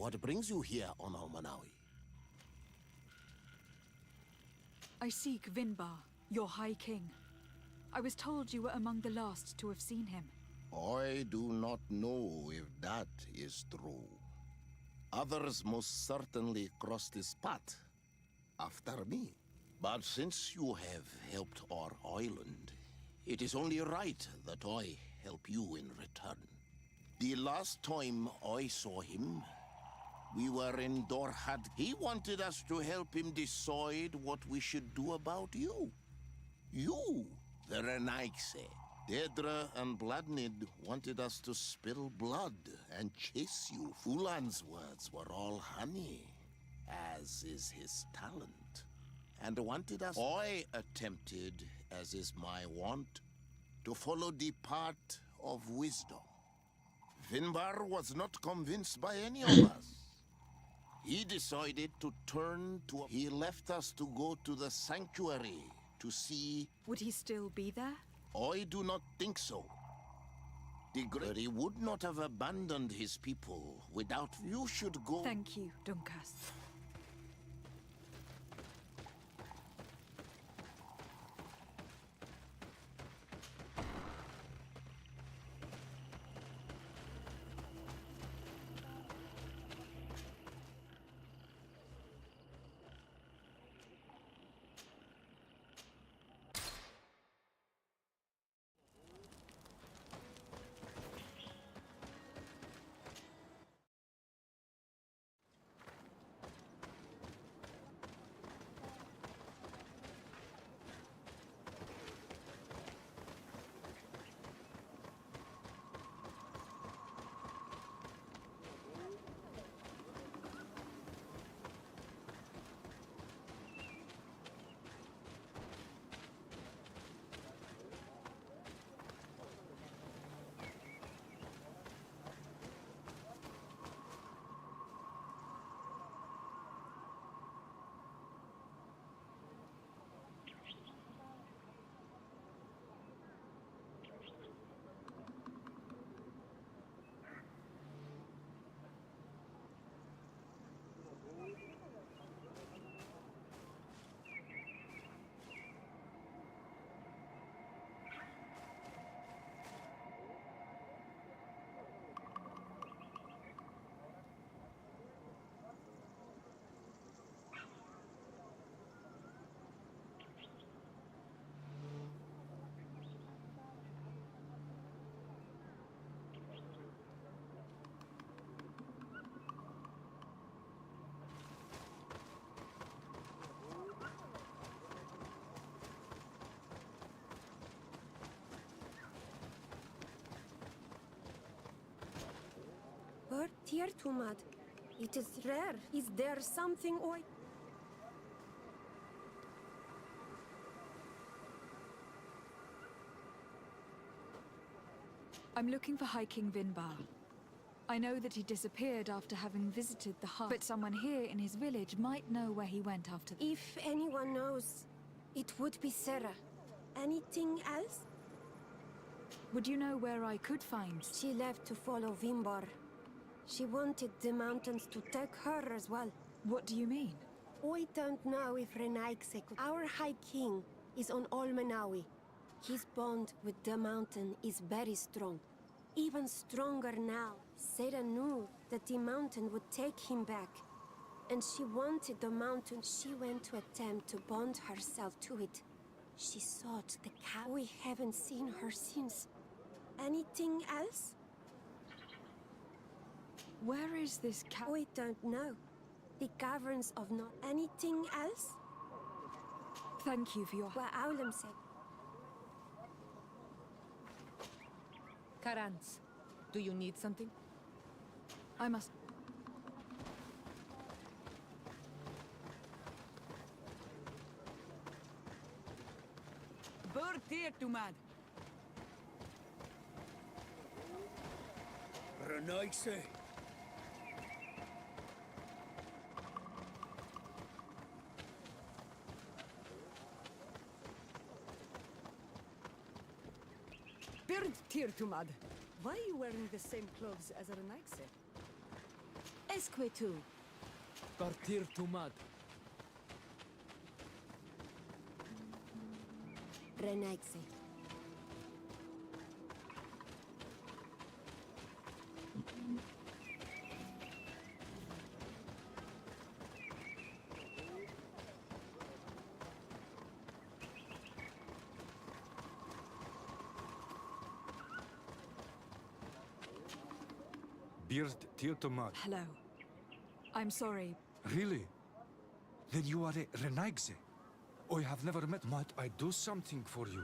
What brings you here on Almanawi? I seek Vinbar, your High King. I was told you were among the last to have seen him. I do not know if that is true. Others most certainly crossed his path after me. But since you have helped our island, it is only right that I help you in return. The last time I saw him, we were in Dorhad. He wanted us to help him decide what we should do about you. You, the Renaigse. Dedra and Bladnid wanted us to spill blood and chase you. Fulan's words were all honey, as is his talent, and wanted us. I attempted, as is my wont, to follow the path of wisdom. Vinbar was not convinced by any of us. He decided to turn to... He left us to go to the sanctuary to see... Would he still be there? I do not think so. But he would not have abandoned his people without... You should go... Thank you, Dunkas. But dear Tumad, it is rare. Is there something I... I'm looking for High King Vinbar. I know that he disappeared after having visited the hut, but someone here in his village might know where he went after... If anyone knows, it would be Sarah. Anything else? Would you know where I could find... She left to follow Vinbar. She wanted the mountains to take her as well. What do you mean? I don't know if Renaigse could... Our High King is on Almanawi. His bond with the mountain is very strong. Even stronger now. Sarah knew that the mountain would take him back. And she wanted the mountain. She went to attempt to bond herself to it. She sought the cow. We haven't seen her since. Anything else? Where is this cow? We don't know. The caverns of not... Anything else? Thank you for your... Well, Aulam said... Karans, do you need something? I must... Bird here, Tumad. Renaigse. Bird here, Tumad. Why are you wearing the same clothes as a Renaigse? Esquetu. Partir tumad. Renaixe. Beard Tiltomad. Hello. I'm sorry. Really? Then you are a Renaigse. I have never met. Might I do something for you?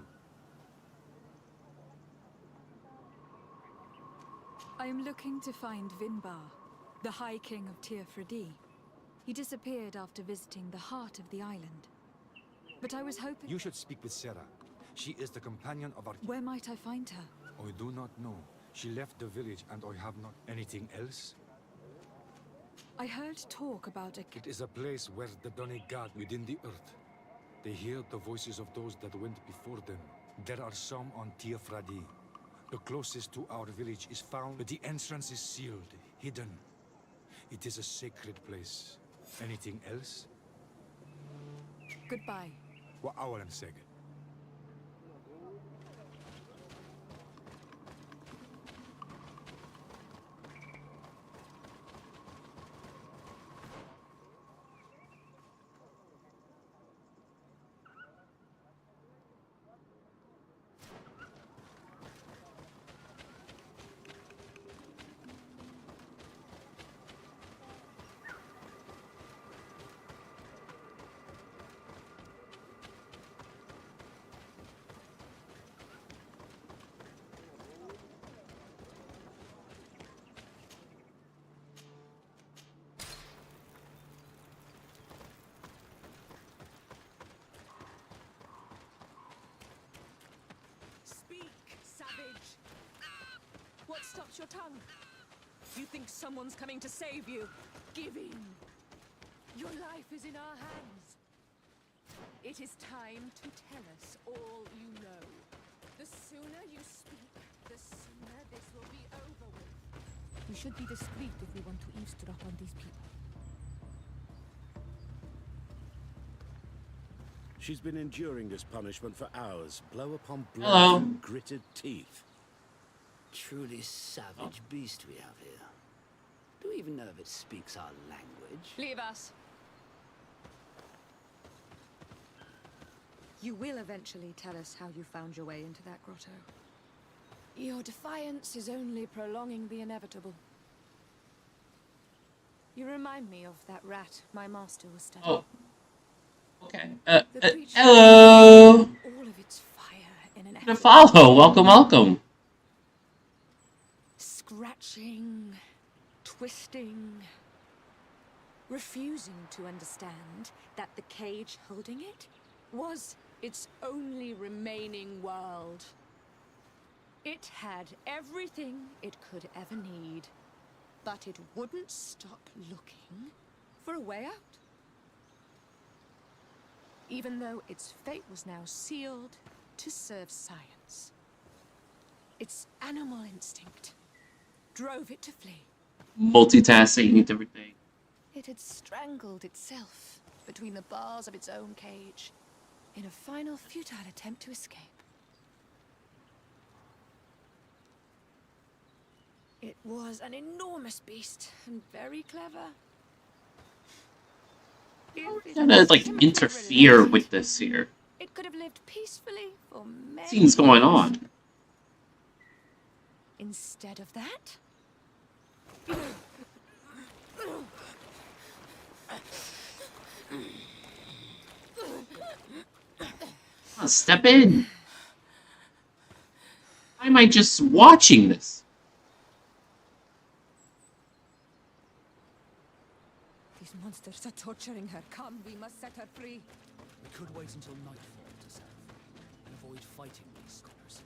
I am looking to find Vinbar, the High King of Tearfredi. He disappeared after visiting the heart of the island. But I was hoping... You should speak with Sarah. She is the companion of our... Where might I find her? I do not know. She left the village and I have not... Anything else? I heard talk about a... It is a place where the Donny God within the earth. They hear the voices of those that went before them. There are some on Tearfredi. The closest to our village is found, but the entrance is sealed, hidden. It is a sacred place. Anything else? Goodbye. What Awalan said. What stops your tongue? You think someone's coming to save you? Give in. Your life is in our hands. It is time to tell us all you know. The sooner you speak, the sooner this will be over with. We should be discreet if we want to eavesdrop on these people. She's been enduring this punishment for hours, blow upon blow, Hello. through gritted teeth. Truly savage beast we have here. Do we even know if it speaks our language? Leave us. You will eventually tell us how you found your way into that grotto. Your defiance is only prolonging the inevitable. You remind me of that rat my master was studying. Oh. Okay. The creature Hello. all of its fire in an To effort follow. Welcome, welcome. scratching, twisting, refusing to understand that the cage holding it was its only remaining world. It had everything it could ever need, but it wouldn't stop looking for a way out. Even though its fate was now sealed to serve science. Its animal instinct drove it to flee. Multitasking and everything. It had strangled itself between the bars of its own cage in a final futile attempt to escape. It was an enormous beast and very clever. If it Gotta had like simply interfere relented, with this here. it could have lived peacefully for many Scenes going years. on. Instead of that, Come on, step in. Why am I just watching this? these monsters are torturing her. Come, we must set her free. We could wait until nightfall to serve, and avoid fighting these scholars.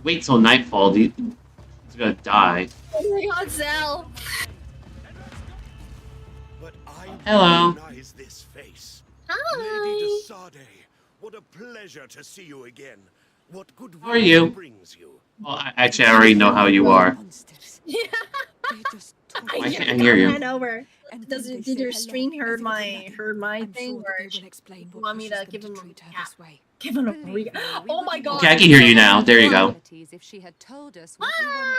Wait till nightfall. He's gonna die. Oh my god, Zell! But I Hello. recognize this face. Hi! Lady de Sade, What a pleasure to see you again. What good How are you? brings you? Well, actually, I already know how you are. Monsters. Yeah, They just talk I yeah, can't hear you. ran over. and Does then they did say your hello stream as heard if it were my nothing. thing, I'm sure or that they will explain you what want me pushes to them give to him treat her a this way. give him a Believe recap? me, we Oh would my be god! Okay, I can hear you now. There you go. If she had told us what we wanted.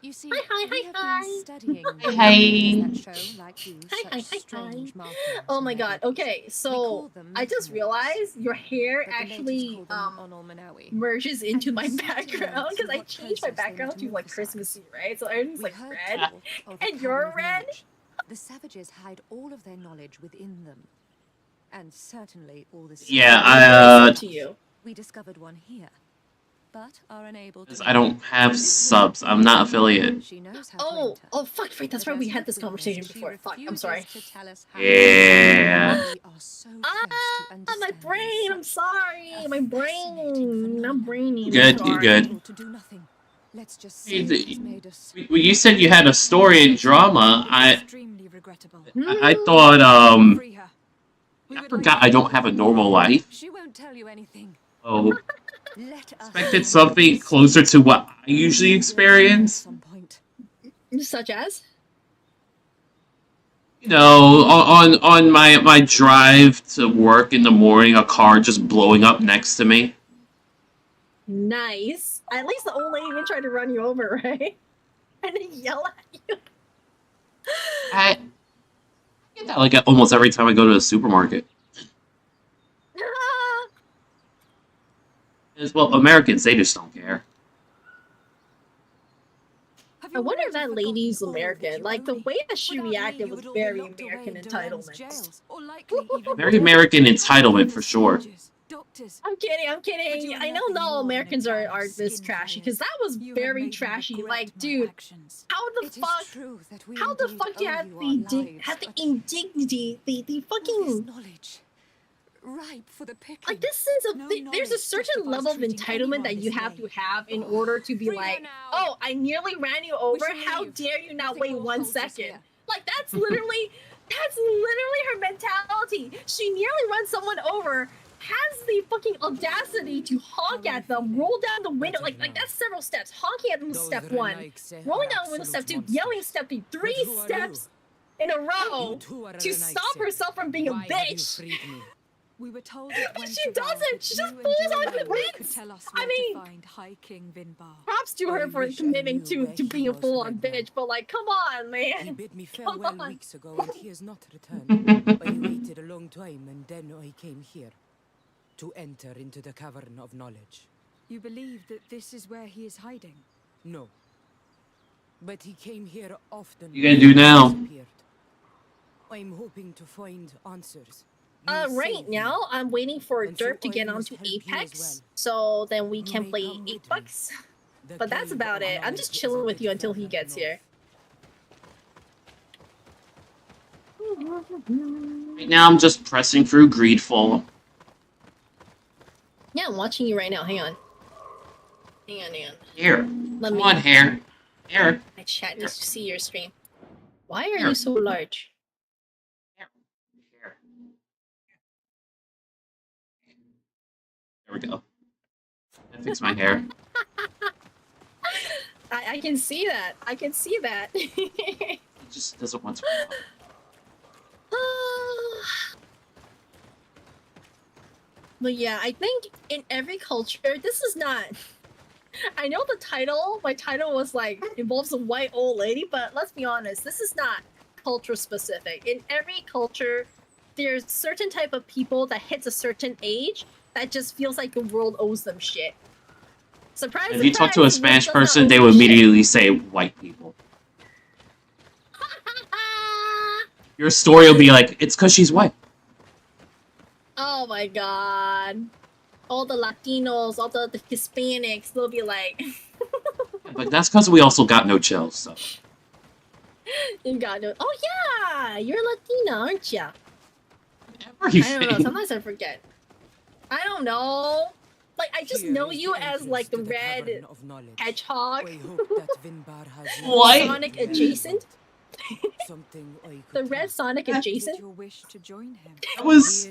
You see, Hi, we have been studying Hi. that show like you, such strange markings. Oh in my their god! bodies. Okay, We so call them I just metamorphs, realized your hair but the natives actually call them on Olmanawi. merges into And my we seem to know background because through I what changed my process they background to like metamorphosize. Christmassy, right? So everything's We like heard red, tell of a and cavern you're of red. knowledge. The savages hide all of their knowledge within them, and certainly all the Yeah, To you. We discovered one here, but are unable to. I don't have subs. I'm not affiliate. She knows how to Oh, enter. oh, fuck! Wait, that's But right. We as had this with witness, conversation she before. Fuck, I'm sorry. refuses to tell us how. Yeah. We are so close to My understanding brain. I'm such sorry. a My brain. I'm brainy. Good, I'm sorry. good. able to do nothing. Let's just Hey, say he's made us. When you said you had a story and drama, Extremely regrettable. I thought, Free her. We I would forgot like I don't have a normal life. She won't tell you anything. Oh, Let us expected something closer to what I usually experience. At some point. Such as? You know, on my drive to work in the morning, a car just blowing up next to me. Nice. At least the old lady didn't try to run you over, right? And then yell at you. I get that like almost every time I go to the supermarket. As well, Americans, they just don't care. I wonder if that lady's American. Like, the way that she reacted was very American entitlement. Very American entitlement for sure. I'm kidding. I know no Americans are this trashy, because that was very trashy. Like, dude, how the fuck do you have the indignity, the fucking knowledge ripe for the picking. like this sense of there's a certain level of entitlement that you have to have in order to be like, oh, I nearly ran you over. How dare you not wait 1 second? Like that's literally her mentality. She nearly runs someone over, has the fucking audacity to honk at them, roll down the window, like that's several steps. Honking at them step 1, rolling down the window step 2, yelling step 3, 3 steps in a row to stop herself from being a bitch. We were told But she doesn't. She just pulls on the wins. I mean, find High King Vinbar. props to her for committing to being a full-on bitch, but like, come on, man. He bid me farewell weeks ago, and he has not returned. I waited a long time, and then I came here to enter into the cavern of knowledge. You believe that this is where he is hiding? No, but he came here often. You gonna do now? Disappeared. I'm hoping to find answers. Right now, I'm waiting for Derp to get onto Apex, so then we can play 8 bucks. But that's about it. I'm just chilling with you until he gets here. Right now, I'm just pressing through GreedFall. Yeah, I'm watching you right now. Hang on. Here, Let come me. on, here. My chat needs to see your stream. Why are you so large? There we go. I fixed my hair. I can see that. I can see that. It just doesn't want to. But yeah, I think in every culture, this is not. I know the title. My title was like involves a white old lady, but let's be honest, this is not culture specific. In every culture, there's certain type of people that hits a certain age that just feels like the world owes them shit. Surprise! If you talk to a surprise, Spanish the world does person, not they owe would them shit. immediately say white people. Your story will be like, it's because she's white. Oh my god. All the Latinos, all the Hispanics, they'll be like... But that's because we also got no chills, so. You got no... Oh yeah! You're Latina, aren't ya? Everything. I don't know, sometimes I forget. I don't know. Like, I just know you as like the red hedgehog. What? Sonic adjacent. Something I could The red Sonic adjacent. Your wish to join him. That was...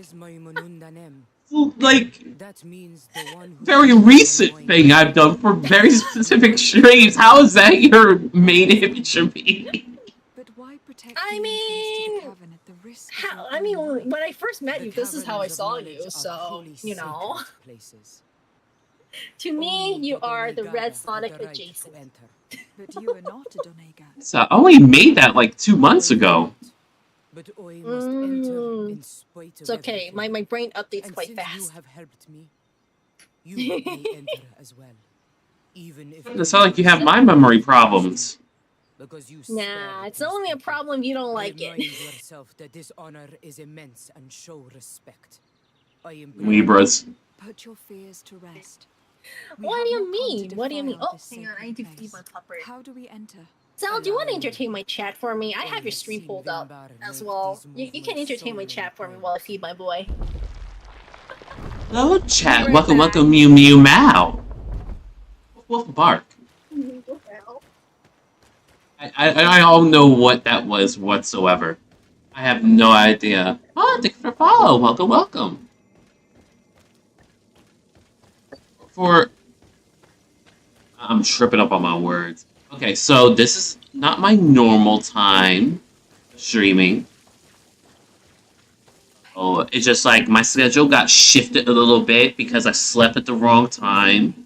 like That means the one who very recent thing I've done for very specific streams. How is that your main image of me? But why protect I the entrance to the mean, cavern at the risk of how? your I own mean, life? when I first met The you, this is how I caverns of saw knowledge you. are So truly you know, sacred places. to me, Only you the are the Donegada Red have Sonic the right adjacent. to enter. But you are not a Donegat. So I only made that like 2 months ago. But I must enter Mm. in spite of It's okay. everything. My brain updates And quite since you fast. have helped me, you may enter as well. Even if It sounds like you have my memory problems. because you Nah, spared it's these only a people. problem you don't like it. Remind yourself that this honor is immense and show respect. I implore Libras. Put your fears to rest. What do you mean? What do you mean? Oh, hang on, I need to place. feed my pupper. How do we enter? Sal, do you want to Allow entertain my chat for me? I I have your have stream seen pulled up Vinbar as make well. these You can movements entertain so my many chat for me times. while I feed my boy. Hello, chat. Right Welcome, back. welcome, Mew Mew Meow. Woof bark. I don't know what that was whatsoever. I have no idea. Oh, thank you for follow. Welcome, welcome. I'm tripping up on my words. Okay, so this is not my normal time streaming. Oh, it's just like my schedule got shifted a little bit because I slept at the wrong time.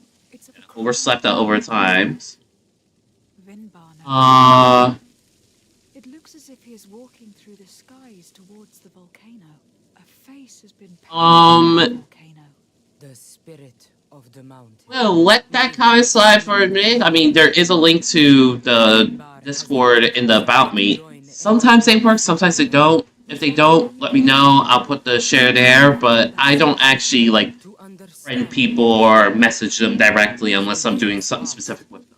Overslept at overtimes. It looks as if he is walking through the skies towards the volcano. A face has been painted on the volcano. The spirit of the mountain. Well, let that comment slide for a minute. I mean, there is a link to the Discord in the About Me. Sometimes they work, sometimes they don't. If they don't, let me know. I'll put the share there, but I don't actually, like, friend people or message them directly unless I'm doing something specific with them.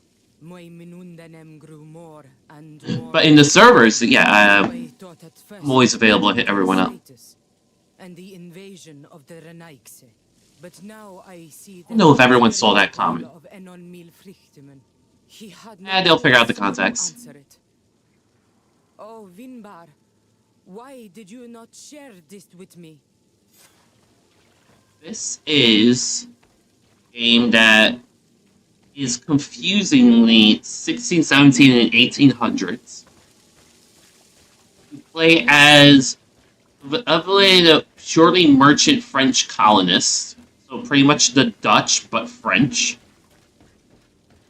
But in the servers, yeah, I'm always available to hit everyone up. And the invasion of the Renaigse. But now I see I don't know if everyone saw that comment. They'll figure out the context. Oh, Vinbar, why did you not share this with me? This is a game that is confusingly 16, 17, and 1800s. You play as a purely merchant French colonist. So pretty much the Dutch, but French.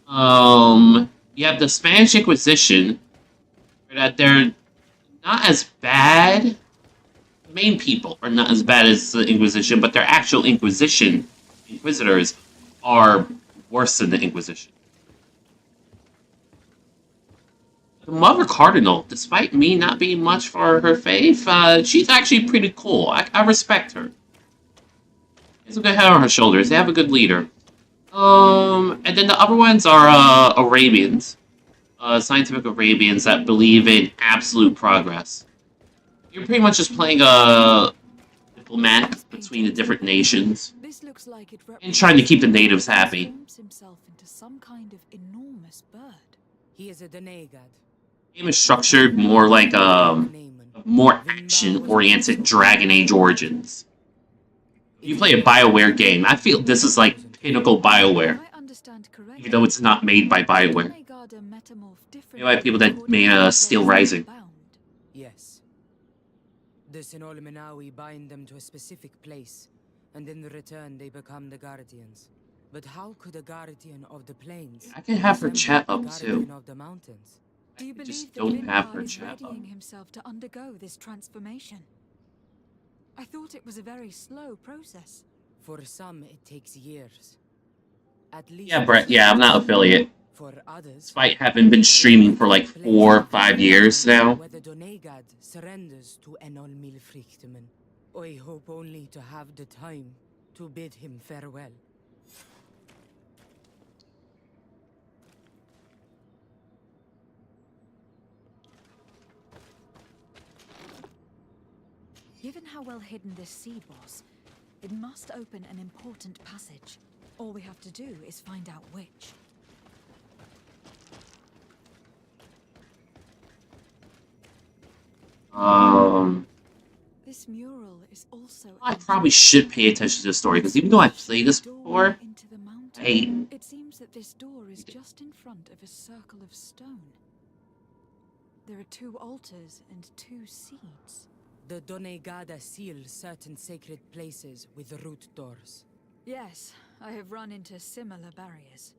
You have the Spanish Inquisition, that they're not as bad. The main people are not as bad as the Inquisition, but their actual Inquisitors are worse than the Inquisition. The Mother Cardinal, despite me not being much for her faith, she's actually pretty cool. I respect her. She has a good head on her shoulders. They have a good leader. And then the other ones are Arabians. Scientific Arabians that believe in absolute progress. You're pretty much just playing a diplomat between the different nations and trying to keep the natives happy. Himself into some kind of enormous bird. He is a Donegad. The game is structured more like more action-oriented Dragon Age Origins. If you play a BioWare game, I feel this is like pinnacle BioWare. Even though it's not made by BioWare. Made by people that made Steel Rising. Yes. The Sinolmenawi bind them to a specific place, and in return they become the Guardians. But how could a Guardian of the Plains... I can have her chat up too. Of the mountains? Do you believe just that don't have Vinbar her is chat up. readying himself to undergo this transformation? I thought it was a very slow process. For some, it takes years. At least Yeah, Brett, yeah, I'm not affiliate. For others, Despite having been streaming for like 4 or 5 years now. where the Donegad surrenders to Enol Milfrichtemen. I hope only to have the time to bid him farewell. Given how well hidden this seed was, it must open an important passage. All we have to do is find out which. This This mural is also. I probably should pay attention to the story, because even though I've played this before, It seems that this door is just in front of a circle of stone. There are 2 altars and 2 seeds. The Donegada seal certain sacred places with root doors. Yes, I have run into similar barriers.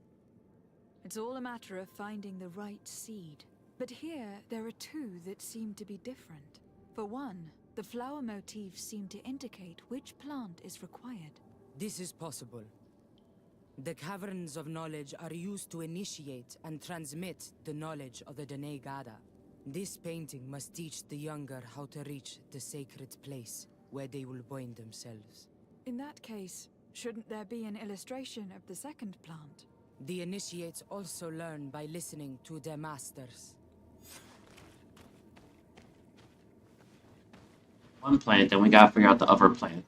It's all a matter of finding the right seed. But here, there are 2 that seem to be different. For one, the flower motifs seem to indicate which plant is required. This is possible. The caverns of knowledge are used to initiate and transmit the knowledge of the Donegada. This painting must teach the younger how to reach the sacred place where they will bind themselves. In that case, shouldn't there be an illustration of the second plant? The initiates also learn by listening to their masters. one plant, then we gotta figure out the other plant.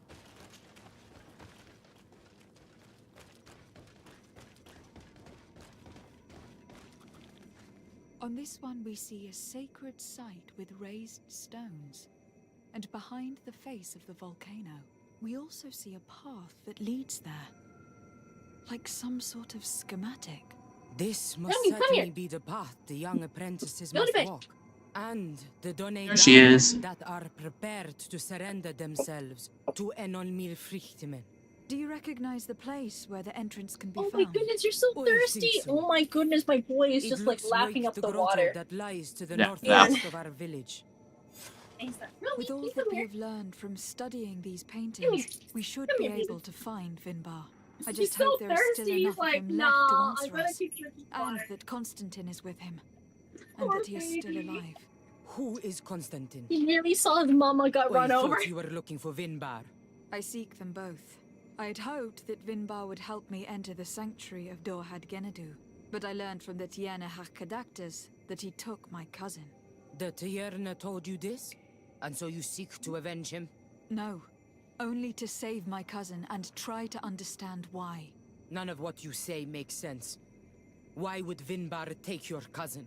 On this one we see a sacred site with raised stones. And behind the face of the volcano, we also see a path that leads there. Like some sort of schematic. This must Come certainly here. be the path the young apprentices Go to must bed. walk. And the There she is. Donegada that are prepared to surrender themselves to Enolmir Frichtimen. Do you recognize the place where the entrance can be Oh found? my goodness, you're so Oh, I thirsty. think so. Oh my goodness, my boy is It just like looks lapping like up the grotto water. that lies to the Yeah, northwest of our village. With all that we have learned from studying these paintings, we should Come be here, baby. able to find Vinbar. I He's just so hope there is still thirsty. enough He's like, of him no, left to I'm answer gonna us. keep drinking And water. that Constantine is with him. Poor And that he is still baby. alive. Who is Constantine? He really saw his mama got I run thought over. you were looking for Vinbar. I seek them both. I had hoped that Vinbar would help me enter the sanctuary of Dorhad Genadu, but I learned from the Tiana Hakadaktas that he took my cousin. The Tierna told you this? And so you seek to avenge him? No, only to save my cousin and try to understand why. None of what you say makes sense. Why would Vinbar take your cousin?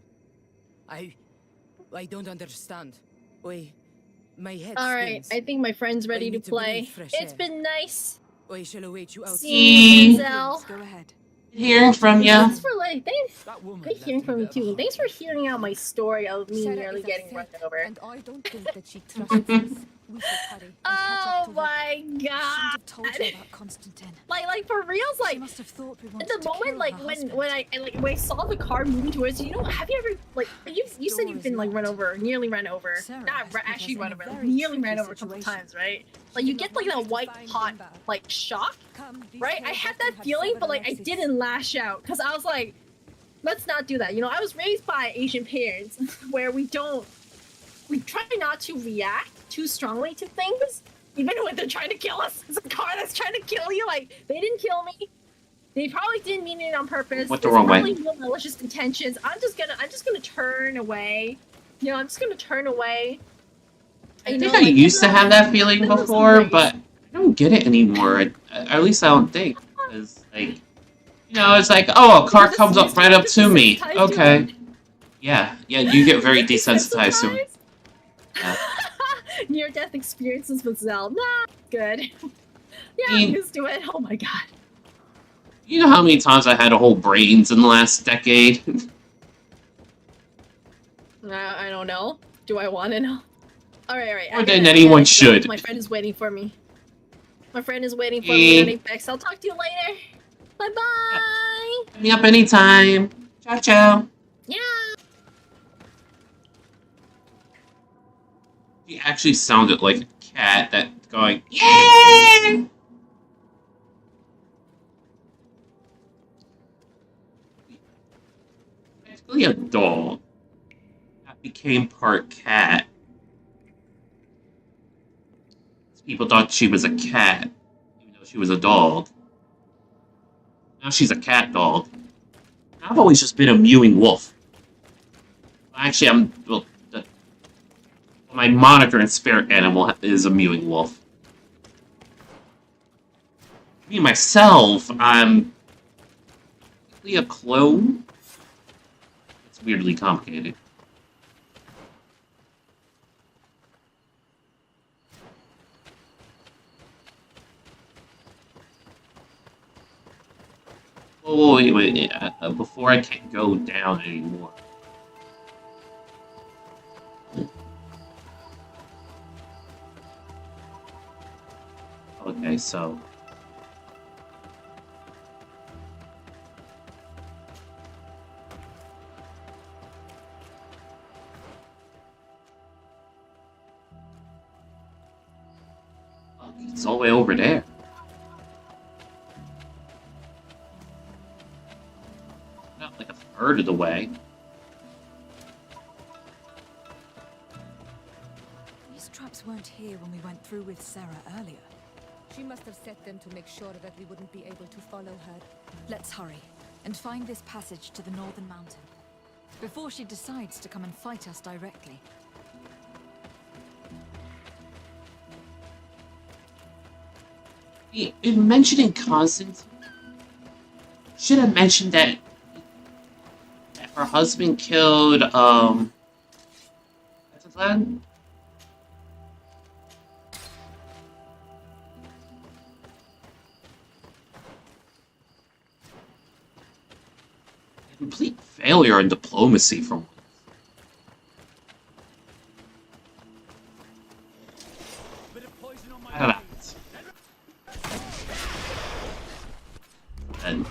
I don't understand. Oi, my head Alright, spins. I think my friend's ready to need to breathe play. fresh It's air. been nice I shall await you outside. seeing you, Please. Denzel. Go ahead. Hearing from ya. Thanks for thanks. That woman Good hearing from you too. Thanks for hearing out my story of me Sarah nearly is getting upset, run over. and I don't think that she trusts us. We should hurry and catch up Oh to her. my Shouldn't god! have told her about Constantine. Like for reals, She like must have thought we at wanted the to moment, kill like her when husband. when I saw the car moving towards you, have you ever like you said you've been like run over, nearly run over, Sarah not has put actually us run in a over, very nearly tricky ran over a couple situation. times, right? Like you get like that white hot like shock, Come, these right? I poor had women that have feeling, but like I several didn't lash out because I was like, let's not do that. You know, I was raised by Asian parents where we try not to react too strongly to things, even when they're trying to kill us. It's a car that's trying to kill you. Like they didn't kill me. They probably didn't mean it on purpose. Went the There's wrong way. probably no malicious intentions. I'm just gonna turn away. You know, I'm just gonna turn away. I think I used to have that feeling before, but I don't get it anymore. At least I don't think. Because, like, you know, it's like, oh, a car comes up right up to me. Okay. Yeah, you get very desensitized to it. Yeah. Near-death experiences with Zell. Nah, good. Yeah, I mean- I'm used to it. Oh my god. You know how many times I had to hold brains in the last decade? I don't know. Do I want to know? Alright. More than anyone should. My friend is waiting for me. My friend is waiting for me in Apex. I'll talk to you later. Bye-bye. Hit me up anytime. Ciao, ciao. Yeah. He actually sounded like a cat that going, yeah! Basically a dog that became part cat. People thought she was a cat, even though she was a dog. Now she's a cat dog. I've always just been a mewing wolf. Actually, my moniker and spirit animal is a mewing wolf. Me myself, I'm really a clone. It's weirdly complicated. Oh, wait. Before I can't go down anymore. Okay, so... It's all the way over there. Not like a third of the way. These traps weren't here when we went through with Sarah earlier. She must have set them to make sure that we wouldn't be able to follow her. Let's hurry and find this passage to the northern mountain before she decides to come and fight us directly. In mentioning Constantine, should have mentioned that her husband killed, what's his name? Complete failure in diplomacy from and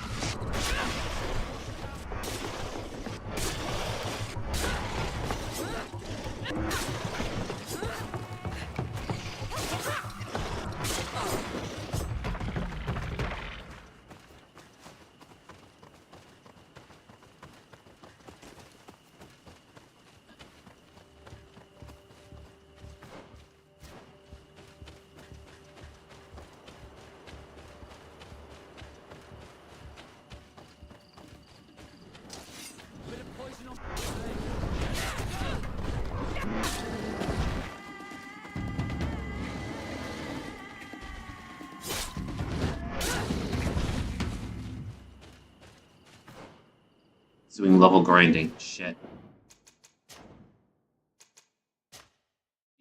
doing level grinding. Shit.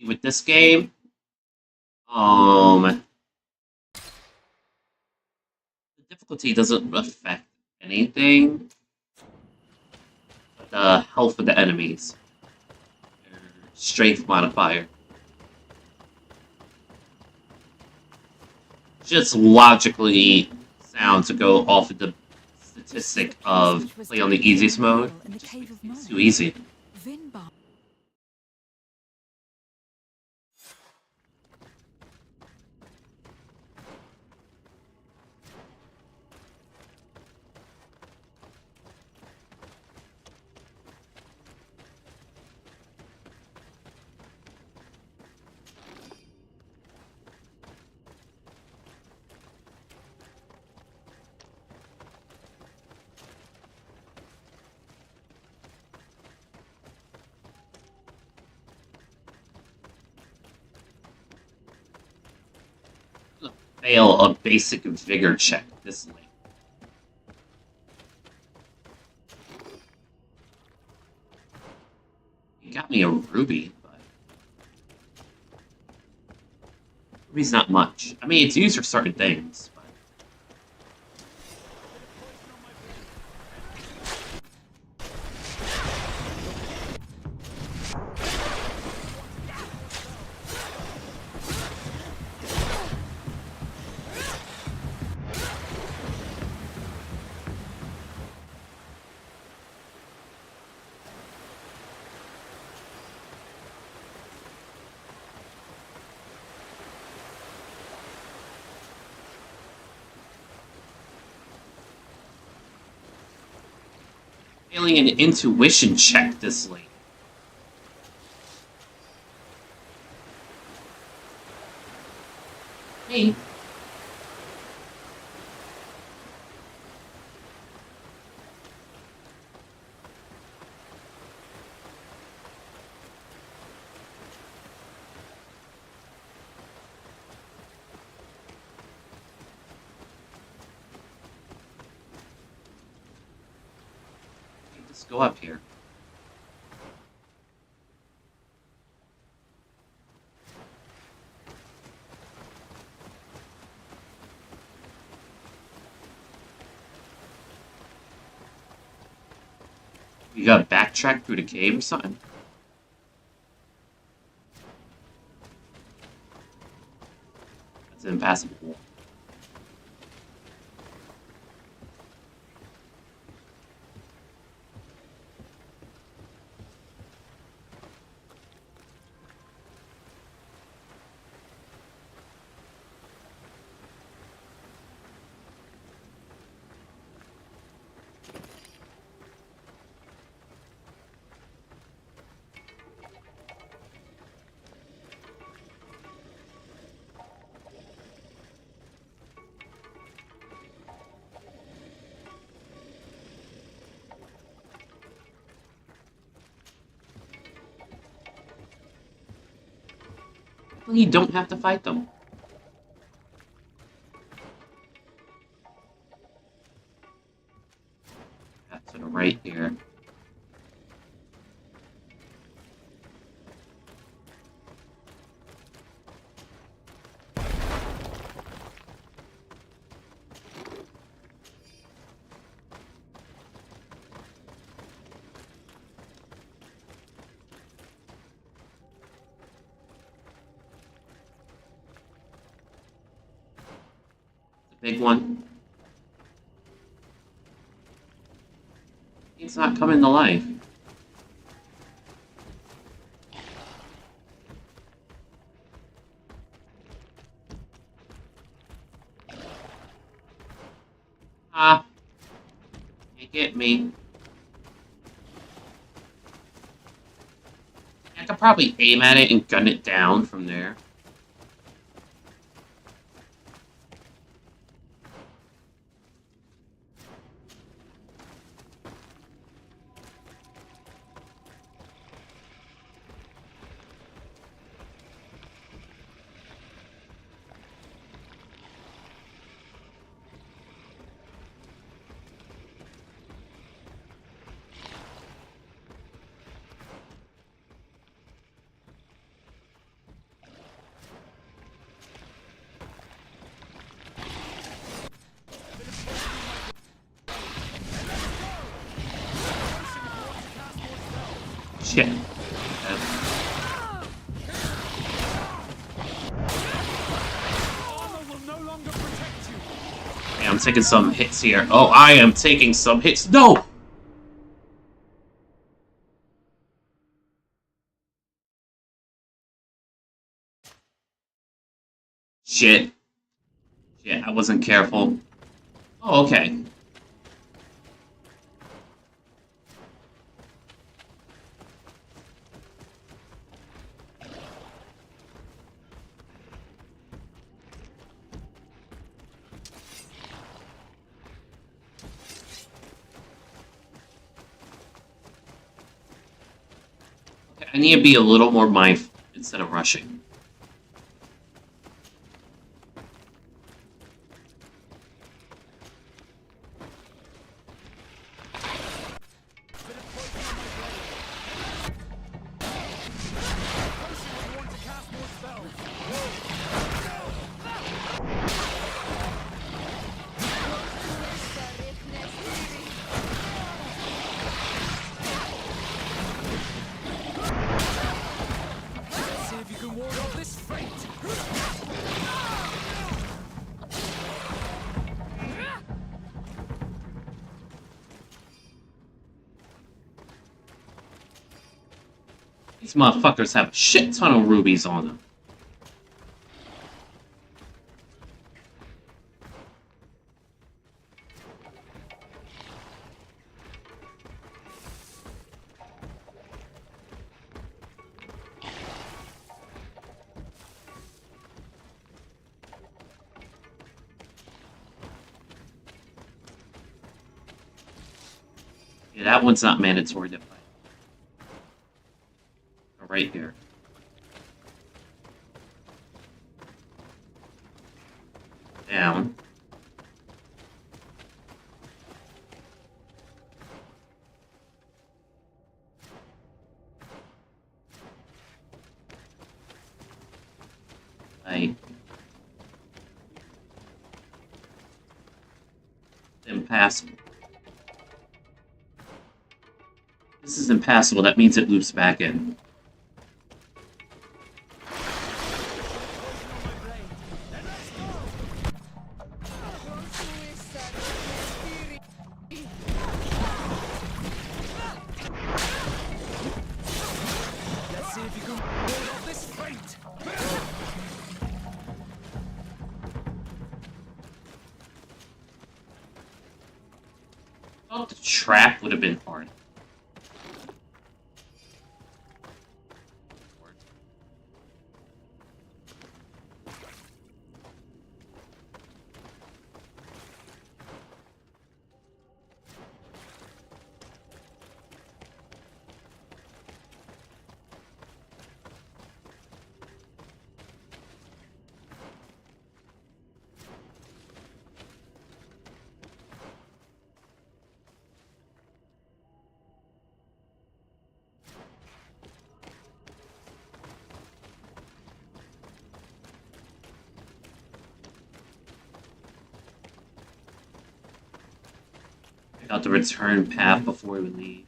With this game, the difficulty doesn't affect anything but the health of the enemies. Their strength modifier. Just logically sound to go off of the statistic of play on the easiest mode. It's too easy. Fail a basic vigor check this late. He got me a ruby, but ruby's not much. I mean, it's used for certain things. But... Failing an intuition check this late. Me. Let's go up here. You gotta backtrack through the cave or something? That's impassable. Well, you don't have to fight them. That's to the right here. Big one. It's not coming to life. Ah. You get me. I could probably aim at it and gun it down from there. Shit. Okay, I'm taking some hits here. Oh, I am taking some hits. No! Shit. Shit, I wasn't careful. Oh, okay. I need to be a little more mindful instead of rushing. These motherfuckers have a shit ton of rubies on them. Yeah, that one's not mandatory to fight. Right here. Down. Right. Impassable. This is impassable. That means it loops back in. Let's see if you can hold off this fate. I thought the trap would have been hard. Check out the return path before we leave.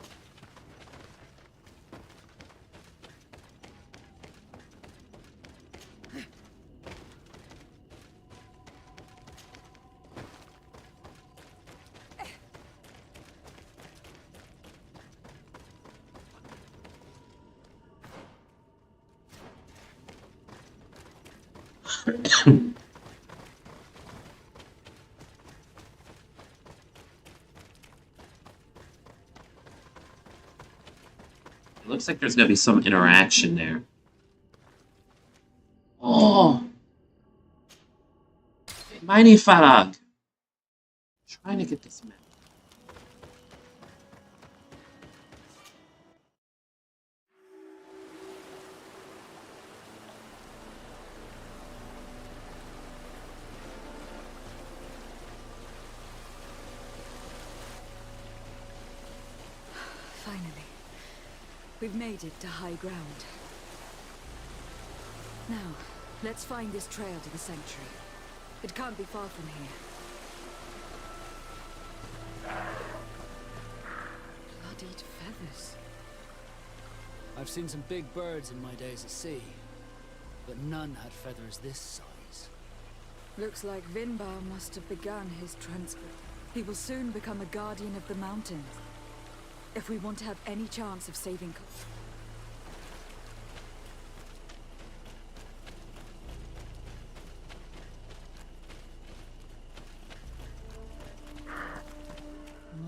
It looks like there's gonna be some interaction there. Oh! Mighty Farag! Trying to get this map. Finally. We've made it to high ground. Now, let's find this trail to the sanctuary. It can't be far from here. Bloodied feathers. I've seen some big birds in my days at sea, but none had feathers this size. Looks like Vinbar must have begun his transport. He will soon become a guardian of the mountains. If we want to have any chance of saving...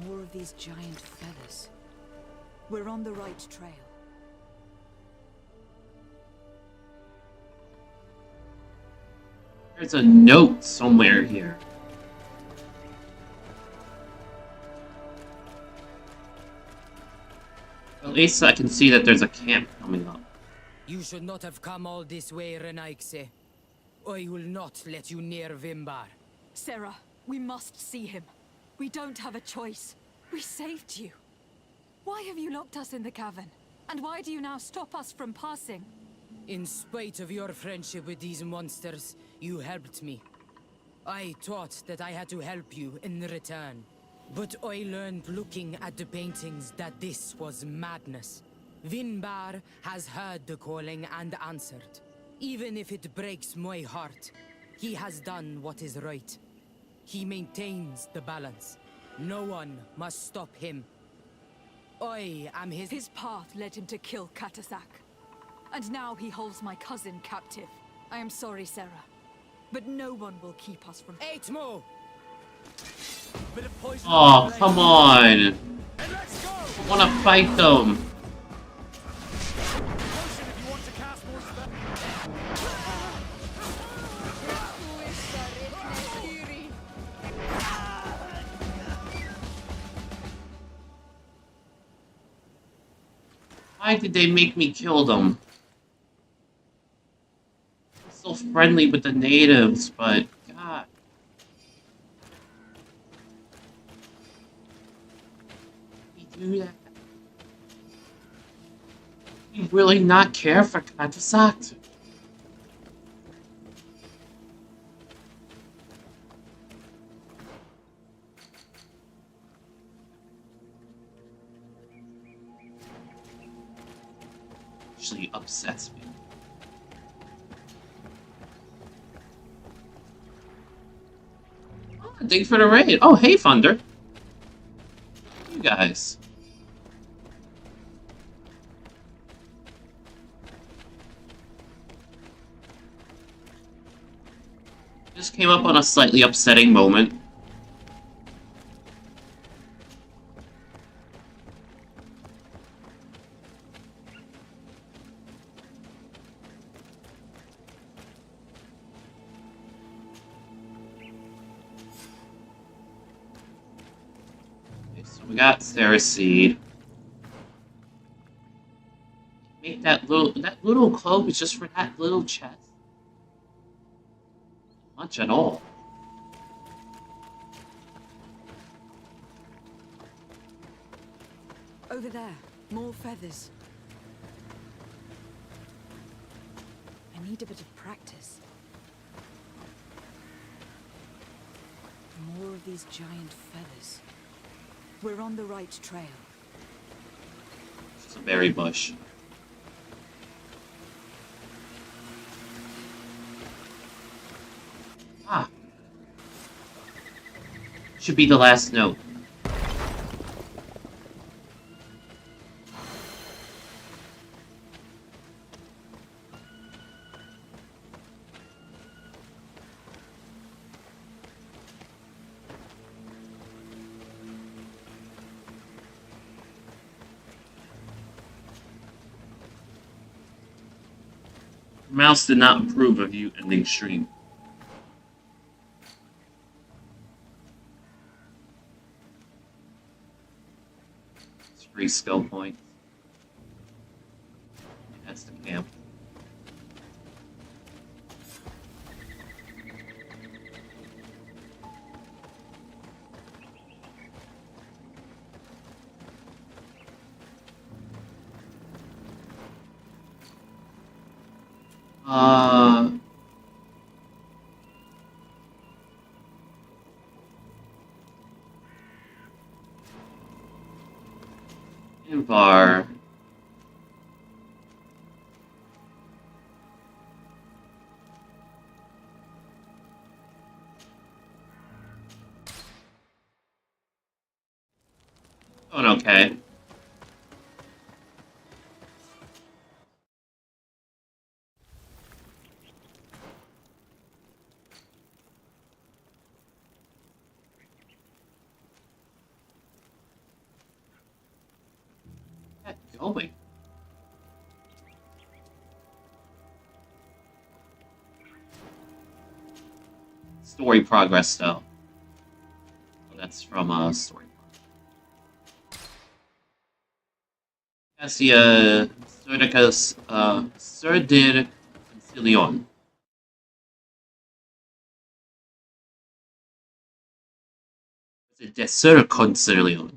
More of these giant feathers. We're on the right trail. There's a note somewhere here. At least I can see that there's a camp coming up. You should not have come all this way, Renaigse. I will not let you near Vimbar. Sarah, we must see him. We don't have a choice. We saved you. Why have you locked us in the cavern? And why do you now stop us from passing? In spite of your friendship with these monsters, you helped me. I thought that I had to help you in return. But I learned looking at the paintings that this was madness. Vinbar has heard the calling and answered. Even if it breaks my heart, he has done what is right. He maintains the balance. No one must stop him. I am his... His path led him to kill Katasak. And now he holds my cousin captive. I am sorry, Sarah. But no one will keep us from... Aitmo! Oh, come on! I wanna fight them! Why did they make me kill them? I'm so friendly with the natives, but God. Do that. You really not care for Katasak? actually upsets me. Oh, thank you for the raid. Oh, hey, Thunder. You guys. Just came up on a slightly upsetting moment. We got Seed. Make that little cloak is just for that little chest. Much at all. Over there, more feathers. I need a bit of practice. More of these giant feathers. We're on the right trail. It's a berry bush. Ah. Should be the last note. Mouse did not approve of you ending stream. It's free skill point. That's the camp. Invar. Going okay. Going. Story progress, though. Oh, that's from story. Cassia Surdicus Surdir Concilion. Is it Desur Concilion?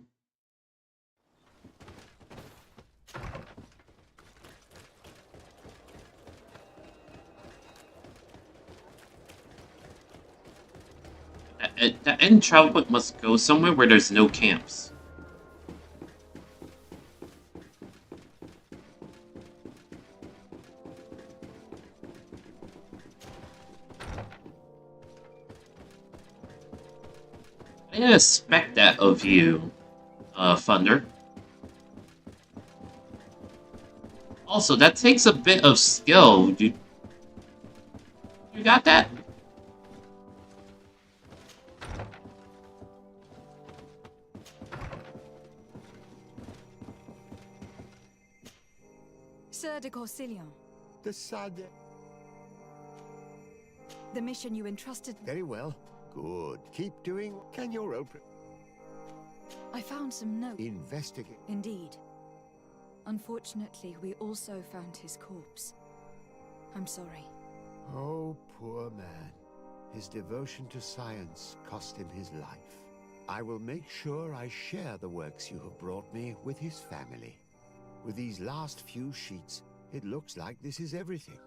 The end travel point must go somewhere where there's no camps. I didn't expect that of you, Thunder. Also, that takes a bit of skill. You got that? Sir de Corsilion, The Sade. the mission you entrusted me. Very well. Good. Keep doing. Can your open? I found some notes. Investigate. Indeed. Unfortunately, we also found his corpse. I'm sorry. Oh, poor man. His devotion to science cost him his life. I will make sure I share the works you have brought me with his family. With these last few sheets, it looks like this is everything.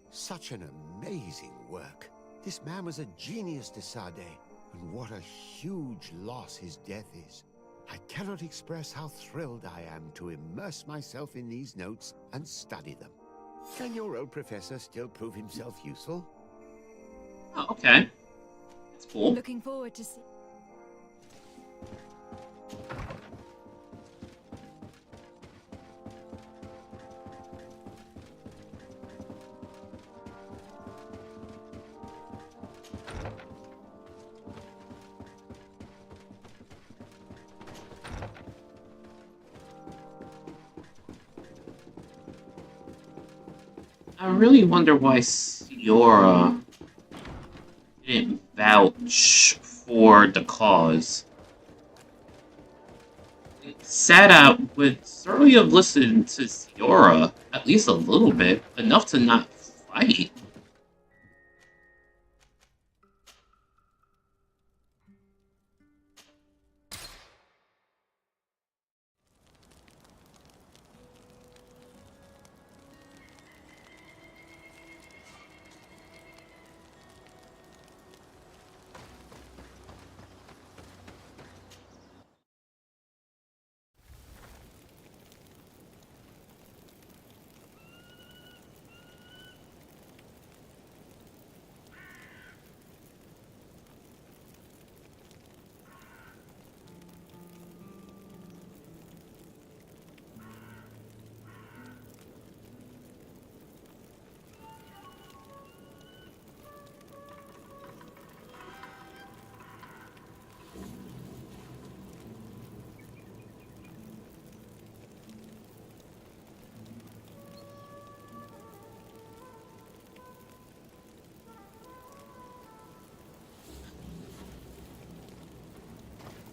Such an amazing work. This man was a genius, de Sade, and what a huge loss his death is. I cannot express how thrilled I am to immerse myself in these notes and study them. Can your old professor still prove himself useful? Oh, okay. That's cool. Looking forward to see. I really wonder why Siora didn't vouch for the cause. Sada would certainly have listened to Siora at least a little bit, enough to not fight.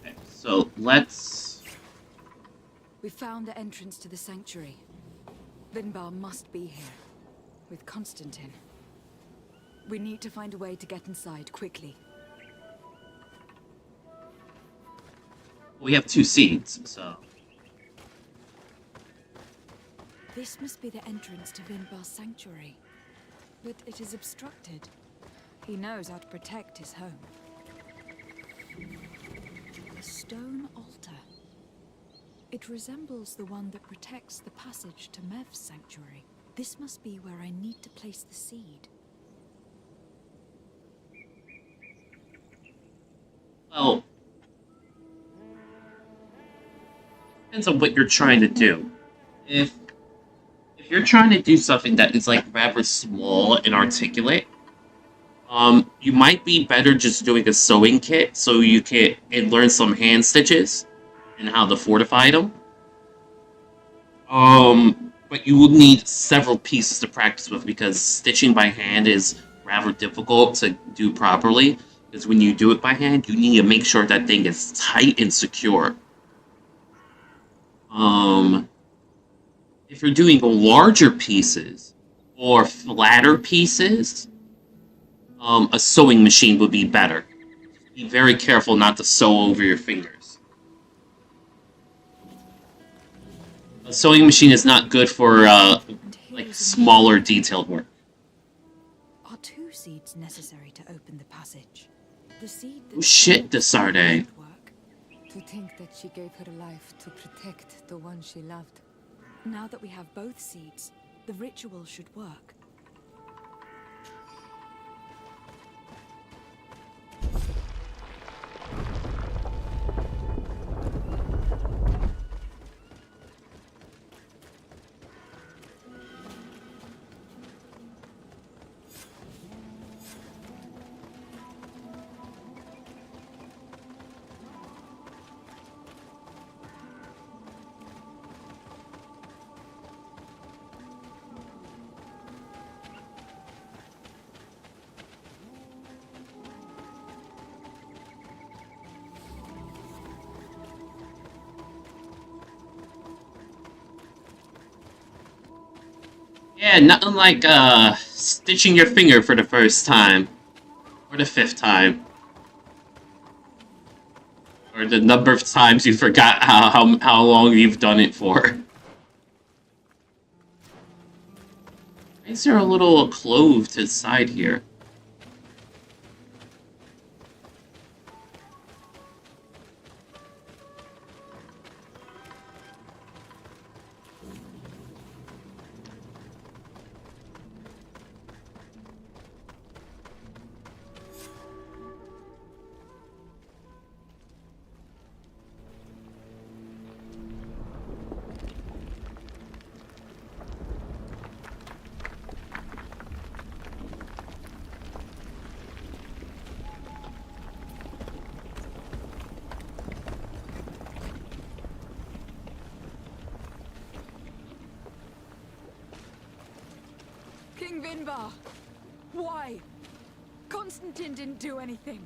Okay, so let's... We found the entrance to the sanctuary. Vinbar must be here, with Constantine. We need to find a way to get inside quickly. We have 2 seeds, so... This must be the entrance to Vinbar's sanctuary. But it is obstructed. He knows how to protect his home. A stone altar. It resembles the one that protects the passage to Mev's sanctuary. This must be where I need to place the seed. Well... depends on what you're trying to do. If you're trying to do something that is like rather small and articulate, you might be better just doing a sewing kit so you can learn some hand stitches and how to fortify them. But you will need several pieces to practice with because stitching by hand is rather difficult to do properly. Because when you do it by hand, you need to make sure that thing is tight and secure. If you're doing larger pieces or flatter pieces, a sewing machine would be better. Be very careful not to sew over your fingers. A sewing machine is not good for like smaller detailed work. Are 2 seeds necessary to open the passage? The seed Oh shit, Desarde. To think that she gave her life to protect the one she loved. Now that we have both seeds, the ritual should work. Yeah, nothing like stitching your finger for the first time. Or the 5th time. Or the number of times you forgot how long you've done it for. Why is there a little clove to the side here? King Vinbar. Why? Constantine didn't do anything.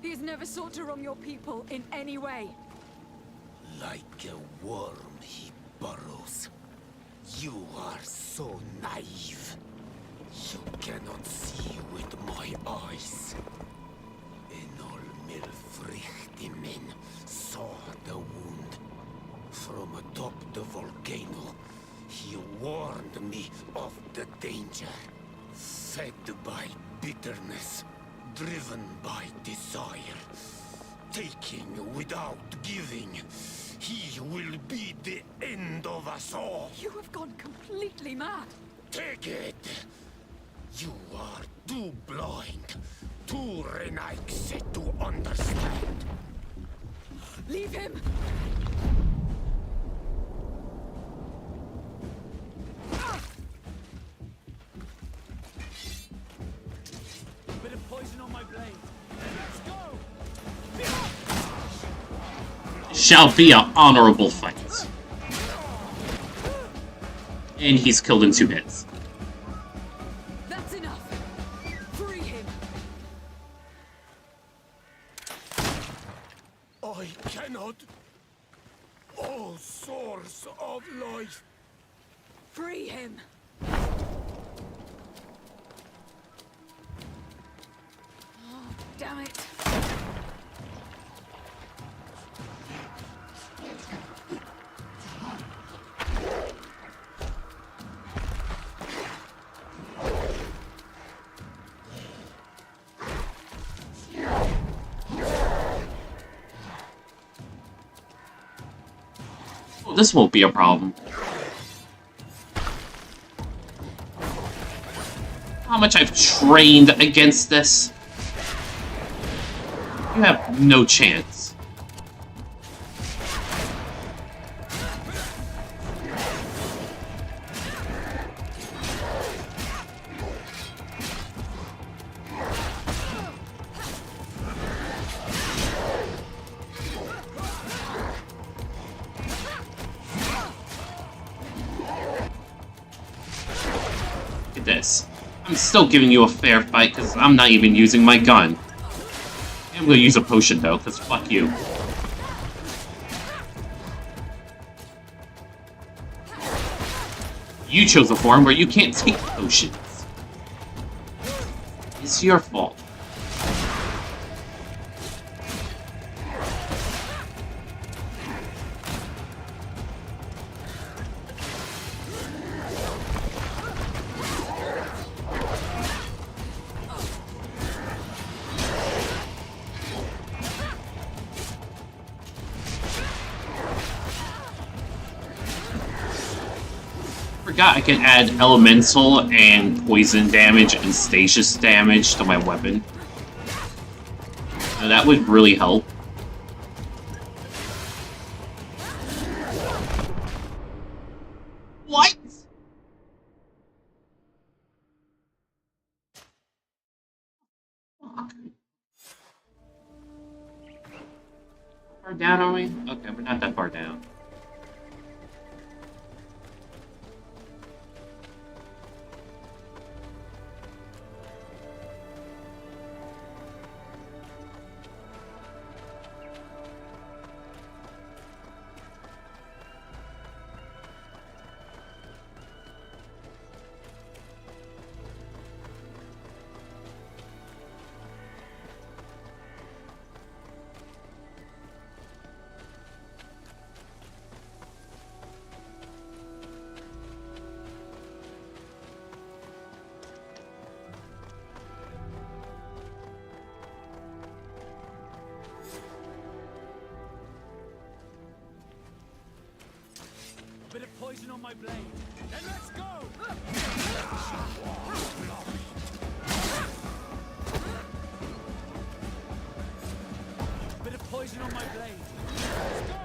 He has never sought to wrong your people in any way. Like a worm he burrows. You are so naive. You cannot see with my eyes. Enol Milfrichtimin saw the wound. From atop the volcano, he warned me of the danger. Fed by bitterness, driven by desire, taking without giving, he will be the end of us all. You have gone completely mad. Take it! You are too blind, too Renaikse to understand. Leave him! Bit of poison on my blade. Let's go! Shall be an honorable fight. And he's killed in 2 hits. That's enough. Free him. I cannot. O source of life. Free him. Oh, damn it. Oh, this won't be a problem. How much I've trained against this? You have no chance. Look at this. I'm still giving you a fair fight because I'm not even using my gun. I'm gonna use a potion though, because fuck you. You chose a form where you can't take potions. It's your fault. Forgot I can add elemental and poison damage and stasis damage to my weapon. Now, that would really help. What? Fuck. How far down are we? Okay, we're not that far down. Bit of poison on my blade. Then let's go! Bit of poison on my blade. Let's go!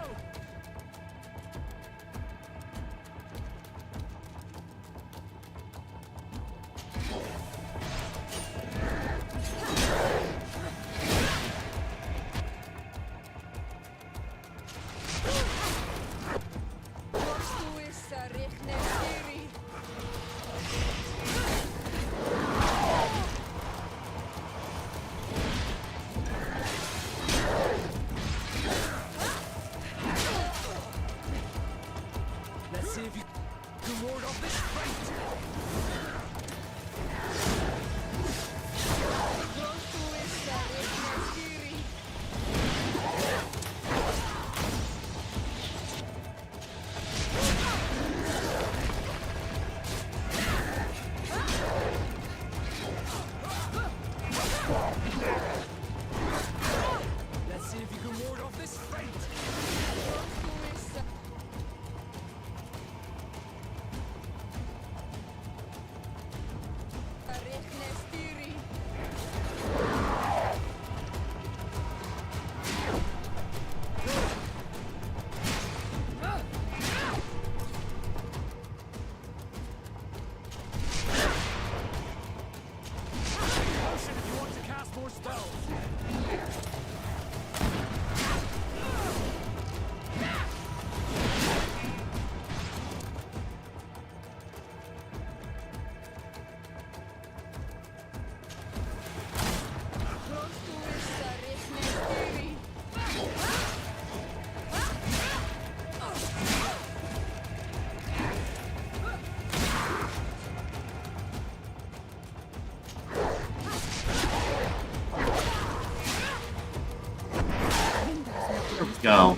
go.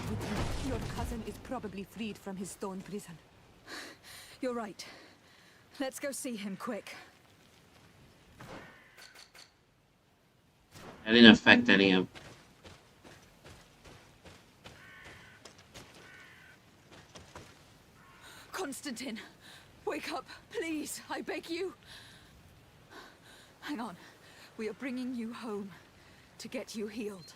Your cousin is probably freed from his stone prison. You're right. Let's go see him quick. That didn't affect any of... Constantine, wake up, please, I beg you. Hang on. We are bringing you home to get you healed.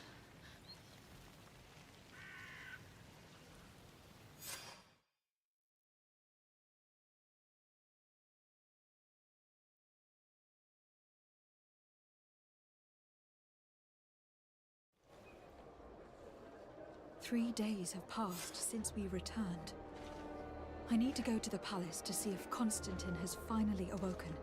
Three days have passed since we returned. I need to go to the palace to see if Constantine has finally awoken.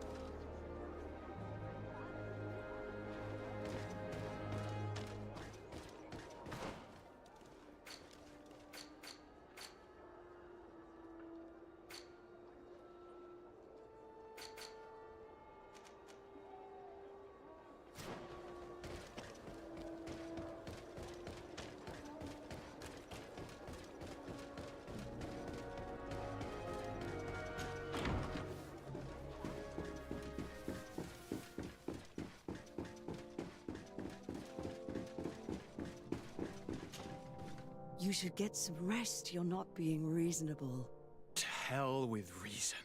You should get some rest. You're not being reasonable. To hell with reason.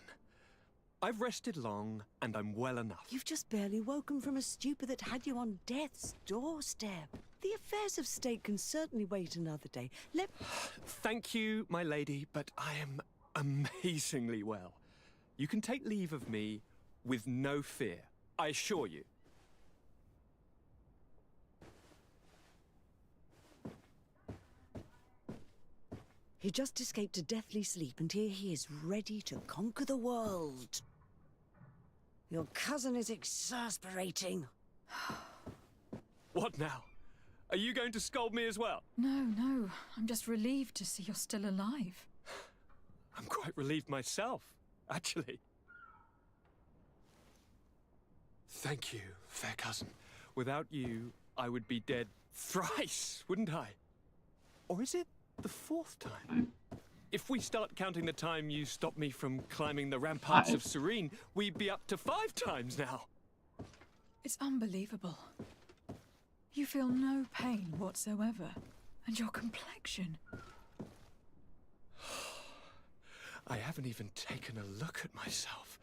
I've rested long, and I'm well enough. You've just barely woken from a stupor that had you on death's doorstep. The affairs of state can certainly wait another day. Thank you, my lady, but I am amazingly well. You can take leave of me with no fear, I assure you. He just escaped a deathly sleep, and here he is, ready to conquer the world. Your cousin is exasperating. What now? Are you going to scold me as well? No. I'm just relieved to see you're still alive. I'm quite relieved myself, actually. Thank you, fair cousin. Without you, I would be dead thrice, wouldn't I? Or is it the fourth time? If we start counting the time you stopped me from climbing the ramparts of Serene, we'd be up to 5 times now. It's unbelievable. You feel no pain whatsoever. And your complexion. I haven't even taken a look at myself.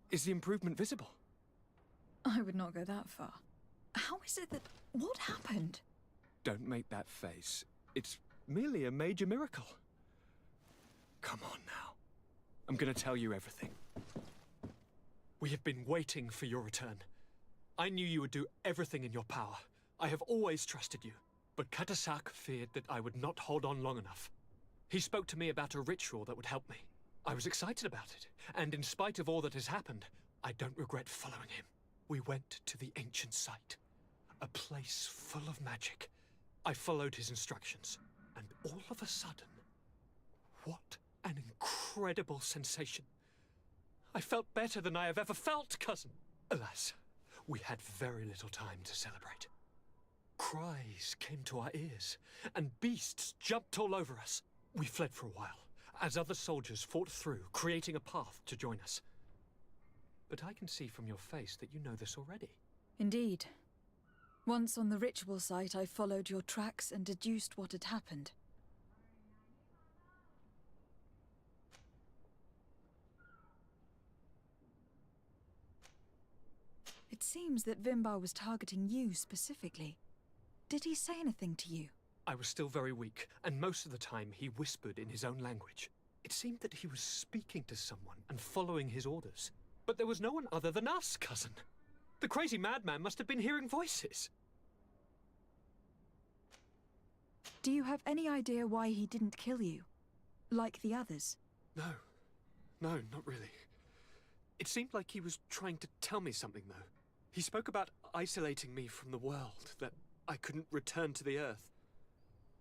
Is the improvement visible? I would not go that far. How is it that... What happened? Don't make that face. It's merely a major miracle. Come on now. I'm gonna tell you everything. We have been waiting for your return. I knew you would do everything in your power. I have always trusted you. But Katasak feared that I would not hold on long enough. He spoke to me about a ritual that would help me. I was excited about it, and in spite of all that has happened, I don't regret following him. We went to the ancient site, a place full of magic. I followed his instructions, and all of a sudden, what an incredible sensation. I felt better than I have ever felt, cousin. Alas, we had very little time to celebrate. Cries came to our ears, and beasts jumped all over us. We fled for a while, as other soldiers fought through, creating a path to join us. But I can see from your face that you know this already. Indeed. Once on the ritual site, I followed your tracks and deduced what had happened. It seems that Vimbar was targeting you specifically. Did he say anything to you? I was still very weak, and most of the time he whispered in his own language. It seemed that he was speaking to someone and following his orders. But there was no one other than us, cousin. The crazy madman must have been hearing voices. Do you have any idea why he didn't kill you? Like the others? No, not really. It seemed like he was trying to tell me something, though. He spoke about isolating me from the world, that I couldn't return to the Earth.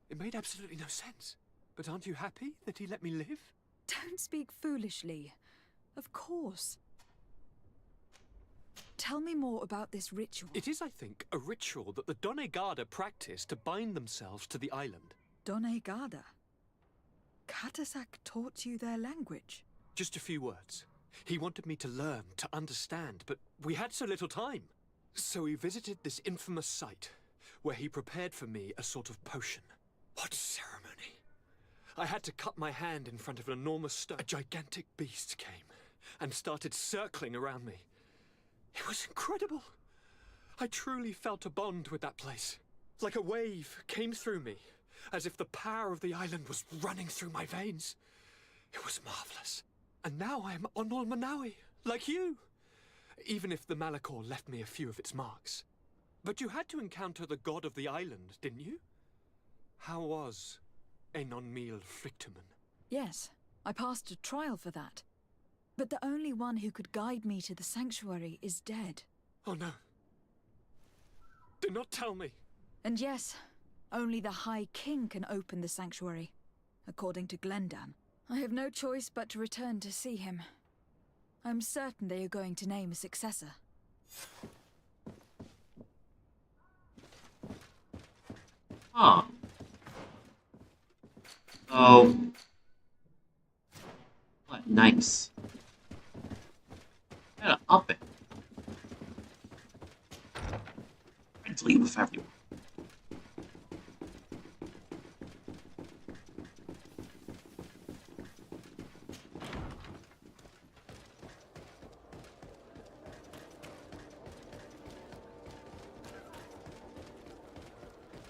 It made absolutely no sense. But aren't you happy that he let me live? Don't speak foolishly. Of course. Tell me more about this ritual. It is, I think, a ritual that the Donegada practice to bind themselves to the island. Donegada? Katasak taught you their language? Just a few words. He wanted me to learn, to understand, but we had so little time. So we visited this infamous site, where he prepared for me a sort of potion. What ceremony! I had to cut my hand in front of an enormous stone. A gigantic beast came and started circling around me. It was incredible. I truly felt a bond with that place. Like a wave came through me, as if the power of the island was running through my veins. It was marvelous. And now I am on Olmanawi, like you. Even if the Malachor left me a few of its marks. But you had to encounter the god of the island, didn't you? How was EnVtuber? Yes, I passed a trial for that. But the only one who could guide me to the sanctuary is dead. Oh no. Do not tell me. And yes, only the High King can open the sanctuary, according to Glendan. I have no choice but to return to see him. I'm certain they are going to name a successor. Huh. Oh. What? Nice. Gotta up it. Friendly with everyone.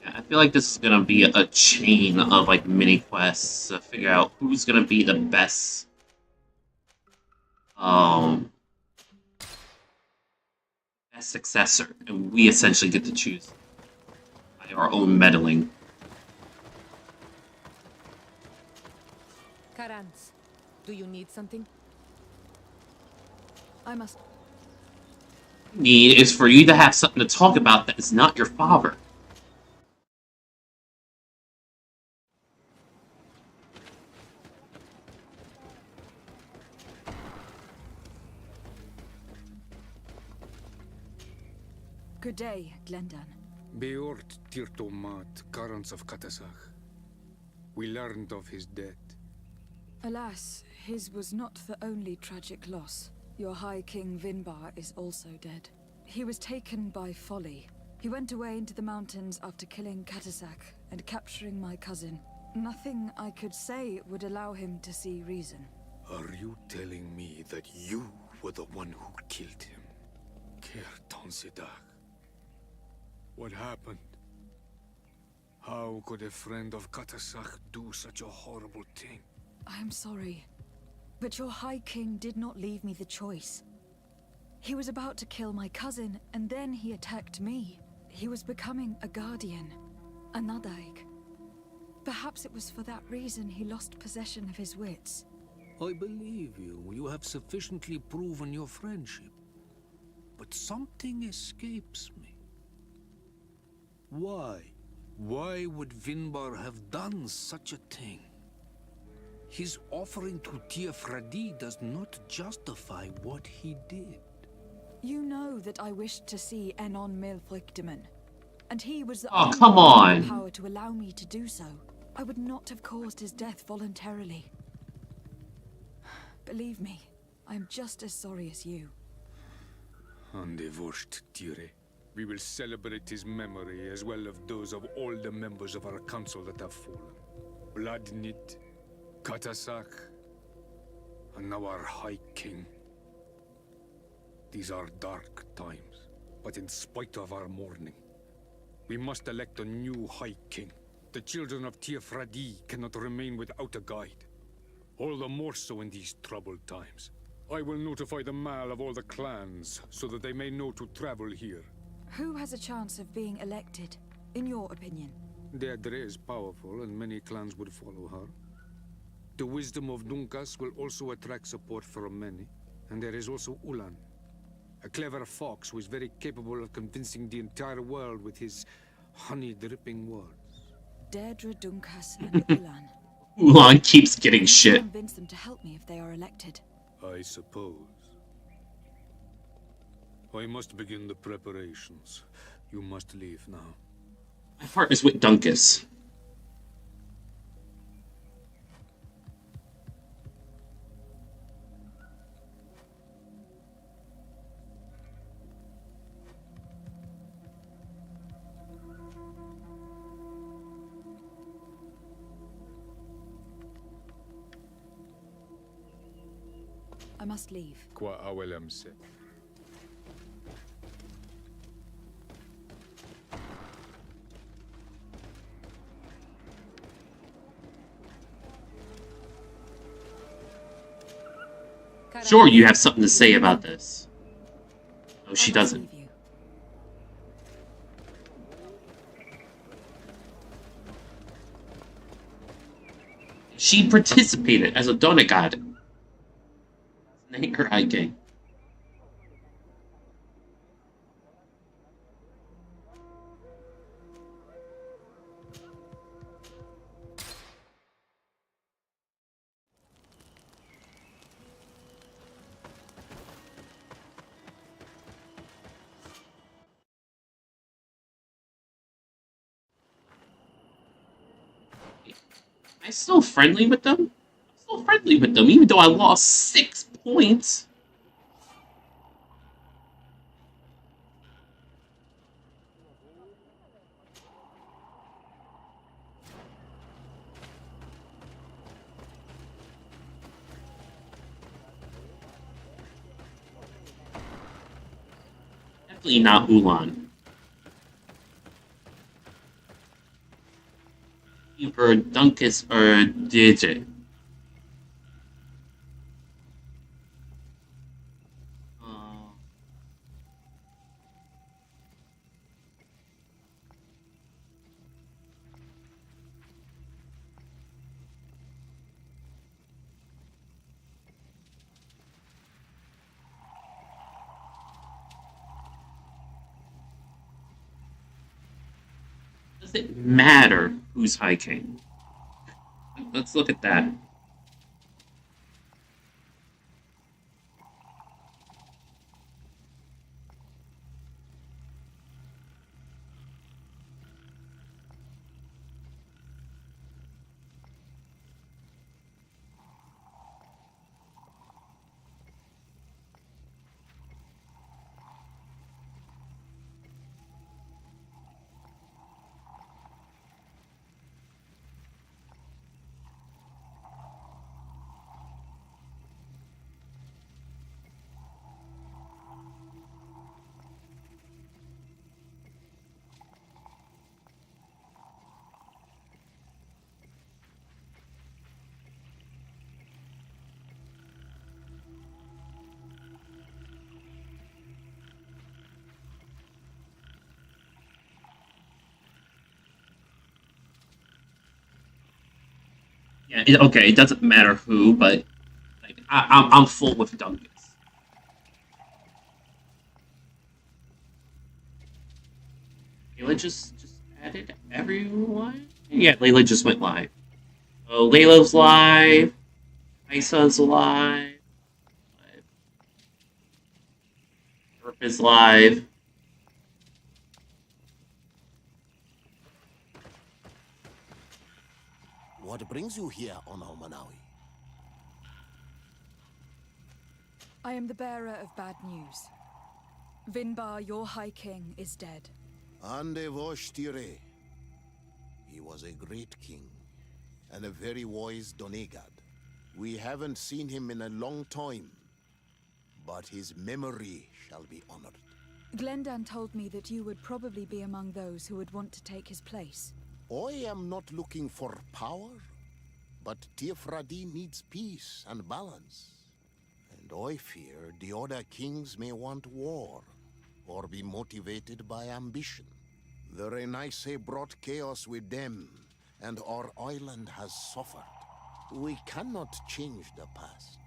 I feel like this is gonna be a chain of like mini quests to figure out who's gonna be the best best successor, and we essentially get to choose by our own meddling. Karans, do you need something? I must... Need is for you to have something to talk about that is not your father. Good day, Glendan. Beort Tirtomat, Karans of Katasak. We learned of his death. Alas, his was not the only tragic loss. Your High King Vinbar is also dead. He was taken by folly. He went away into the mountains after killing Katasak and capturing my cousin. Nothing I could say would allow him to see reason. Are you telling me that you were the one who killed him? Kerton Sedak. What happened? How could a friend of Katasak do such a horrible thing? I am sorry, but your High King did not leave me the choice. He was about to kill my cousin, and then he attacked me. He was becoming a guardian, a Nadaig. Perhaps it was for that reason he lost possession of his wits. I believe you. You have sufficiently proven your friendship. But something escapes me. Why? Why would Vinbar have done such a thing? His offering to Tiafradi does not justify what he did. You know that I wished to see Enon Milfrictiman, and he was the Oh, come on. power to allow me to do so. I would not have caused his death voluntarily. Believe me, I am just as sorry as you. Undivorced Tire. We will celebrate his memory as well as those of all the members of our council that have fallen. Vladnit, Katasak, and now our High King. These are dark times, but in spite of our mourning, we must elect a new High King. The children of Tiafradi cannot remain without a guide. All the more so in these troubled times. I will notify the Mal of all the clans, so that they may know to travel here. Who has a chance of being elected, in your opinion? Deirdre is powerful, and many clans would follow her. The wisdom of Dunkas will also attract support from many. And there is also Ulan, a clever fox who is very capable of convincing the entire world with his honey-dripping words. Deirdre, Dunkas, and Ulan. Ulan keeps getting shit. Convince them to help me if they are elected. I suppose. I must begin the preparations. You must leave now. My heart is with Dunkus. I must leave. Qua awelamse. Sure, you have something to say about this. No, she doesn't. She participated as a donegad. Name her hiking. I'm still friendly with them? I'm still friendly with them, even though I lost 6 points. Definitely not Ulan. Either Dunkus or DJ. Does it matter who's hiking? Let's look at that. Yeah, okay, it doesn't matter who, but like I'm full with Dunkus. Layla just added everyone? Yeah, Layla just went live. So Layla's live. Isa's live. Earp is live. What brings you here on Manawi? I am the bearer of bad news. Vinbar, your High King, is dead. Ande Vosh Tire. He was a great king, and a very wise Donegad. We haven't seen him in a long time, but his memory shall be honored. Glendan told me that you would probably be among those who would want to take his place. I am not looking for power, but Tiefradi needs peace and balance. And I fear the other kings may want war, or be motivated by ambition. The Renaise brought chaos with them, and our island has suffered. We cannot change the past,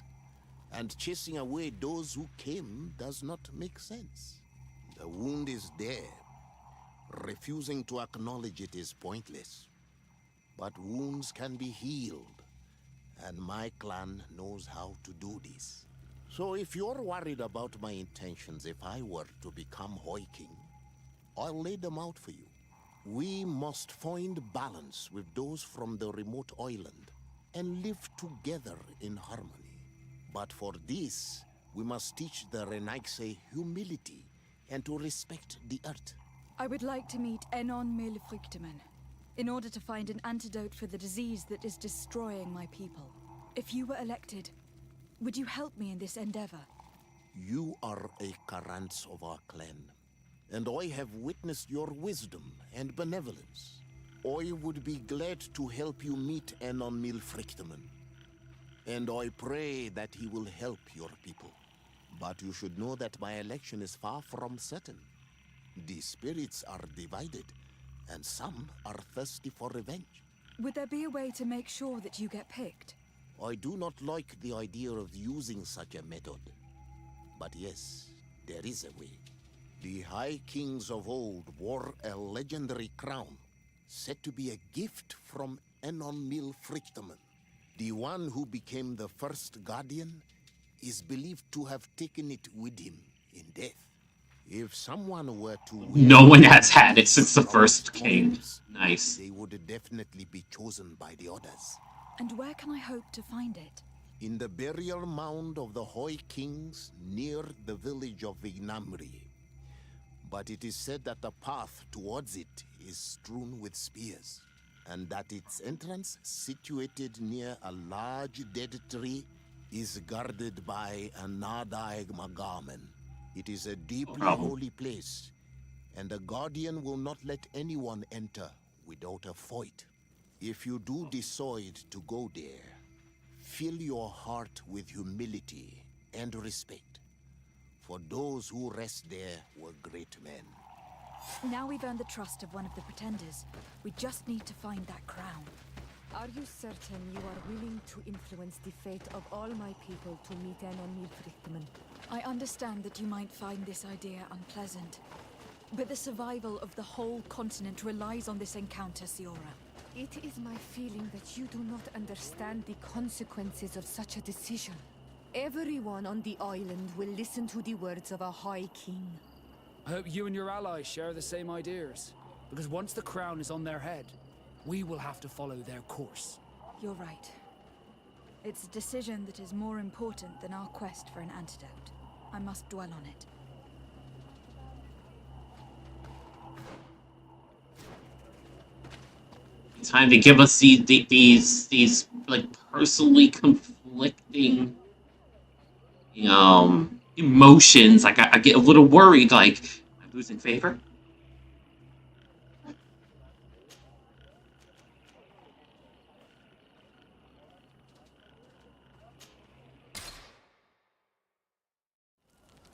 and chasing away those who came does not make sense. The wound is there. Refusing to acknowledge it is pointless. But wounds can be healed, and my clan knows how to do this. So if you're worried about my intentions if I were to become High King, I'll lay them out for you. We must find balance with those from the remote island and live together in harmony. But for this, we must teach the Renaise humility and to respect the earth. I would like to meet Enon Milfrichteman in order to find an antidote for the disease that is destroying my people. If you were elected, Would you help me in this endeavor? You are a Karants of our clan, and I have witnessed your wisdom and benevolence. I would be glad to help you meet Anon Milfrichteman, and I pray that he will help your people. But you should know that my election is far from certain. The spirits are divided, and some are thirsty for revenge. Would there be a way to make sure that you get picked? I do not like the idea of using such a method. But yes, there is a way. The High Kings of old wore a legendary crown, said to be a gift from Anon Milfrichteman. The one who became the first guardian is believed to have taken it with him in death. If someone were to... No one has had it since the first king. Nice. They would definitely be chosen by the others. And where can I hope to find it? In the burial mound of the High Kings near the village of Vignamri. But it is said that the path towards it is strewn with spears, and that its entrance, situated near a large dead tree, is guarded by a Nadaig Magaman. It is a deeply holy place, and the Guardian will not let anyone enter without a fight. If you do decide to go there, fill your heart with humility and respect, for those who rest there were great men. Now we've earned the trust of one of the pretenders. We just need to find that crown. Are you certain you are willing to influence the fate of all my people to meet Anon Milfrichteman? I understand that you might find this idea unpleasant, but the survival of the whole continent relies on this encounter, Siora. It is my feeling that you do not understand the consequences of such a decision. Everyone on the island will listen to the words of a High King. I hope you and your allies share the same ideas, because once the crown is on their head, we will have to follow their course. You're right. It's a decision that is more important than our quest for an antidote. I must dwell on it. Time to give us these like personally conflicting emotions. I get a little worried, like, am I losing favor?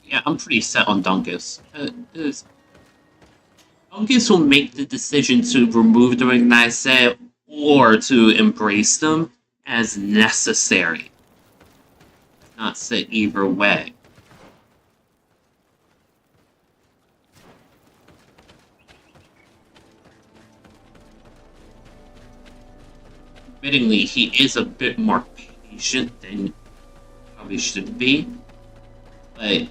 Yeah, I'm pretty set on Dunkus. Dunkus will make the decision to remove the recognized set or to embrace them as necessary. Not set either way. Admittingly, he is a bit more patient than probably should be, but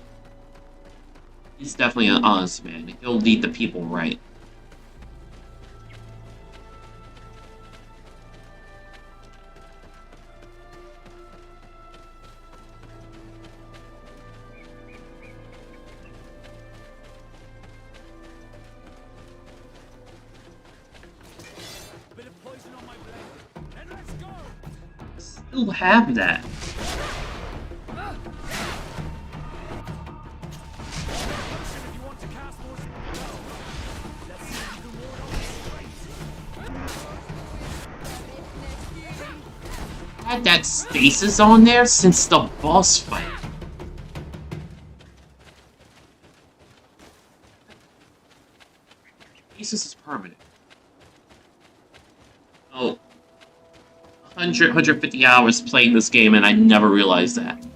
he's definitely an honest man. He'll lead the people right. Still have that. Had that stasis on there since the boss fight. Stasis is permanent. Oh. 150 hours playing this game and I never realized that.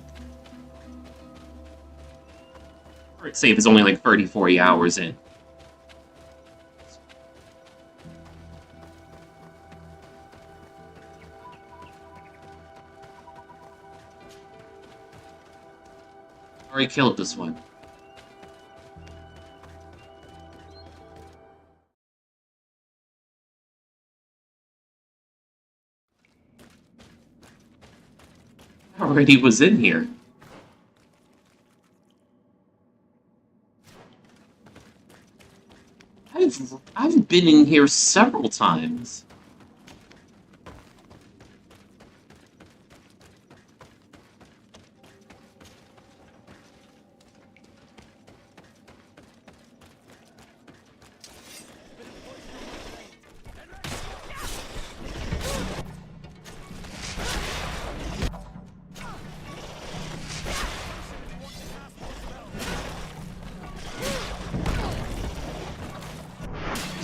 Current save is only like 30, 40 hours in. Already killed this one. Already was in here. I've been in here several times.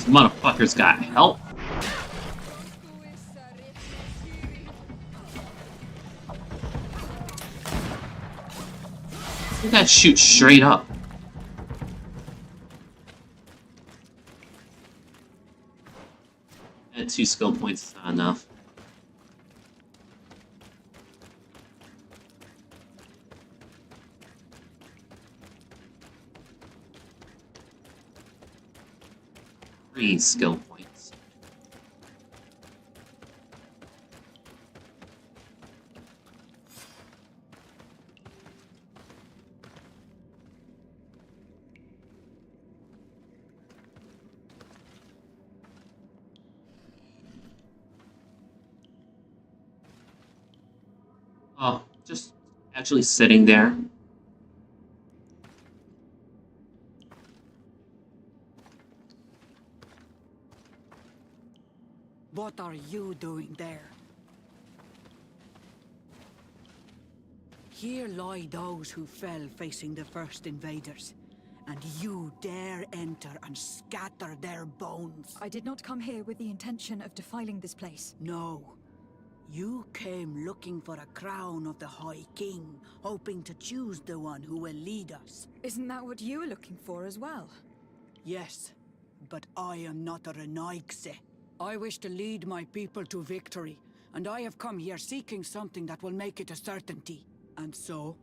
motherfucker's got help. You gotta shoot straight up. And 2 skill points is not enough. Three skill points. Oh, just actually sitting there. What are you doing there? Here lie those who fell facing the first invaders, and you dare enter and scatter their bones. I did not come here with the intention of defiling this place. No. You came looking for a crown of the High King, hoping to choose the one who will lead us. Isn't that what you were looking for as well? Yes, but I am not a Renaigse. I wish to lead my people to victory, and I have come here seeking something that will make it a certainty. And so,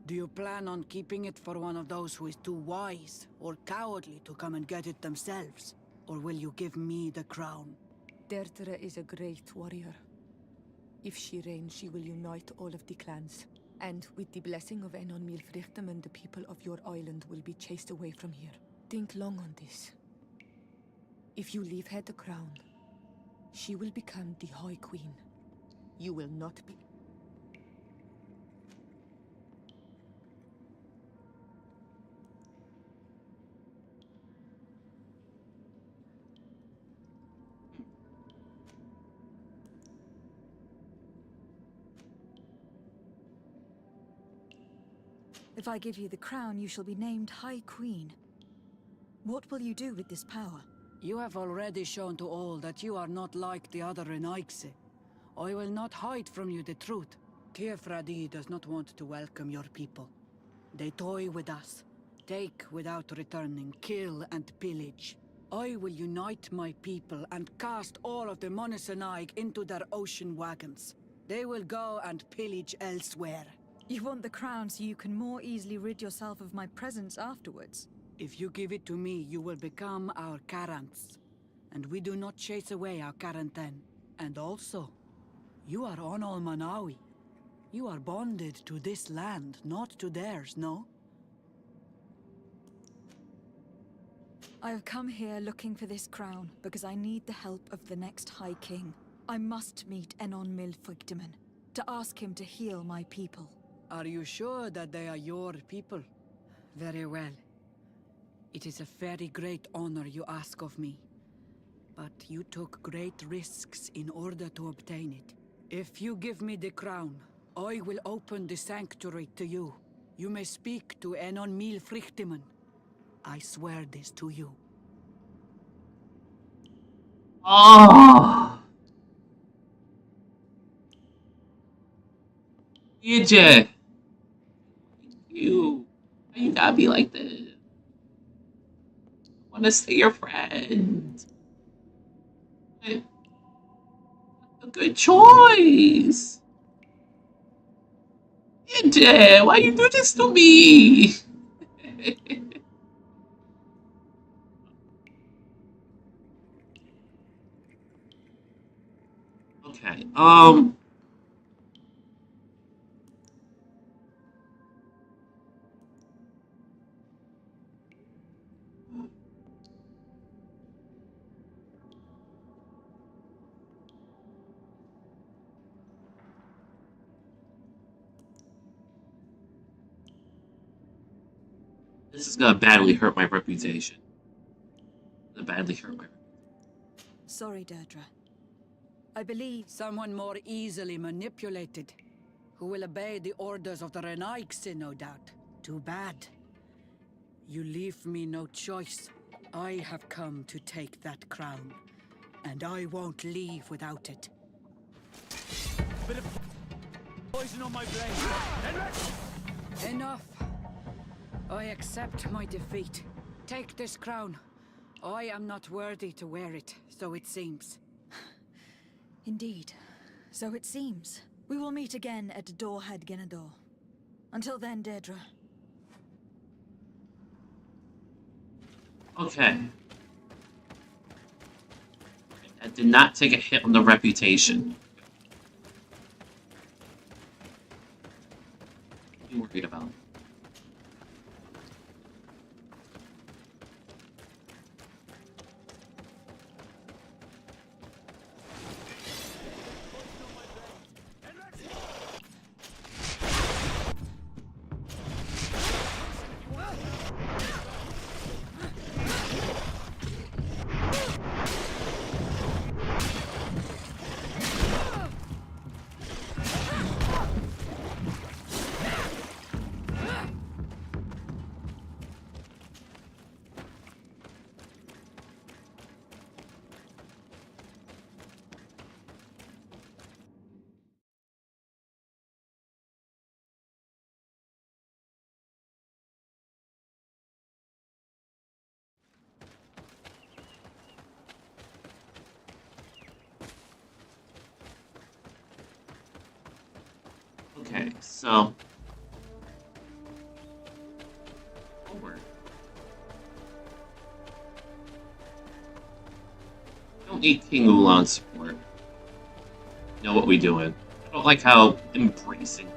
do you plan on keeping it for one of those who is too wise or cowardly to come and get it themselves? Or will you give me the crown? Dertre is a great warrior. If she reigns, she will unite all of the clans. And with the blessing of Enon Milfrichtem, the people of your island will be chased away from here. Think long on this. If you leave her the crown, she will become the High Queen. You will not be. If I give you the crown, you shall be named High Queen. What will you do with this power? You have already shown to all that you are not like the other Renaigse. I will not hide from you the truth. Teofradi does not want to welcome your people. They toy with us, take without returning, kill and pillage. I will unite my people and cast all of the Monesenaig into their ocean wagons. They will go and pillage elsewhere. You want the crown so you can more easily rid yourself of my presence afterwards? If you give it to me, you will become our Karants. And we do not chase away our Karanten. And also, you are on Olmanawi. You are bonded to this land, not to theirs, no? I have come here looking for this crown because I need the help of the next High King. I must meet Enon Milfrichtem to ask him to heal my people. Are you sure that they are your people? Very well. It is a very great honor you ask of me. But you took great risks in order to obtain it. If you give me the crown, I will open the sanctuary to you. You may speak to Enon Milfrichtem. I swear this to you. Oh! EJ! You gotta be like this. I wanna stay your friend. A good choice. EJ, why you do this to me? Okay, this is gonna badly hurt my reputation. Sorry, Deirdre. I believe someone more easily manipulated, who will obey the orders of the Renaigse, no doubt. Too bad. You leave me no choice. I have come to take that crown, and I won't leave without it. Bit of poison on my blade. Enough. I accept my defeat. Take this crown. I am not worthy to wear it, so it seems. Indeed. So it seems. We will meet again at Dorhad Genador. Until then, Deirdre. Okay. That did not take a hit on the reputation. What are you worried about? Okay, so forward. I don't need King Ulan's support. Know what we doing. I don't like how embracing.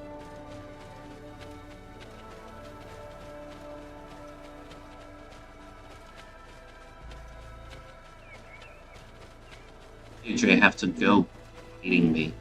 Usually I have to go eating me.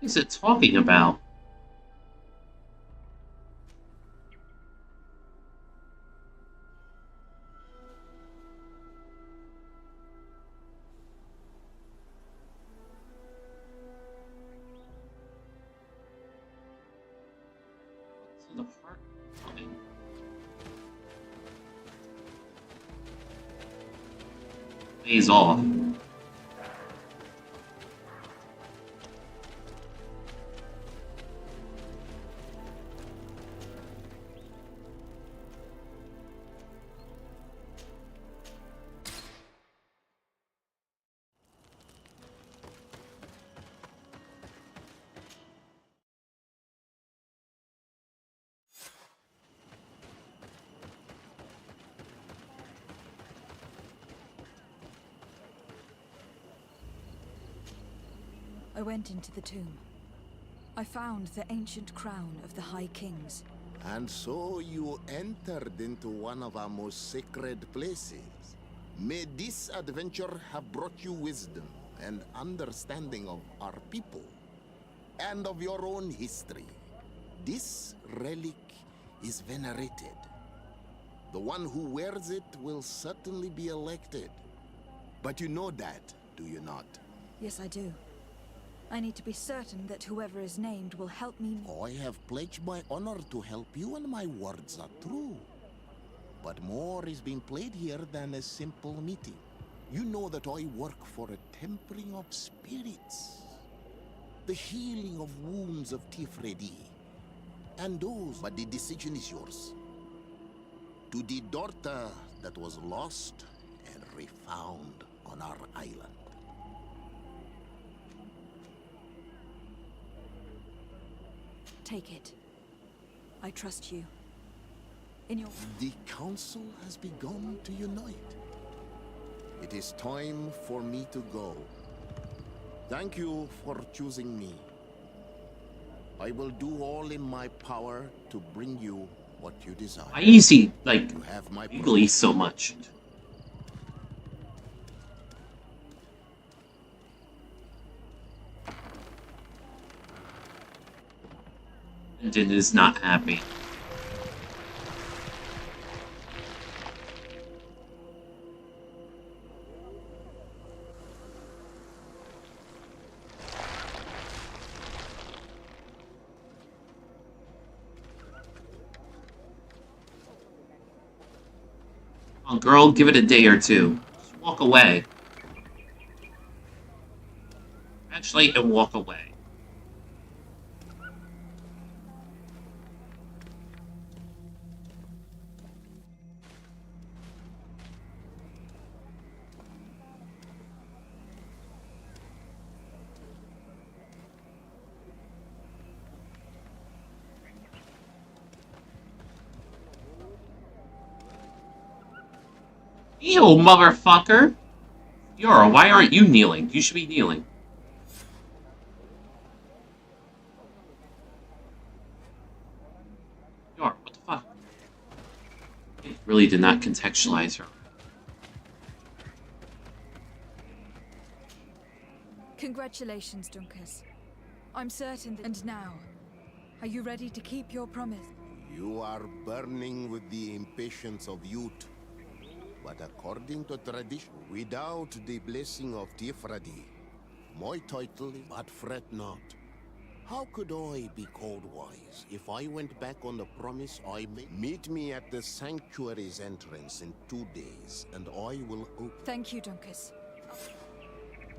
What is it talking about? So the heart coming. Phase off. I went into the tomb. I found the ancient crown of the High Kings. And so you entered into one of our most sacred places. May this adventure have brought you wisdom and understanding of our people and of your own history. This relic is venerated. The one who wears it will certainly be elected. But you know that, do you not? Yes, I do. I need to be certain that whoever is named will help me. I have pledged my honor to help you, and my words are true. But more is being played here than a simple meeting. You know that I work for a tempering of spirits, the healing of wounds of Tifredi, and those, but the decision is yours. To the daughter that was lost and refound on our island. Take it. I trust you. in your... The council has begun to unite. It is time for me to go. Thank you for choosing me. I will do all in my power to bring you what you desire. Why is he, like, You have my wiggly so much? Brendan is not happy. Oh, girl, give it a day or two. Just walk away. Actually, and walk away. Ew, motherfucker! Yora, why aren't you kneeling? You should be kneeling. Yora, what the fuck? It really did not contextualize her. Congratulations, Dunkus. I'm certain that... And now, are you ready to keep your promise? You are burning with the impatience of youth. But according to tradition, without the blessing of Tifradi, my title, but fret not. How could I be called wise if I went back on the promise I made? Meet me at the sanctuary's entrance in 2 days, and I will open. Thank you, Dunkus.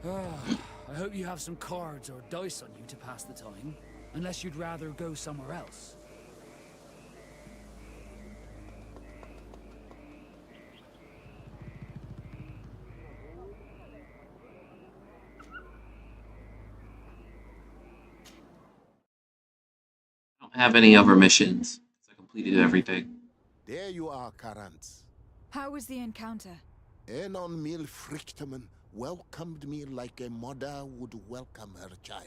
I hope you have some cards or dice on you to pass the time. Unless you'd rather go somewhere else. I don't have any other missions. I completed everything. There you are, Karant. How was the encounter? Enon Mil Frichtman welcomed me like a mother would welcome her child.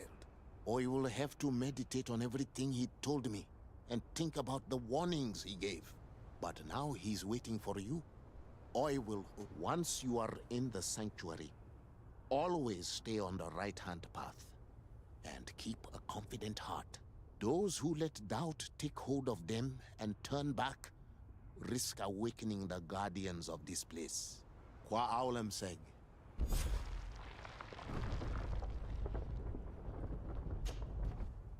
I will have to meditate on everything he told me and think about the warnings he gave. But now he's waiting for you. I will, once you are in the sanctuary, always stay on the right-hand path and keep a confident heart. Those who let doubt take hold of them and turn back risk awakening the guardians of this place. Qua aulem seg.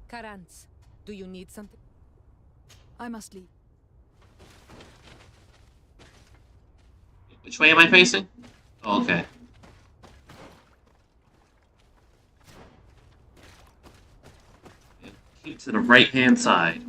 Karants, do you need something? I must leave. Which way am I facing? Oh, okay. Keep to the right-hand side.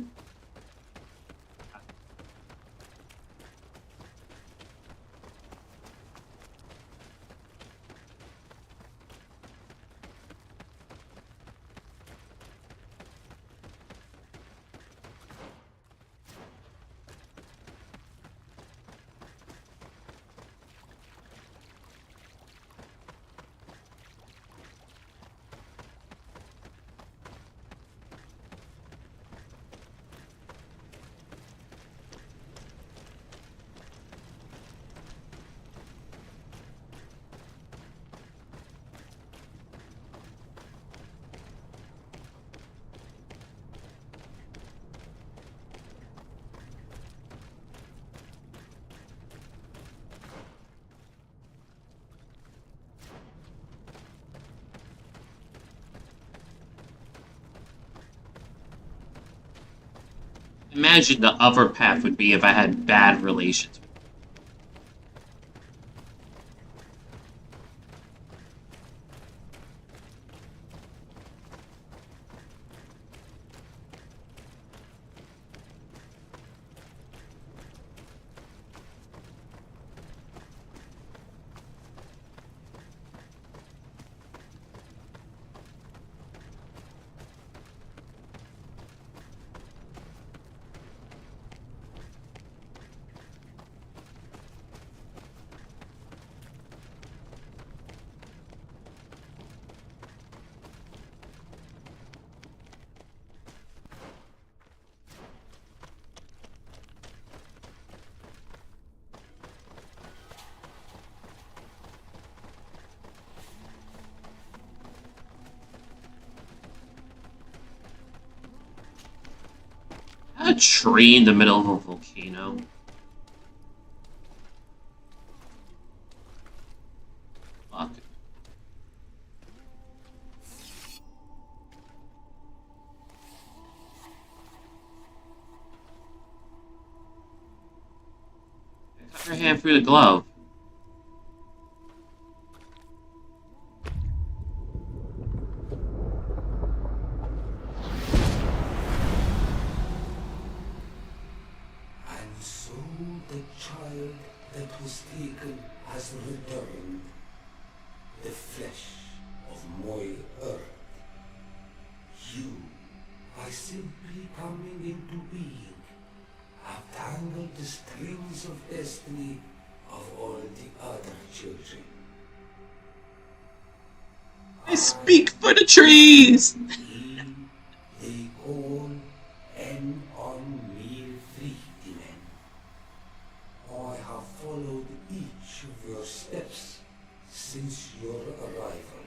Imagine the other path would be if I had bad relations. a tree in the middle of a volcano? Fuck. Cut your hand through the glove. And so the child that was taken has returned, the flesh of my earth. You, by simply coming into being, have tangled the strings of destiny of all the other children. I speak for the trees! They call en on me Vrienden. I have followed each of your steps since your arrival.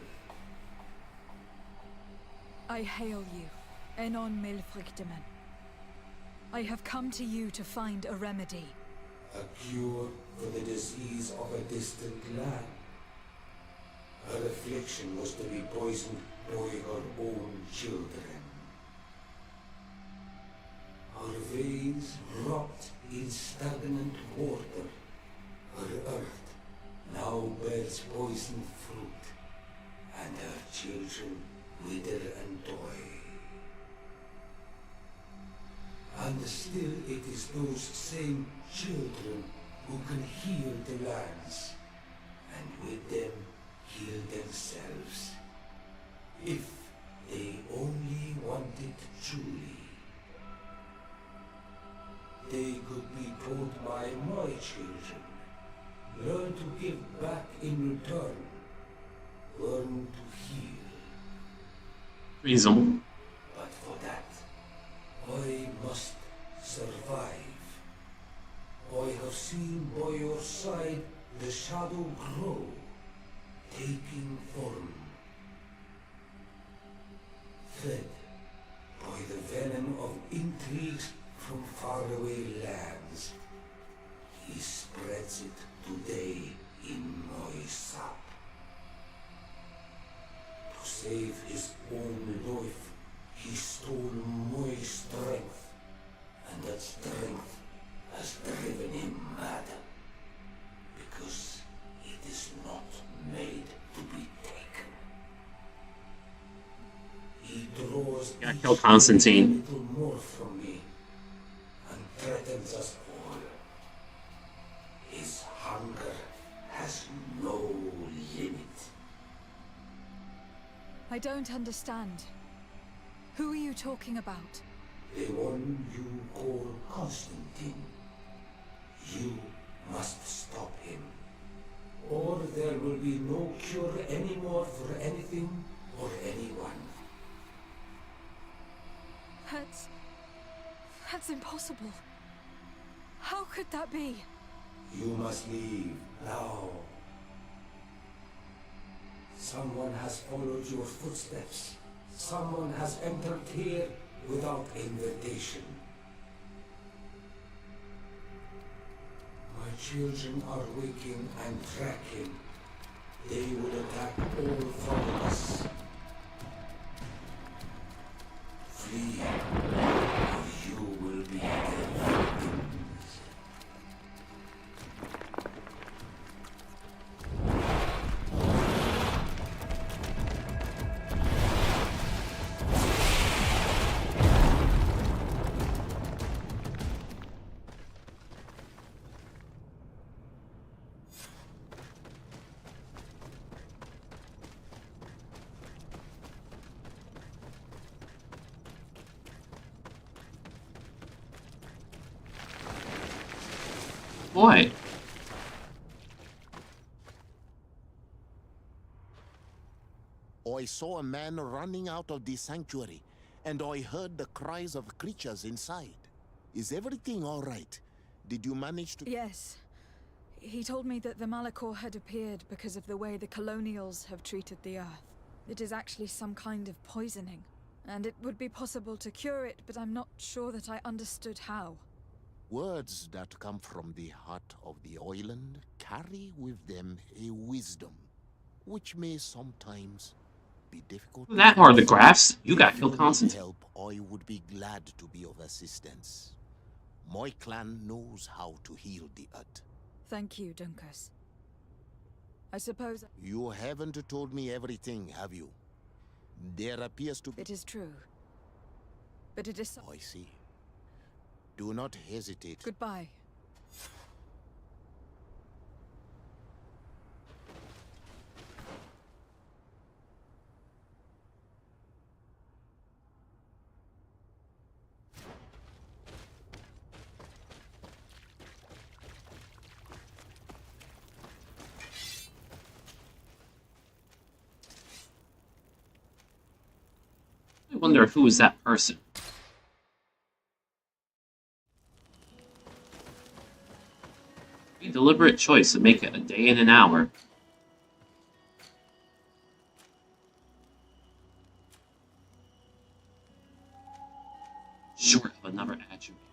I hail you, Enon Milfrichteman. I have come to you to find a remedy. A cure for the disease of a distant land. Her affliction was to be poisoned by her own children. Her veins rot in stagnant water. Her earth now bears poisoned fruit, and her children wither and die. And still it is those same children who can heal the lands, and with them heal themselves, if they only wanted truly. They could be taught by my children, learn to give back in return, learn to heal. Reasonable. But for that, I must survive. I have seen by your side the shadow grow, taking form. Fed by the venom of intrigues from faraway lands, he spreads it today in my sap. To save his own life, he stole my strength, and that strength has driven him mad, because it is not made to be taken. He draws Gotta kill Constantine. a little more from me, and threatens us all. His hunger has no limit. I don't understand. Who are you talking about? The one you call Constantine. You must stop him, or there will be no cure anymore for anything or anyone. That's impossible. How could that be? You must leave now. Someone has followed your footsteps. Someone has entered here without invitation. My children are waking and tracking. They will attack all followers. Flee, or you will be their victims. Boy. I saw a man running out of the sanctuary, and I heard the cries of creatures inside. Is everything all right? Did you manage to... Yes. He told me that the Malachor had appeared because of the way the colonials have treated the Earth. It is actually some kind of poisoning, And it would be possible to cure it, but I'm not sure that I understood how. Words that come from the heart of the island carry with them a wisdom, which may sometimes be difficult. That hard to grasp. You got Phil If you Constant. need help, I would be glad to be of assistance. My clan knows how to heal the earth. Thank you, Dunkus. I suppose... You haven't told me everything, have you? There appears to be... It is true. But it is... I see. Do not hesitate. Goodbye. I wonder who is that person. A deliberate choice to make it a day and an hour. Short of another attribute.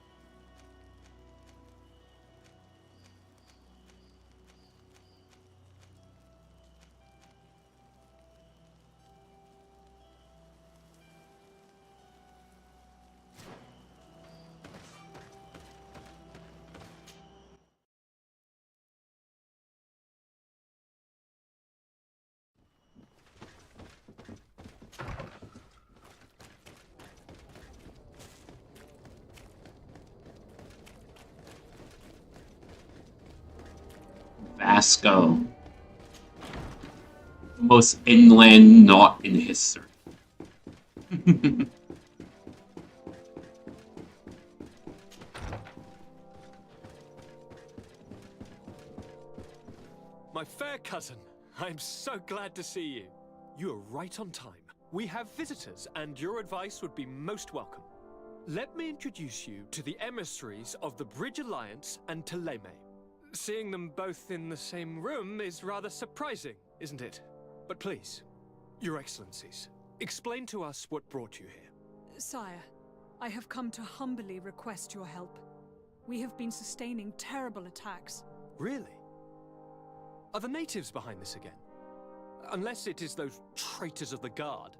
Vasco. Most inland knot in history. My fair cousin, I'm so glad to see you. You are right on time. We have visitors, and your advice would be most welcome. Let me introduce you to the emissaries of the Bridge Alliance and Teleme. Seeing them both in the same room is rather surprising, isn't it? But please, Your Excellencies, explain to us what brought you here. Sire, I have come to humbly request your help. We have been sustaining terrible attacks. Really? Are the natives behind this again? Unless it is those traitors of the Guard.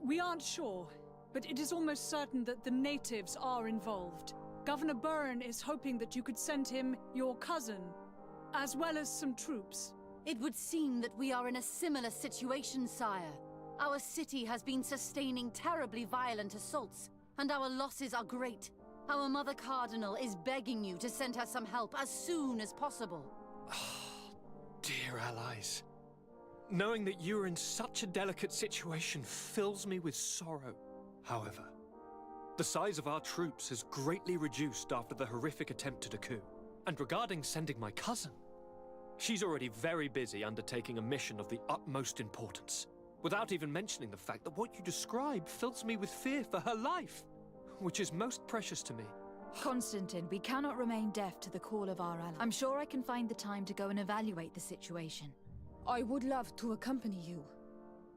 We aren't sure, but it is almost certain that the natives are involved. Governor Byrne is hoping that you could send him your cousin, as well as some troops. It would seem that we are in a similar situation, sire. Our city has been sustaining terribly violent assaults, and our losses are great. Our Mother Cardinal is begging you to send her some help as soon as possible. Dear allies, knowing that you are in such a delicate situation fills me with sorrow. However, the size of our troops has greatly reduced after the horrific attempt at a coup. And regarding sending my cousin, she's already very busy undertaking a mission of the utmost importance, without even mentioning the fact that what you describe fills me with fear for her life, which is most precious to me. Constantine, we cannot remain deaf to the call of our ally. I'm sure I can find the time to go and evaluate the situation. I would love to accompany you,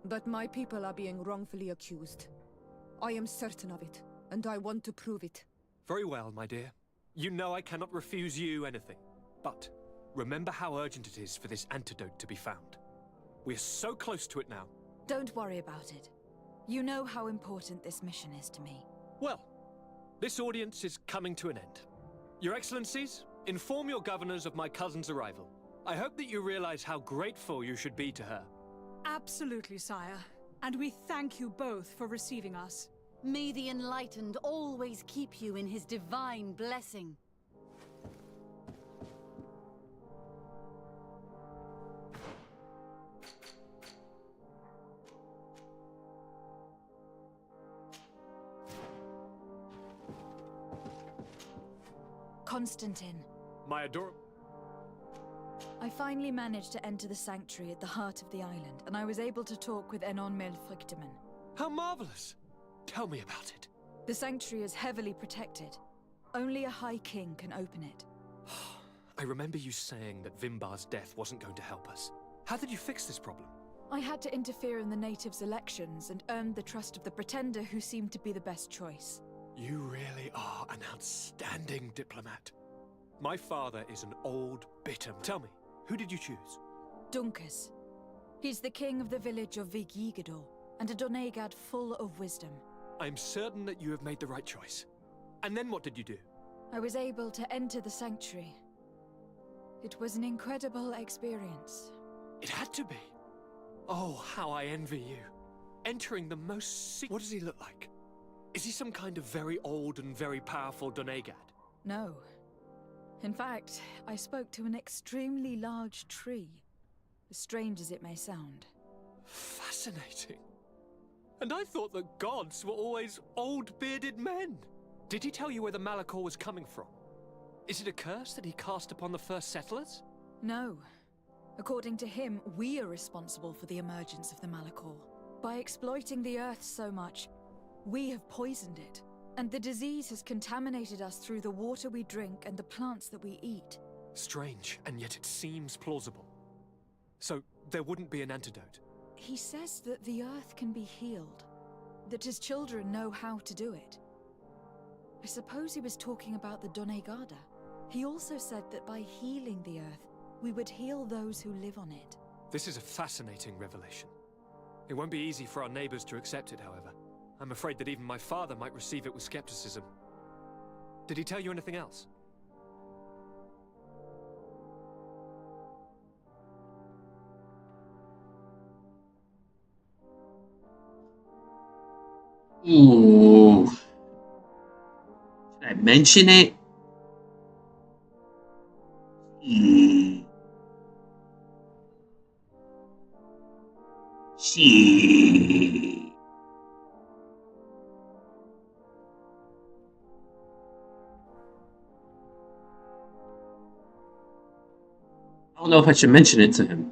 but my people are being wrongfully accused. I am certain of it, and I want to prove it. Very well, my dear. You know I cannot refuse you anything. But remember how urgent it is for this antidote to be found. We're so close to it now. Don't worry about it. You know how important this mission is to me. Well, this audience is coming to an end. Your Excellencies, inform your governors of my cousin's arrival. I hope that you realize how grateful you should be to her. Absolutely, sire. And we thank you both for receiving us. May the Enlightened always keep you in his divine blessing. Constantine. My adorable... I finally managed to enter the sanctuary at the heart of the island, and I was able to talk with Enon Melfrichtemann. How marvelous! Tell me about it. The sanctuary is heavily protected. Only a High King can open it. I remember you saying that Vimbar's death wasn't going to help us. How did you fix this problem? I had to interfere in the natives' elections and earned the trust of the pretender who seemed to be the best choice. You really are an outstanding diplomat. My father is an old, bitter... Tell me, who did you choose? Dunkus. He's the king of the village of Vigyigador, and a Donegad full of wisdom. I'm certain that you have made the right choice. And then what did you do? I was able to enter the sanctuary. It was an incredible experience. It had to be. Oh, how I envy you. Entering the most... What does he look like? Is he some kind of very old and very powerful Donegad? No. In fact, I spoke to an extremely large tree. As strange as it may sound. Fascinating. And I thought that gods were always old, bearded men. Did he tell you where the Malachor was coming from? Is it a curse that he cast upon the first settlers? No. According to him, we are responsible for the emergence of the Malachor. By exploiting the earth so much, we have poisoned it. And the disease has contaminated us through the water we drink and the plants that we eat. Strange, and yet it seems plausible. So, there wouldn't be an antidote? He says that the earth can be healed. That his children know how to do it. I suppose he was talking about the Donegada. He also said that by healing the earth, we would heal those who live on it. This is a fascinating revelation. It won't be easy for our neighbors to accept it, however. I'm afraid that even my father might receive it with skepticism. Did he tell you anything else? Ooh. Should I mention it? She. I don't know if I should mention it to him.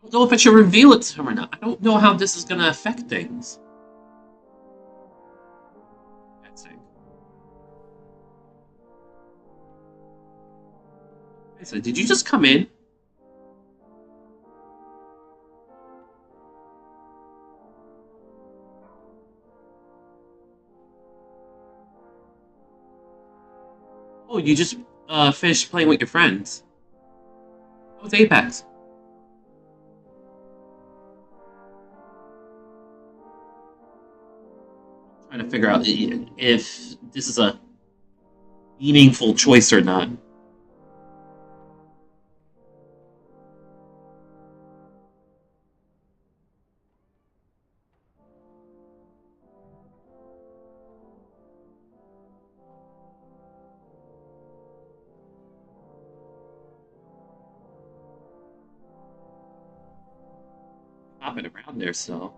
I don't know if I should reveal it to him or not. I don't know how this is going to affect things. That's it. So, did you just come in? Oh, you just finished playing with your friends. How was Apex? Trying to figure out if this is a meaningful choice or not. Hopping around there, so.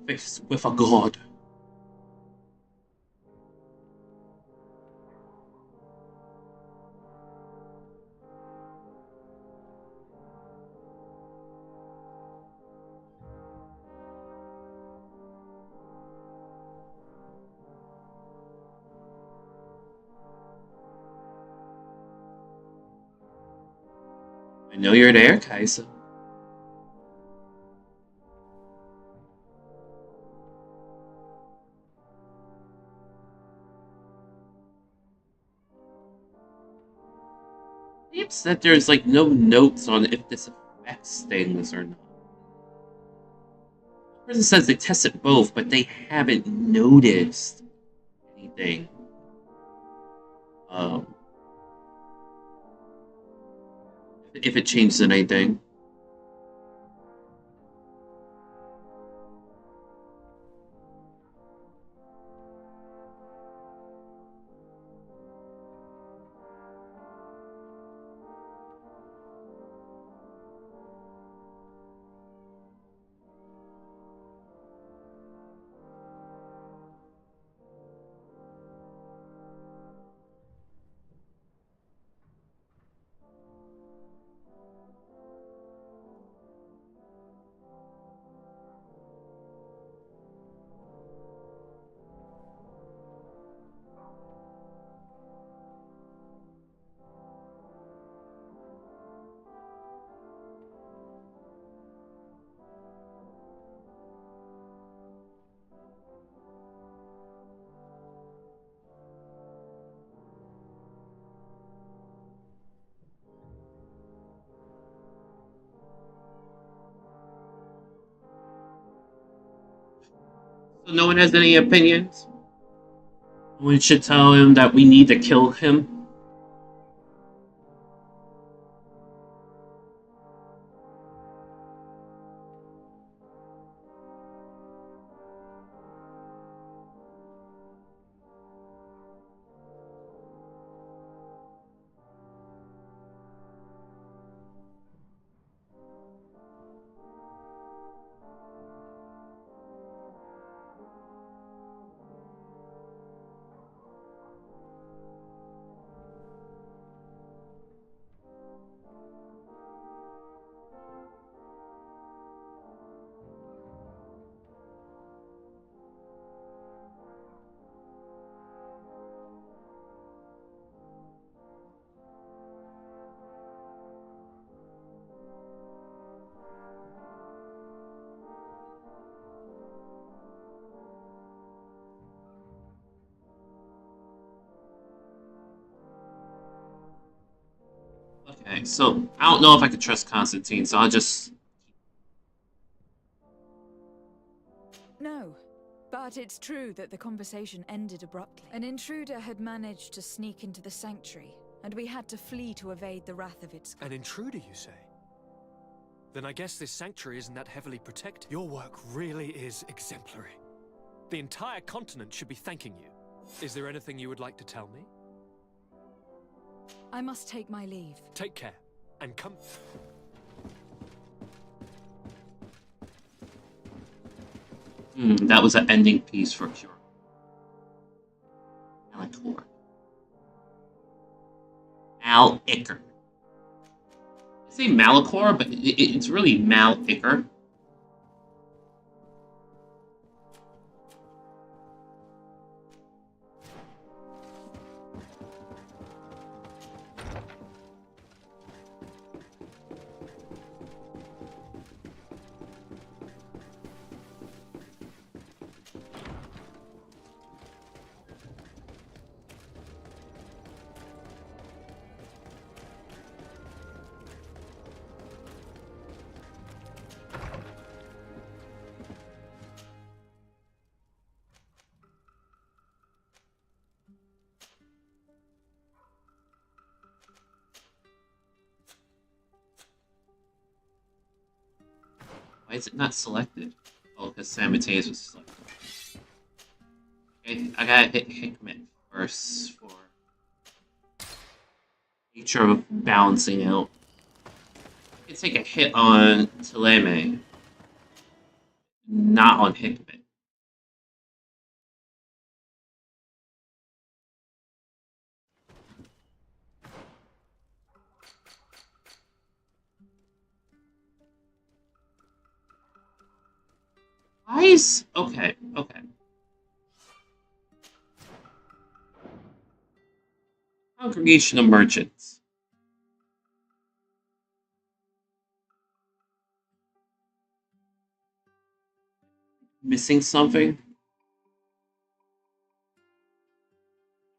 Face with a god. I know you're there, Kaisa. Seems that there's like no notes on if this affects things or not. The person says they tested both, but they haven't noticed anything. If it changes anything. So no one has any opinions? We should tell him that we need to kill him? Okay, so I don't know if I could trust Constantine, so I'll just... No, but it's true that the conversation ended abruptly. An intruder had managed to sneak into the sanctuary, and we had to flee to evade the wrath of its... An intruder, you say? Then I guess this sanctuary isn't that heavily protected. Your work really is exemplary. The entire continent should be thanking you. Is there anything you would like to tell me? I must take my leave. Take care, and come... that was an ending piece for sure. Malachor. Mal-Icker. I say Malachor, but it's really Mal-Icker. Why is it not selected? Oh, because Samutais was selected. Okay, I gotta hit Hickman first for nature of balancing out. I can take a hit on Teleme, not on Hickman. Nice. Okay. Congregation of Merchants. missing something?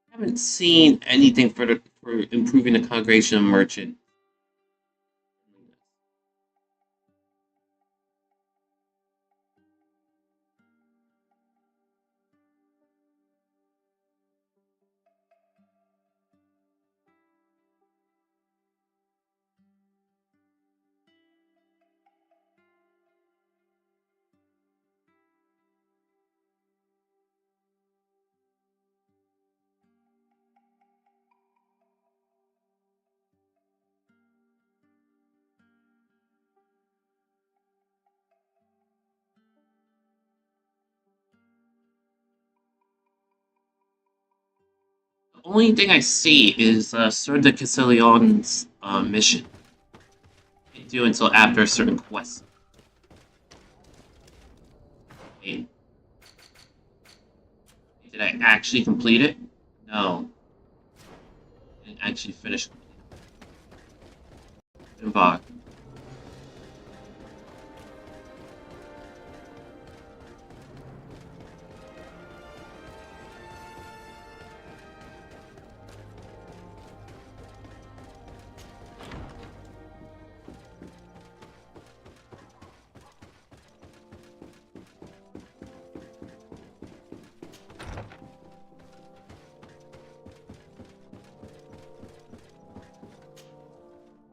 I haven't seen anything for improving the congregation of merchant. The only thing I see is Sir de Castellion's mission. Can't do until after a certain quest. Wait. Did I actually complete it? No. I didn't actually finish it. Goodbye.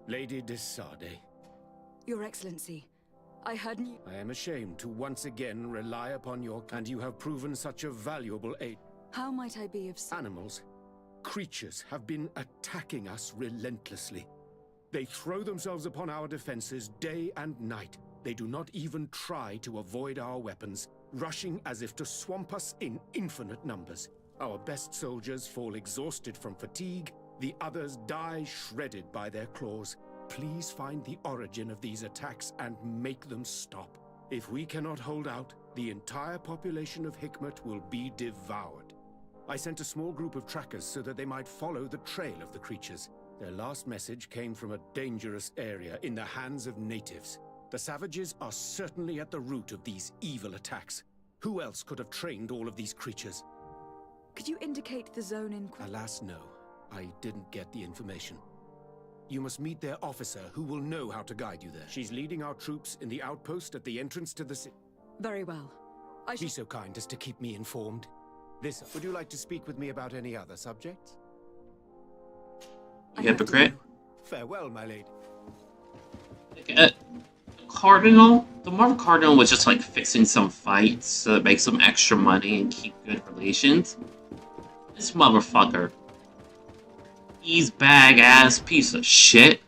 Lady de Sade. Your Excellency, I heard you. I am ashamed to once again rely upon your... And you have proven such a valuable aid. How might I be of... Animals, creatures have been attacking us relentlessly. They throw themselves upon our defenses day and night. They do not even try to avoid our weapons, rushing as if to swamp us in infinite numbers. Our best soldiers fall exhausted from fatigue. The others die shredded by their claws. Please find the origin of these attacks and make them stop. If we cannot hold out, the entire population of Hikmet will be devoured. I sent a small group of trackers so that they might follow the trail of the creatures. Their last message came from a dangerous area in the hands of natives. The savages are certainly at the root of these evil attacks. Who else could have trained all of these creatures? Could you indicate the zone in... Alas, no. I didn't get the information. You must meet their officer, who will know how to guide you there. She's leading our troops in the outpost at the entrance to the city. Very well. Be so kind as to keep me informed. Would you like to speak with me about any other subjects? Hypocrite. Farewell, my lady. Cardinal? The Marvel Cardinal was just like fixing some fights so that make some extra money and keep good relations. This motherfucker. He's bag-ass piece of shit.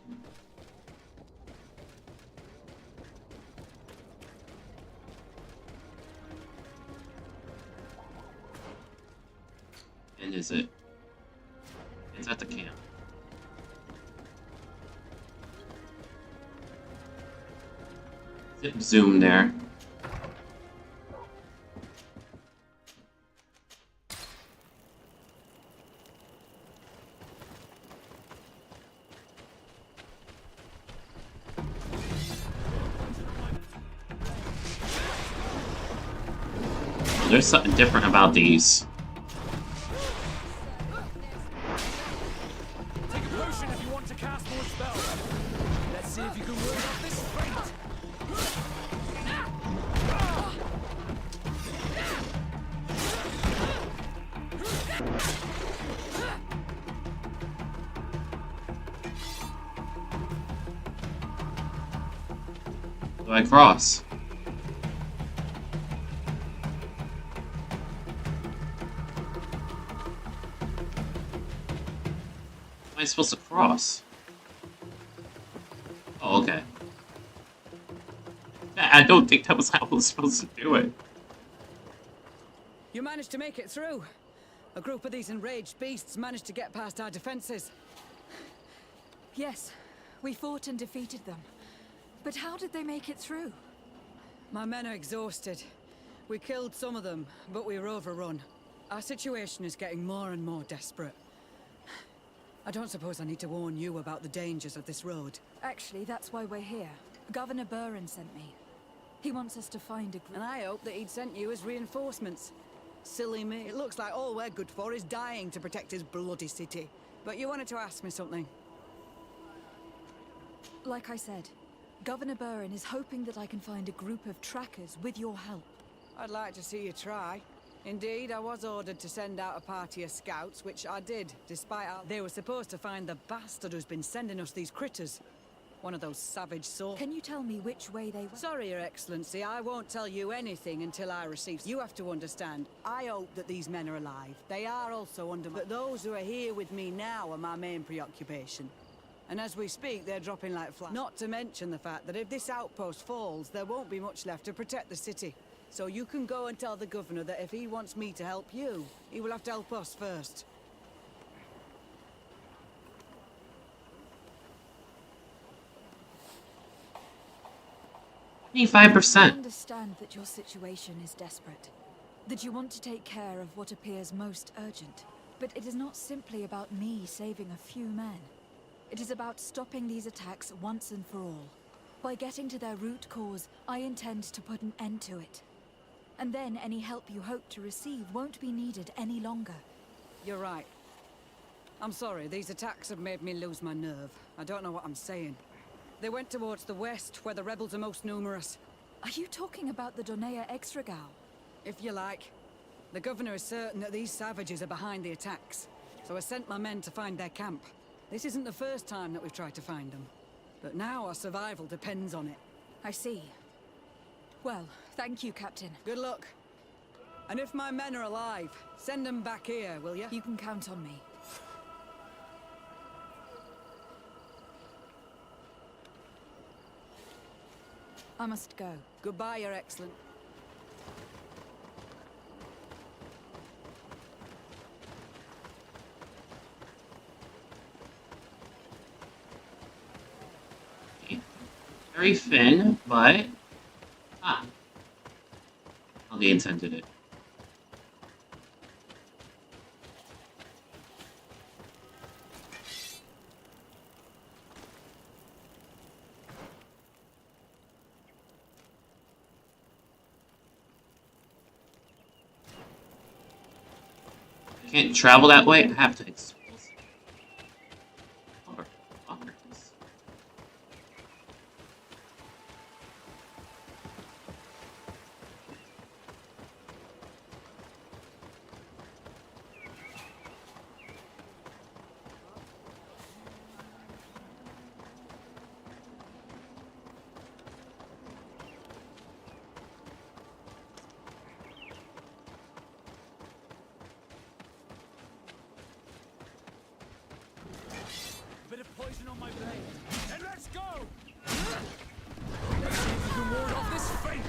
And is it? It's at the camp. Zip zoom there. There's something different about these. Take a potion if you want to cast more spells. Let's see if you can work off this fight. Do I cross? Am I supposed to cross? Oh, okay. I don't think that was how I was supposed to do it. You managed to make it through. A group of these enraged beasts managed to get past our defenses. Yes, we fought and defeated them. But how did they make it through? My men are exhausted. We killed some of them, but we were overrun. Our situation is getting more and more desperate. I don't suppose I need to warn you about the dangers of this road. Actually, that's why we're here. Governor Buren sent me. He wants us to find a group. And I hope that he'd sent you as reinforcements. Silly me. It looks like all we're good for is dying to protect his bloody city. But you wanted to ask me something. Like I said, Governor Burren is hoping that I can find a group of trackers with your help. I'd like to see you try. Indeed, I was ordered to send out a party of scouts, which I did, despite how they were supposed to find the bastard who's been sending us these critters. One of those savage sorts. Can you tell me which way they went? Sorry, Your Excellency, I won't tell you anything until I receive. You have to understand, I hope that these men are alive. They are also under... But those who are here with me now are my main preoccupation. And as we speak, they're dropping like flies. Not to mention the fact that if this outpost falls, there won't be much left to protect the city. So you can go and tell the governor that if he wants me to help you, he will have to help us first. 25%. I understand that your situation is desperate, that you want to take care of what appears most urgent. But it is not simply about me saving a few men. It is about stopping these attacks once and for all. By getting to their root cause, I intend to put an end to it. And then any help you hope to receive won't be needed any longer. You're right. I'm sorry, these attacks have made me lose my nerve. I don't know what I'm saying. They went towards the west, where the rebels are most numerous. Are you talking about the Donea Extragao? If you like. The governor is certain that these savages are behind the attacks, so I sent my men to find their camp. This isn't the first time that we've tried to find them, but now our survival depends on it. I see. Well, thank you, Captain. Good luck. And if my men are alive, send them back here, will you? You can count on me. I must go. Goodbye, Your Excellent. Very thin, but how they intended it. I can't travel that way. I have to explore. Poison on my blade, and let's go! Let's see if you can ward off this fate!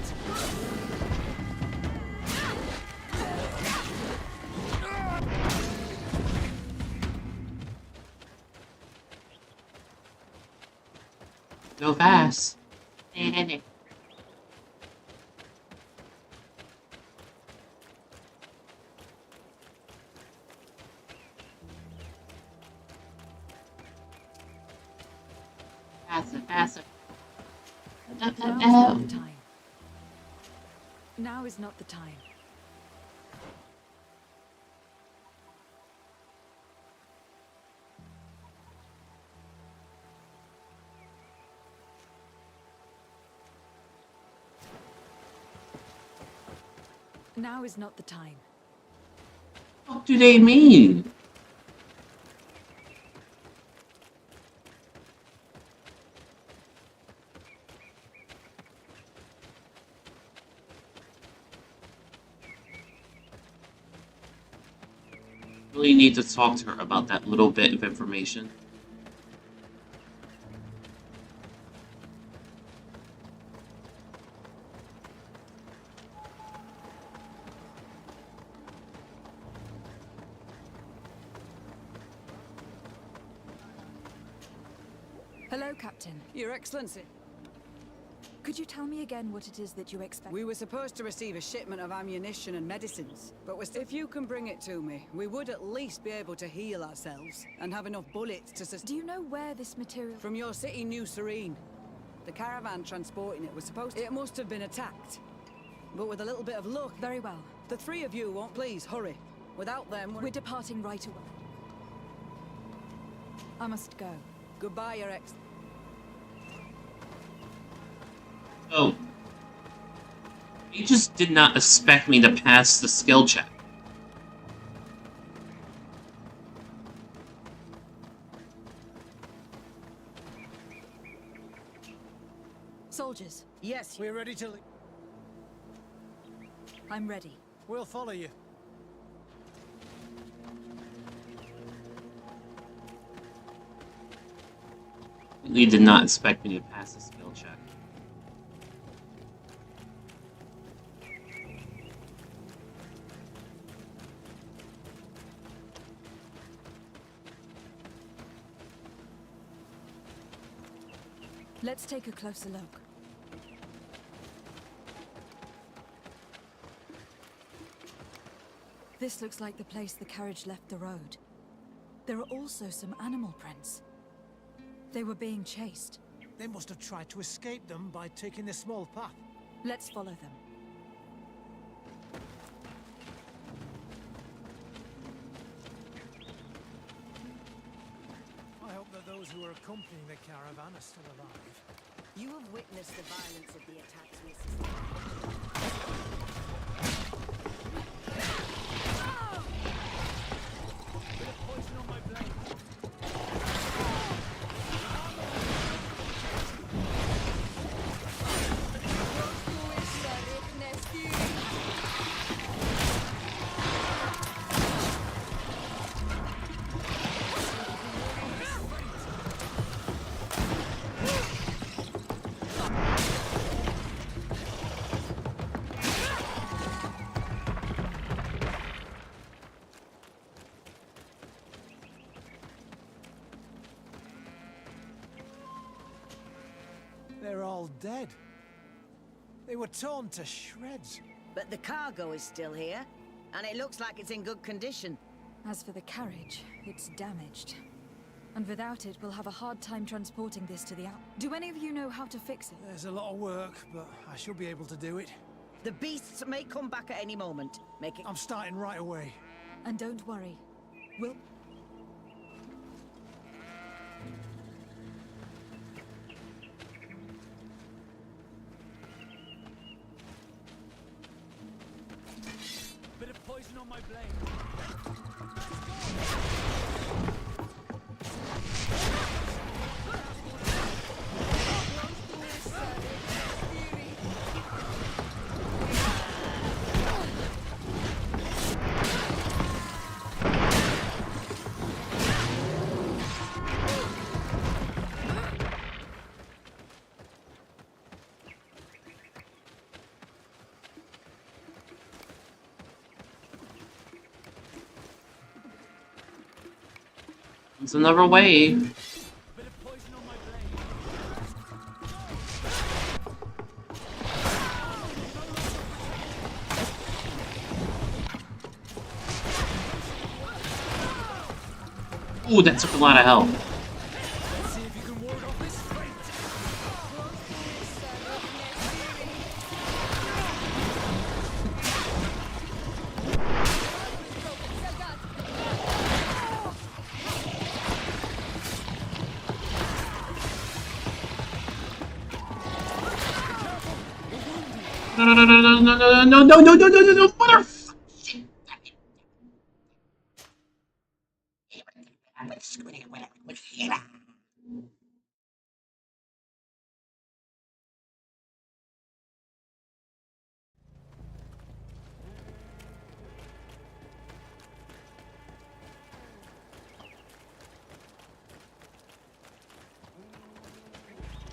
Go fast. Passive. Now is not the time. Now is not the time. What do they mean? Really need to talk to her about that little bit of information. Hello, Captain. Your Excellency. Could you tell me again what it is that you expect? We were supposed to receive a shipment of ammunition and medicines, but if you can bring it to me, we would at least be able to heal ourselves and have enough bullets to sustain. Do you know where this material... From your city, New Serene. The caravan transporting it was supposed to... It must have been attacked. But with a little bit of luck... Very well. The three of you won't please hurry. Without them, we're departing right away. I must go. Goodbye, Your Ex... Oh. You just did not expect me to pass the skill check. Soldiers. Yes. We're ready to... I'm ready. We'll follow you. You did not expect me to pass the skill check. Let's take a closer look. This looks like the place the carriage left the road. There are also some animal prints. They were being chased. They must have tried to escape them by taking the small path. Let's follow them. I hope that those who are accompanying the caravan are still alive. You have witnessed the violence of the attacks we sustained. They're all dead. They were torn to shreds. But the cargo is still here, and it looks like it's in good condition. As for the carriage, it's damaged. And without it, we'll have a hard time transporting this to the out. Do any of you know how to fix it? There's a lot of work, but I should be able to do it. The beasts may come back at any moment. I'm starting right away. And don't worry. We'll... Bit of poison on my blade. There's another way. Ooh, that took a lot of help. No, mother!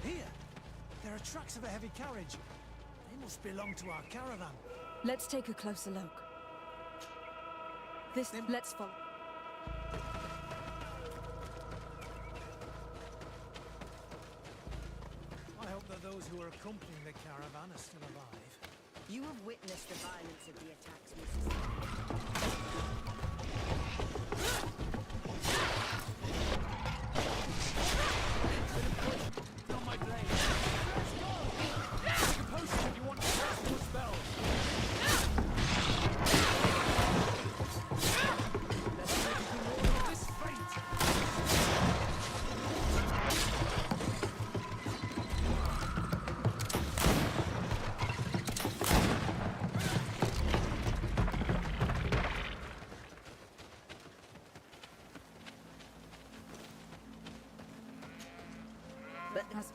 Here! There are tracks of a heavy carriage. They must belong to our caravan. Let's take a closer look. Let's follow. I hope that those who are accompanying the caravan are still alive. You have witnessed the violence of the attacks we sustained. On my blade.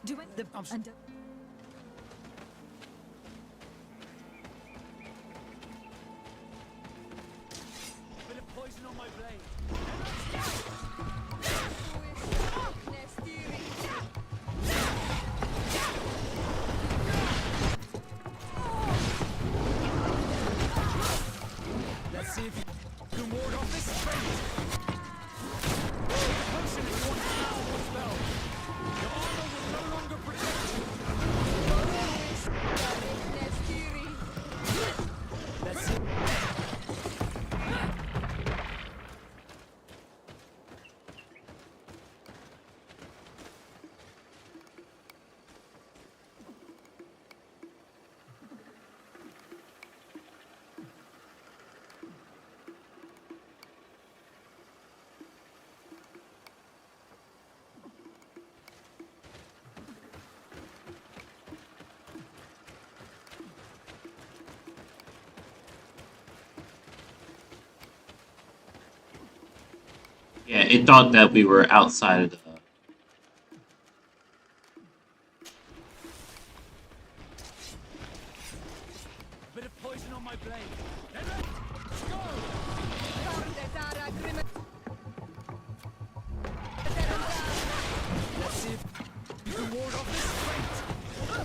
Do it. And Bit of poison on my blade. Let's see if you can ward off this fate. Potion if you want to cast one spell. Your armor will no longer protect you. Let's see. Yeah, it thought that we were outside of the... Bit of poison on my blade. Let's go! Let's see if you can ward off this fate.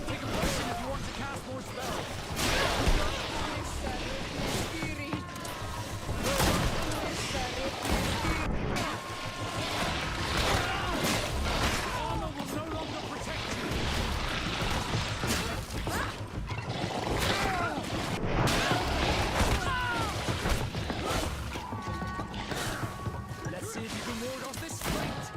Take a potion if you want to cast more spells. Armor will no longer protect you. Let's see if you can ward off this fate.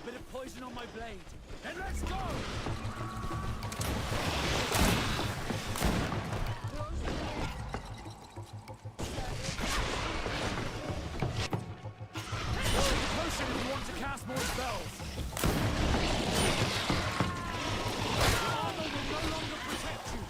Bit of poison on my blade. And let's go! Potion if you want to cast more spells. Your armor will no longer protect you.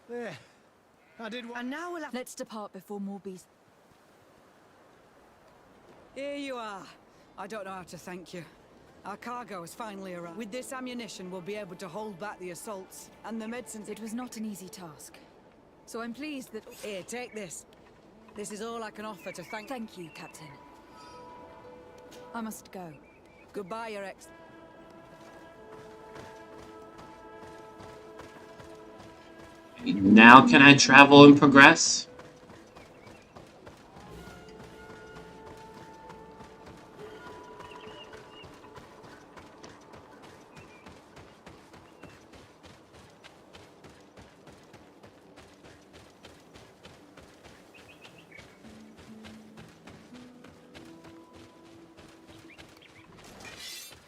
There. I did one. And now we'll have... Let's depart before more beasts. Here you are. I don't know how to thank you. Our cargo has finally arrived. With this ammunition, we'll be able to hold back the assaults. And the medicines... It was not an easy task. So I'm pleased that... Here, take this. This is all I can offer to thank... Thank you, Captain. I must go. Goodbye, Your Ex... Now can I travel and progress?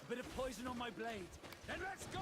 Bit of poison on my blade. Then let's go!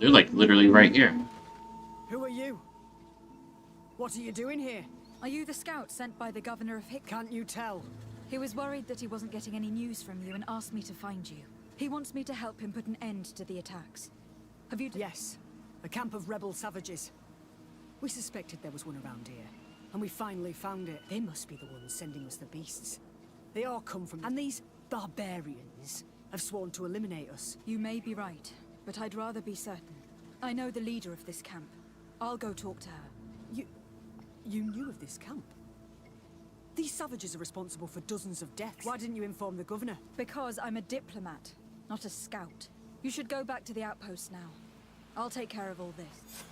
They're like literally right here. Who are you? What are you doing here? Are you the scout sent by the governor of Hick? Can't you tell? He was worried that he wasn't getting any news from you and asked me to find you. He wants me to help him put an end to the attacks. Have you... Yes. A camp of rebel savages. We suspected there was one around here, and we finally found it. They must be the ones sending us the beasts. They all come from... And these barbarians have sworn to eliminate us. You may be right, but I'd rather be certain. I know the leader of this camp. I'll go talk to her. You knew of this camp? These savages are responsible for dozens of deaths. Why didn't you inform the governor? Because I'm a diplomat, not a scout. You should go back to the outpost now. I'll take care of all this.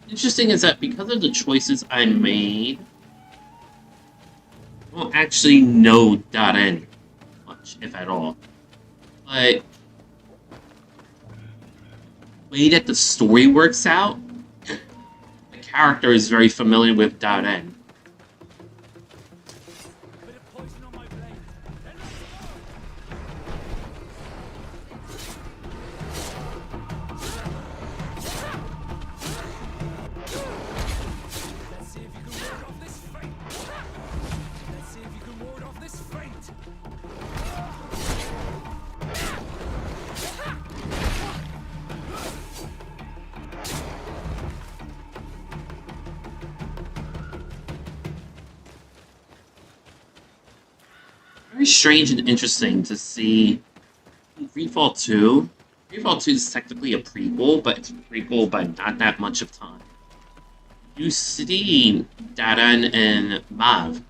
Interesting is that because of the choices I made, I don't actually know .N much, if at all. But the way that the story works out, the character is very familiar with .N. Very strange and interesting to see GreedFall 2. GreedFall 2 is technically a prequel, but it's a prequel by not that much of time. You see .N and Mav.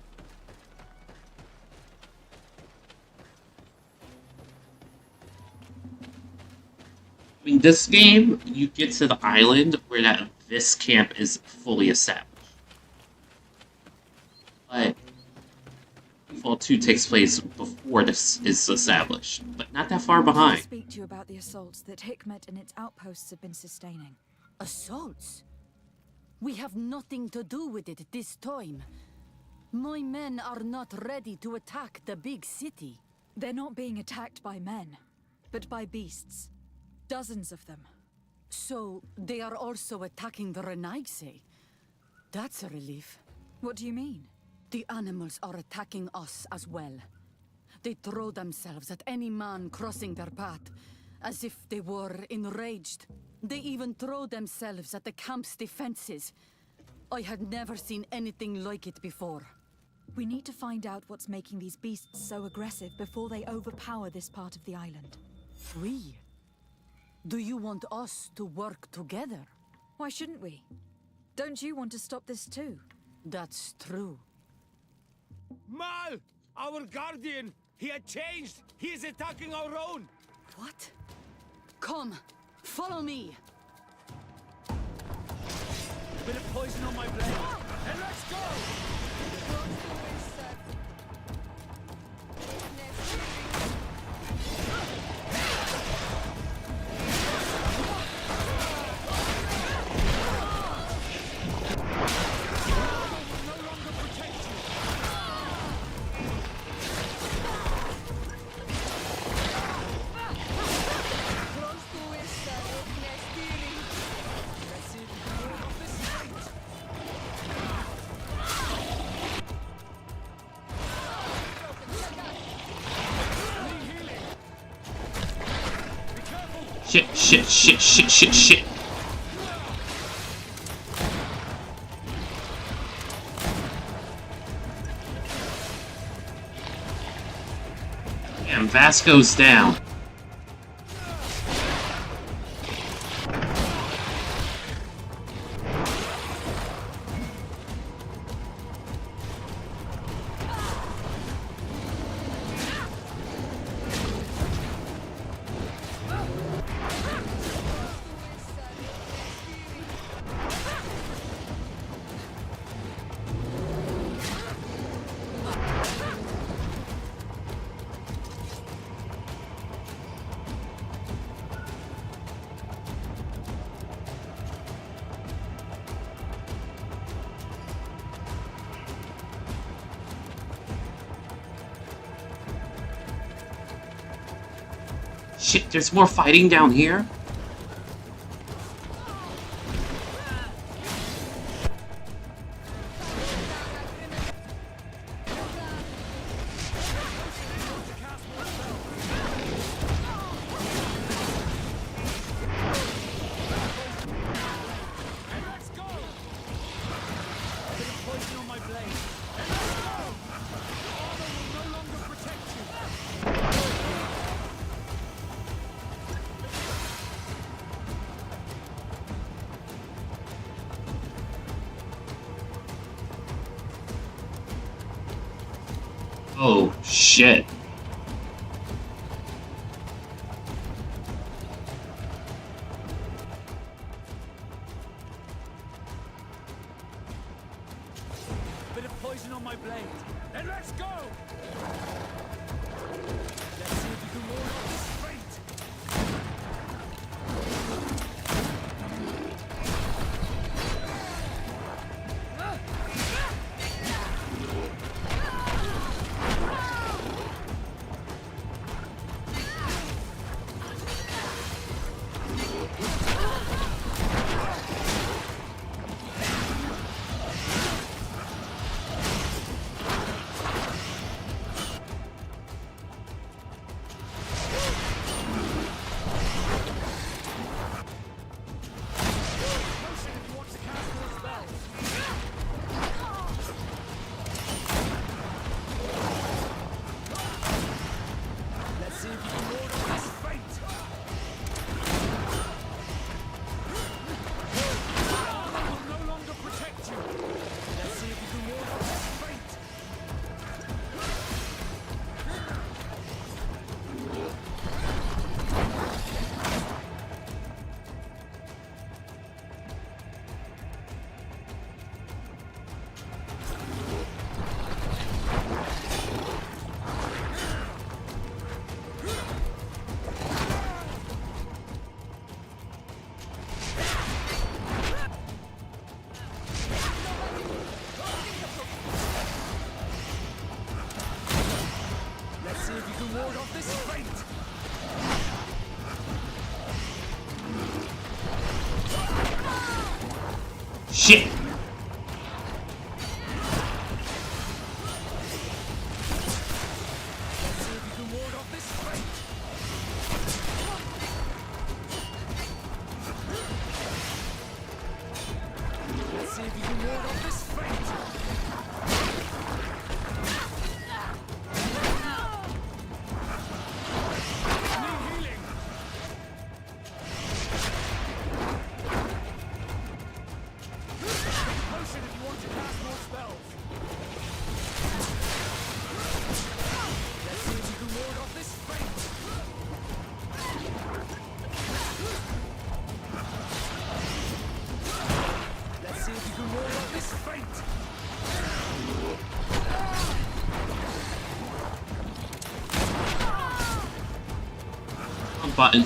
In this game, you get to the island where this camp is fully established. But GreedFall 2 takes place before this is established, but not that far I'll behind. speak to you about the assaults that Hikmet and its outposts have been sustaining. Assaults? We have nothing to do with it this time. My men are not ready to attack the big city. They're not being attacked by men, but by beasts. Dozens of them. So, they are also attacking the Renaigse? That's a relief. What do you mean? The animals are attacking us as well. They throw themselves at any man crossing their path, as if they were enraged. They even throw themselves at the camp's defenses. I had never seen anything like it before. We need to find out what's making these beasts so aggressive before they overpower this part of the island. We? Do you want us to work together? Why shouldn't we? Don't you want to stop this too? That's true. Mal! Our guardian! He had changed! He is attacking our own! What? Come! Follow me! Bit of poison on my blade! And let's go! Shit. Damn, Vasco's down. shit, there's more fighting down here? Oh, shit. Bit of poison on my blade. Then let's go! Let's see if you can ward off this fate. Ward off this fate! Shit! Let's see if you can ward off this fate! Let's see if you can ward off this fate! Button.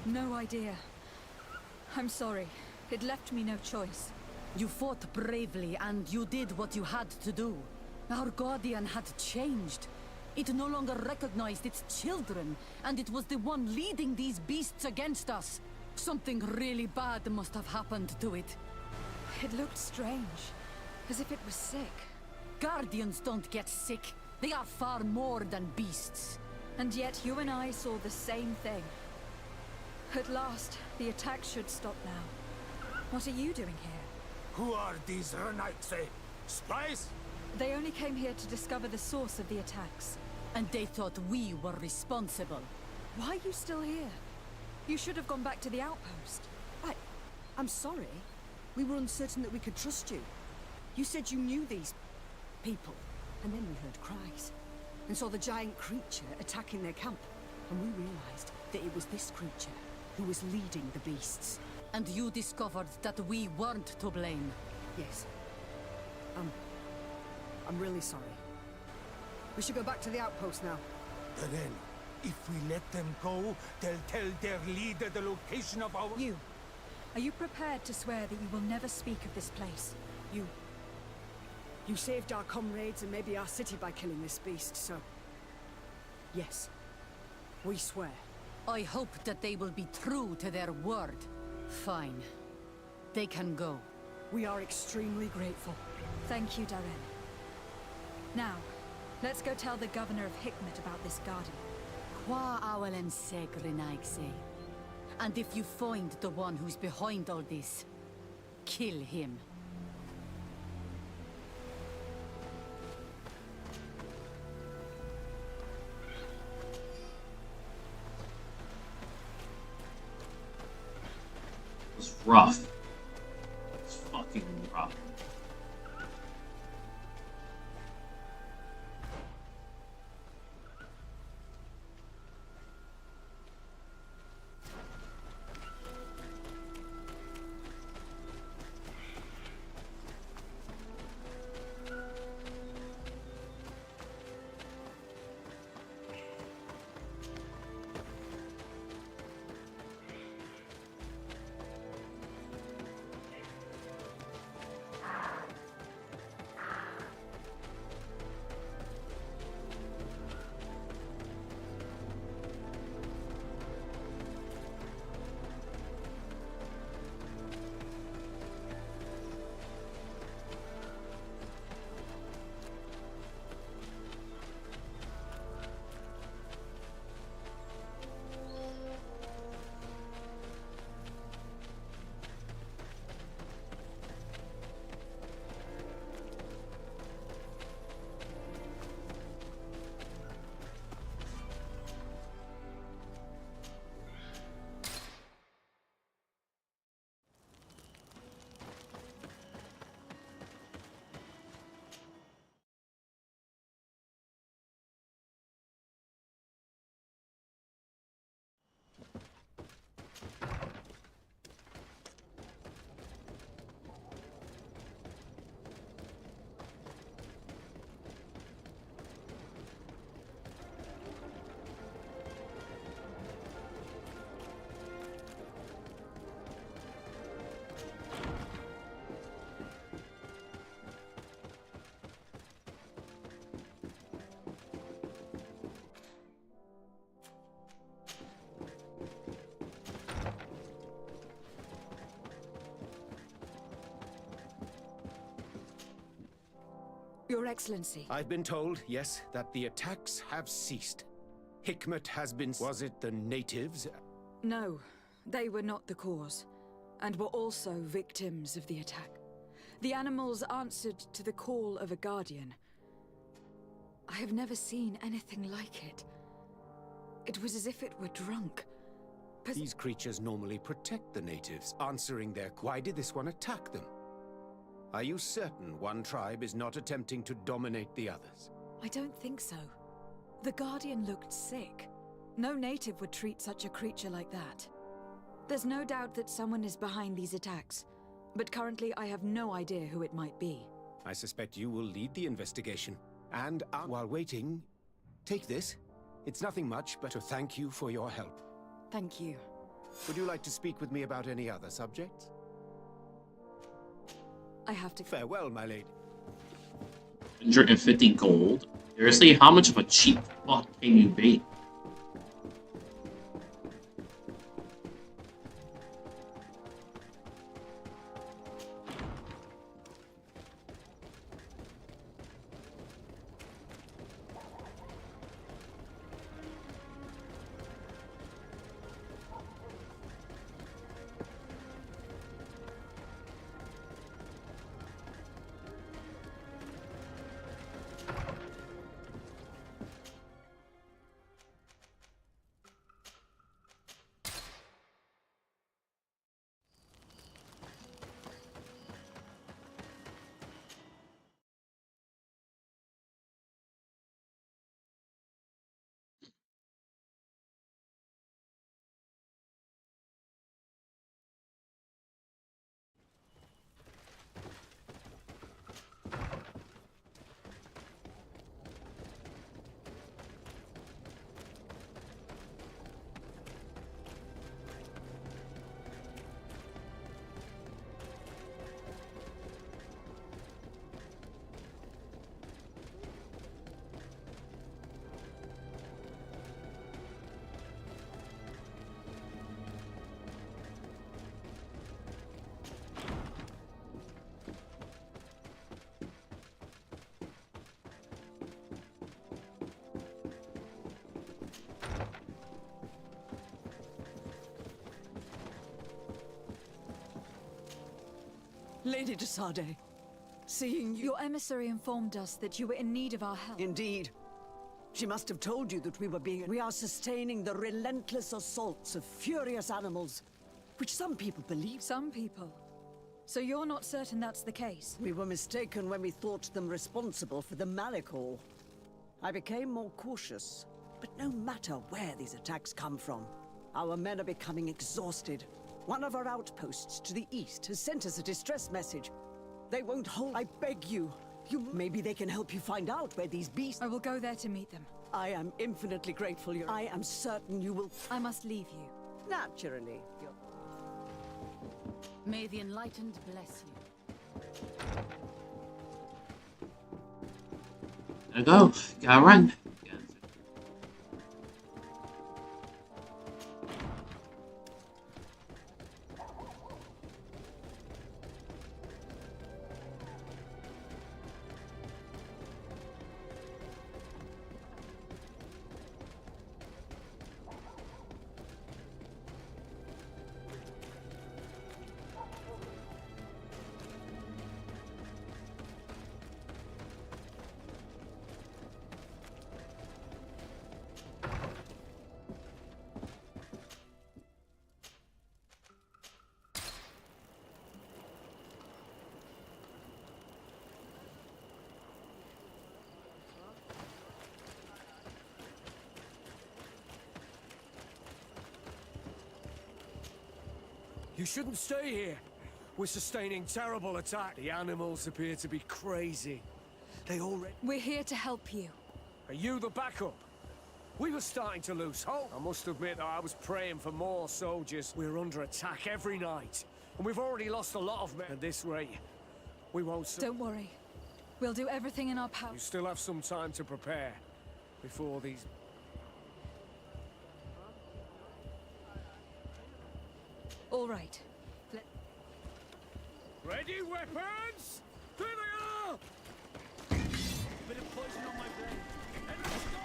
No idea. I'm sorry. It left me no choice. You fought bravely and you did what you had to do. Our guardian had changed. It no longer recognized its children, and it was the one leading these beasts against us. Something really bad must have happened to it. It looked strange, as if it was sick. Guardians don't get sick. They are far more than beasts. And yet you and I saw the same thing. At last, the attack should stop now. What are you doing here? Who are these Renaitse? Spies? They only came here to discover the source of the attacks. And they thought we were responsible. Why are you still here? You should have gone back to the outpost. I'm sorry. We were uncertain that we could trust you. You said you knew these people, and then we heard cries, and saw the giant creature attacking their camp. And we realized that it was this creature who was leading the beasts. And you discovered that we weren't to blame. Yes. I'm really sorry. We should go back to the outpost now. Then, if we let them go, they'll tell their leader the location of our... Are you prepared to swear that you will never speak of this place? You saved our comrades and maybe our city by killing this beast, so... Yes. We swear. I hope that they will be true to their word. Fine. They can go. We are extremely grateful. Thank you, Darren. Now, let's go tell the governor of Hikmet about this guardian. Qua awalen seg renaigse. And if you find the one who's behind all this, kill him. It's rough. It's fucking rough. Your Excellency. I've been told, yes, that the attacks have ceased. Hikmet has been... Was it the natives? No, they were not the cause, and were also victims of the attack. The animals answered to the call of a guardian. I have never seen anything like it. It was as if it were drunk. These creatures normally protect the natives, answering their... Why did this one attack them? Are you certain one tribe is not attempting to dominate the others? I don't think so. The Guardian looked sick. No native would treat such a creature like that. There's no doubt that someone is behind these attacks, but currently I have no idea who it might be. I suspect you will lead the investigation. And while waiting, take this. It's nothing much, but to thank you for your help. Thank you. Would you like to speak with me about any other subjects? I have to... Farewell, my lady. 150 gold? Seriously, how much of a cheap fuck can you be? Lady de Sade, seeing you... Your emissary informed us that you were in need of our help. Indeed. She must have told you that we were being... We are sustaining the relentless assaults of furious animals, which some people believe. Some people? So you're not certain that's the case? We were mistaken when we thought them responsible for the Malicor. I became more cautious, but no matter where these attacks come from, our men are becoming exhausted. One of our outposts to the east has sent us a distress message. They won't hold... I beg you. Maybe they can help you find out where these beasts... I will go there to meet them. I am infinitely grateful. I am certain you will... I must leave you. Naturally. May the Enlightened bless you. Gotta go. Gotta run. You shouldn't stay here. We're sustaining terrible attack. The animals appear to be crazy. They already... We're here to help you. Are you the backup? We were starting to lose hope. I must admit that I was praying for more soldiers. We're under attack every night. And we've already lost a lot of men. At this rate, we won't... Don't worry. We'll do everything in our power. You still have some time to prepare before these... All right. Ready, weapons? Here they are! Bit of poison on my blade. And let's go!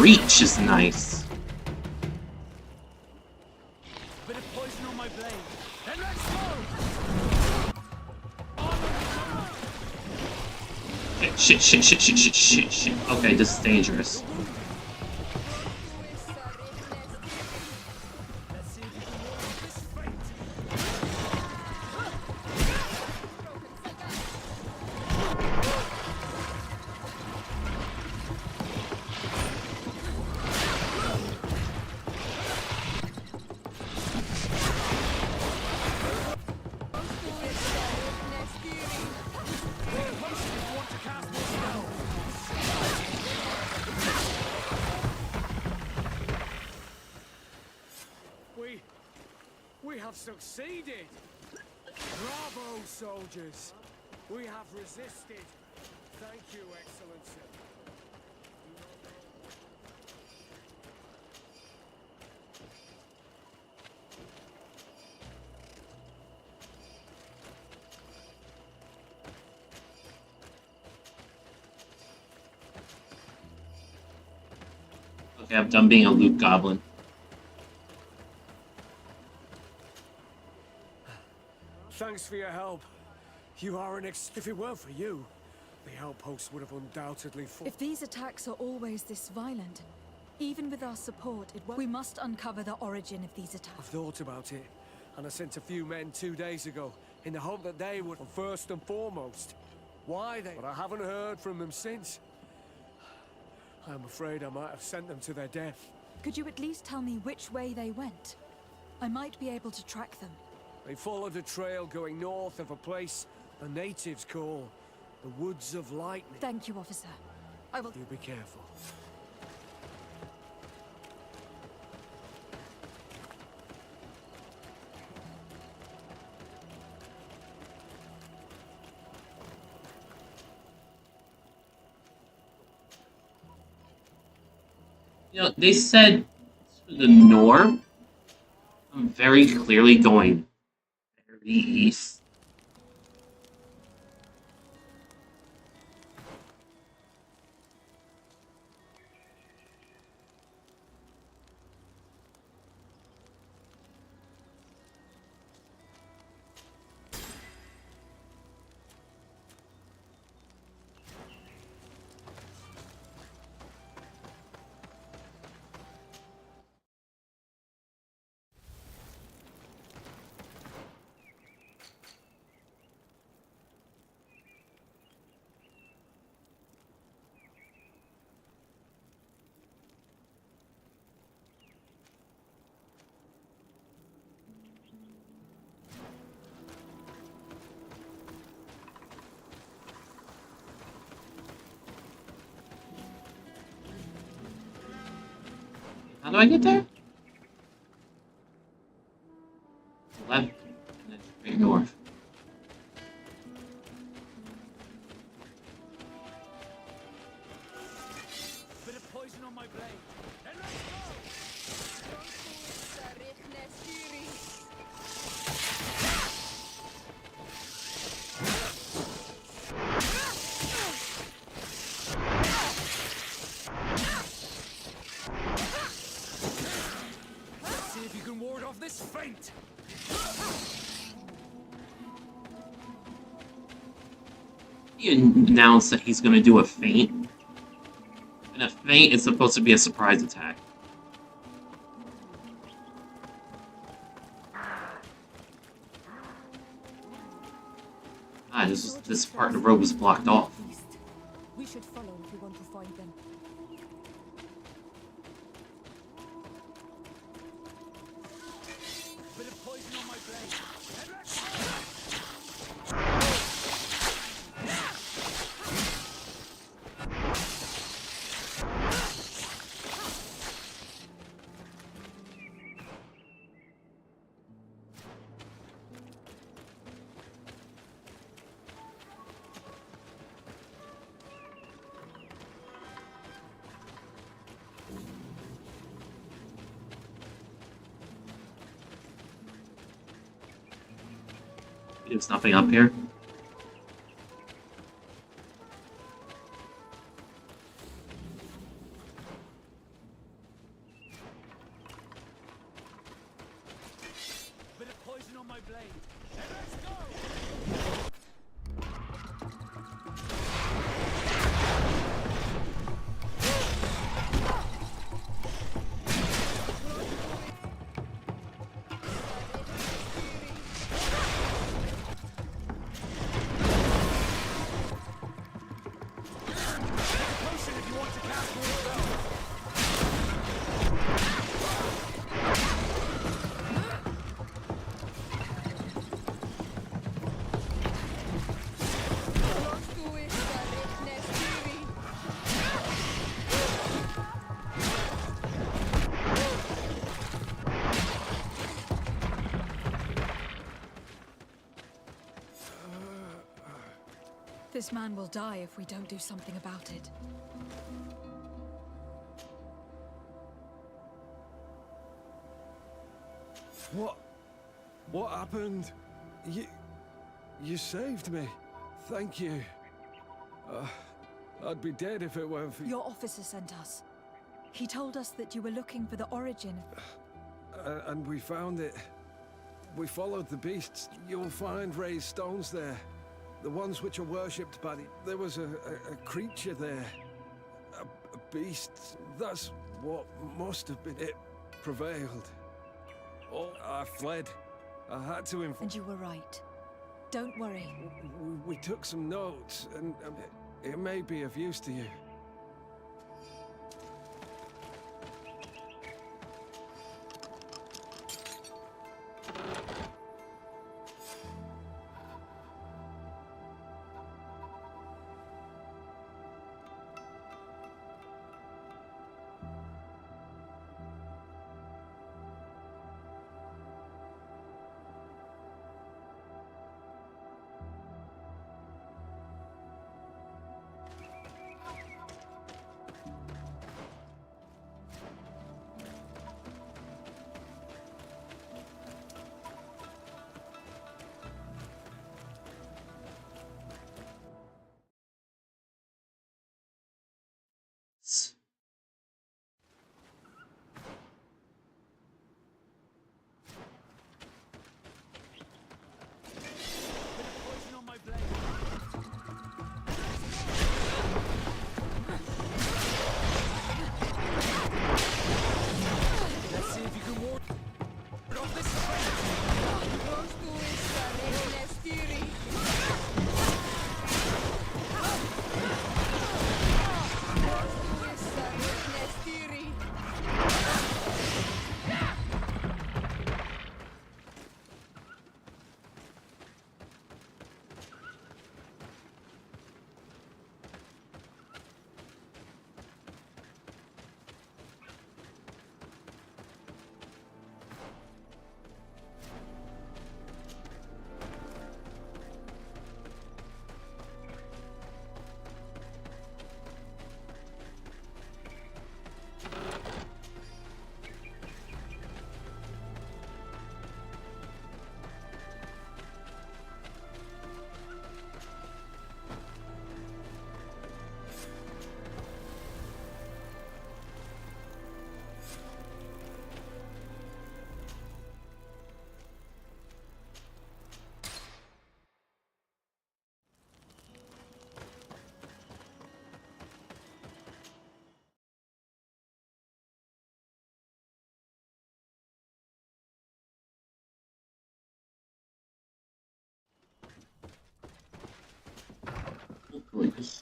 reach is nice. Bit of poison on my blade. Then let's go! Shit. Okay, this is dangerous. We have succeeded! Bravo, soldiers! We have resisted. Thank you, Excellency. Okay, I'm done being a loot goblin. Thanks for your help. You are an If it weren't for you, the outpost would have undoubtedly fallen. If these attacks are always this violent, even with our support, we must uncover the origin of these attacks. I've thought about it, and I sent a few men 2 days ago in the hope that they would, first and foremost, why they... But I haven't heard from them since. I'm afraid I might have sent them to their death. Could you at least tell me which way they went? I might be able to track them. They followed a trail going north of a place the natives call the Woods of Lightning. Thank you, officer. I will... You be careful. You know, they said to the north. I'm very clearly going very east. How do I get there? Left, and then straight north. Bit of poison on my blade. Then let's see if you can ward off this feint. He announced that he's going to do a feint. And a feint is supposed to be a surprise attack. Ah, this part of the road was blocked off. We should follow if we want to find them. Bit of poison on my blade. Then let's There's nothing up here. This man will die if we don't do something about it. What happened? You saved me. Thank you. I'd be dead if it weren't for you. Your officer sent us. He told us that you were looking for the origin of... And we found it. We followed the beasts. You'll find raised stones there. The ones which are worshipped by the... There was a creature there. A beast. That's what must have been. It prevailed. Oh, I fled. I had to And you were right. Don't worry. We took some notes, and it may be of use to you.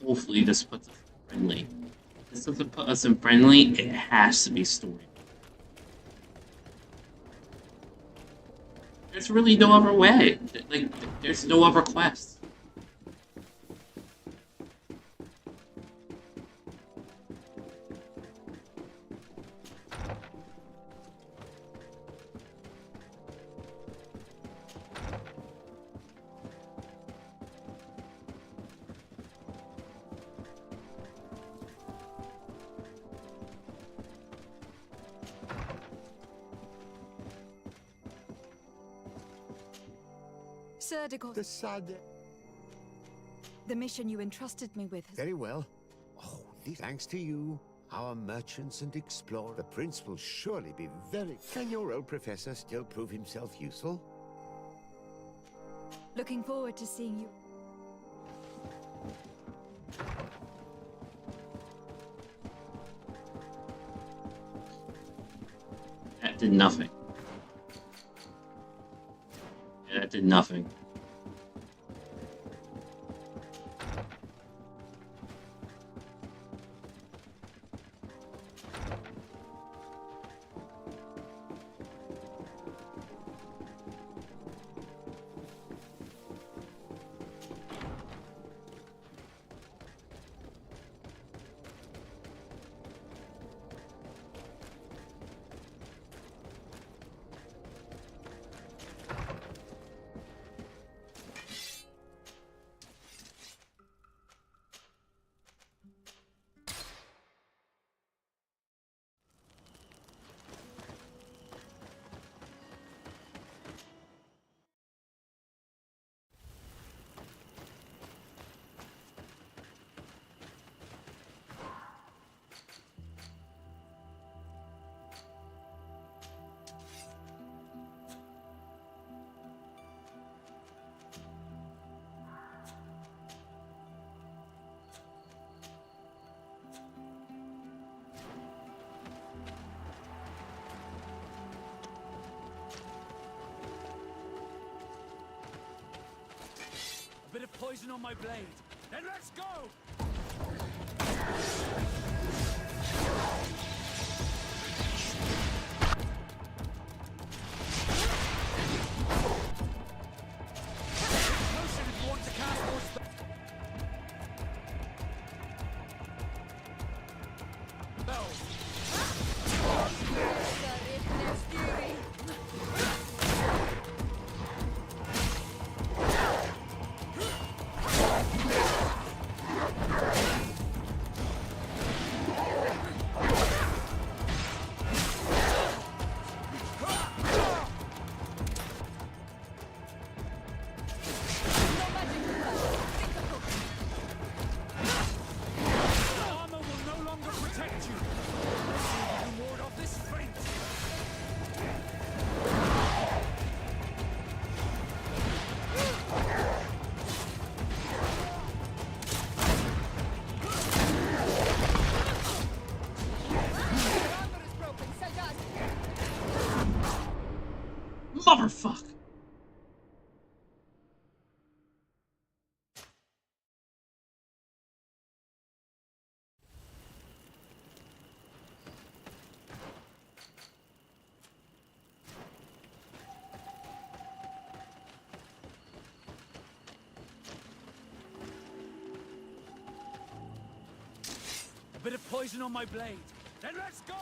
Hopefully this puts us in friendly. If this doesn't put us in friendly, it has to be story. There's really no other way. Like, there's no other quest. Sir de Gaulle. The sad... The mission you entrusted me with has... Very well. Oh, thanks to you, our merchants and explorers, the prince will surely be very... Can your old professor still prove himself useful? Looking forward to seeing you. That did nothing. Yeah, that did nothing. poison on my blade. Then let's go! Potion if you want to cast more spells. Motherfuck! A bit of poison on my blade. Then let's go!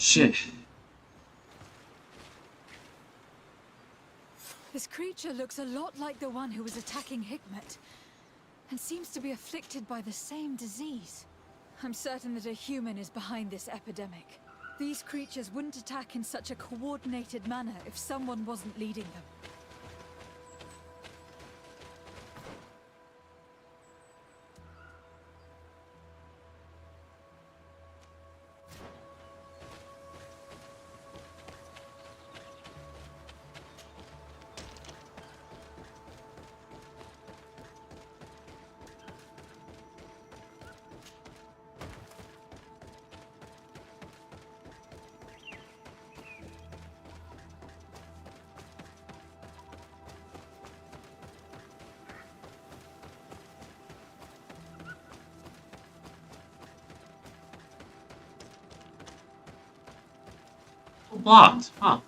Shit. This creature looks a lot like the one who was attacking Hikmet, and seems to be afflicted by the same disease. I'm certain that a human is behind this epidemic. These creatures wouldn't attack in such a coordinated manner if someone wasn't leading them. Blocked, huh?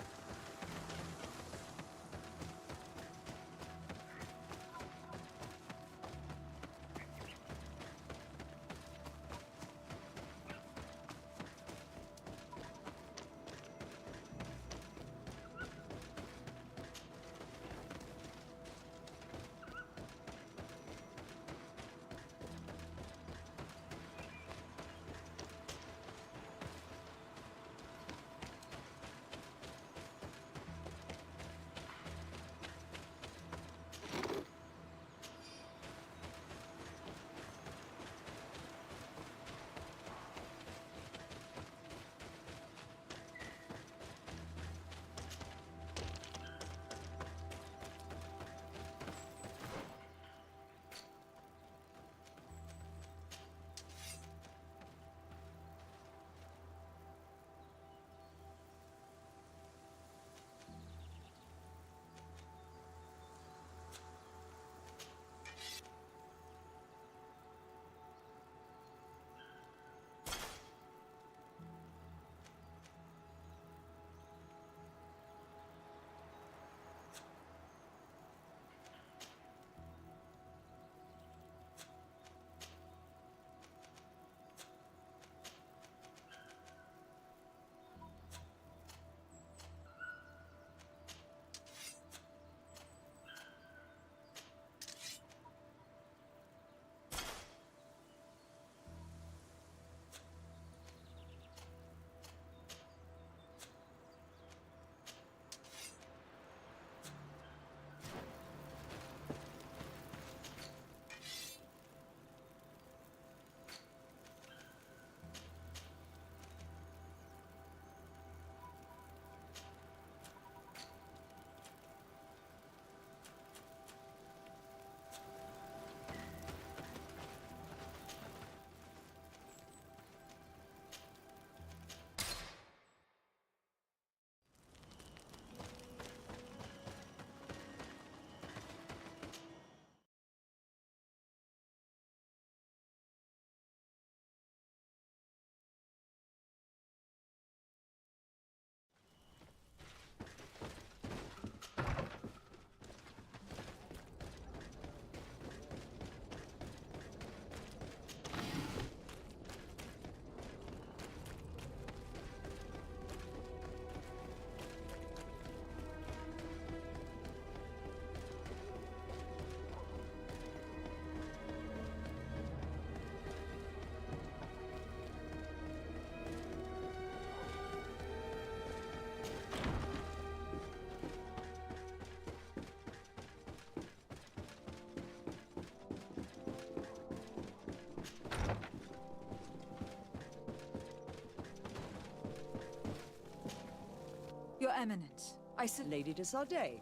Your Eminence, I said... Lady de Sardet,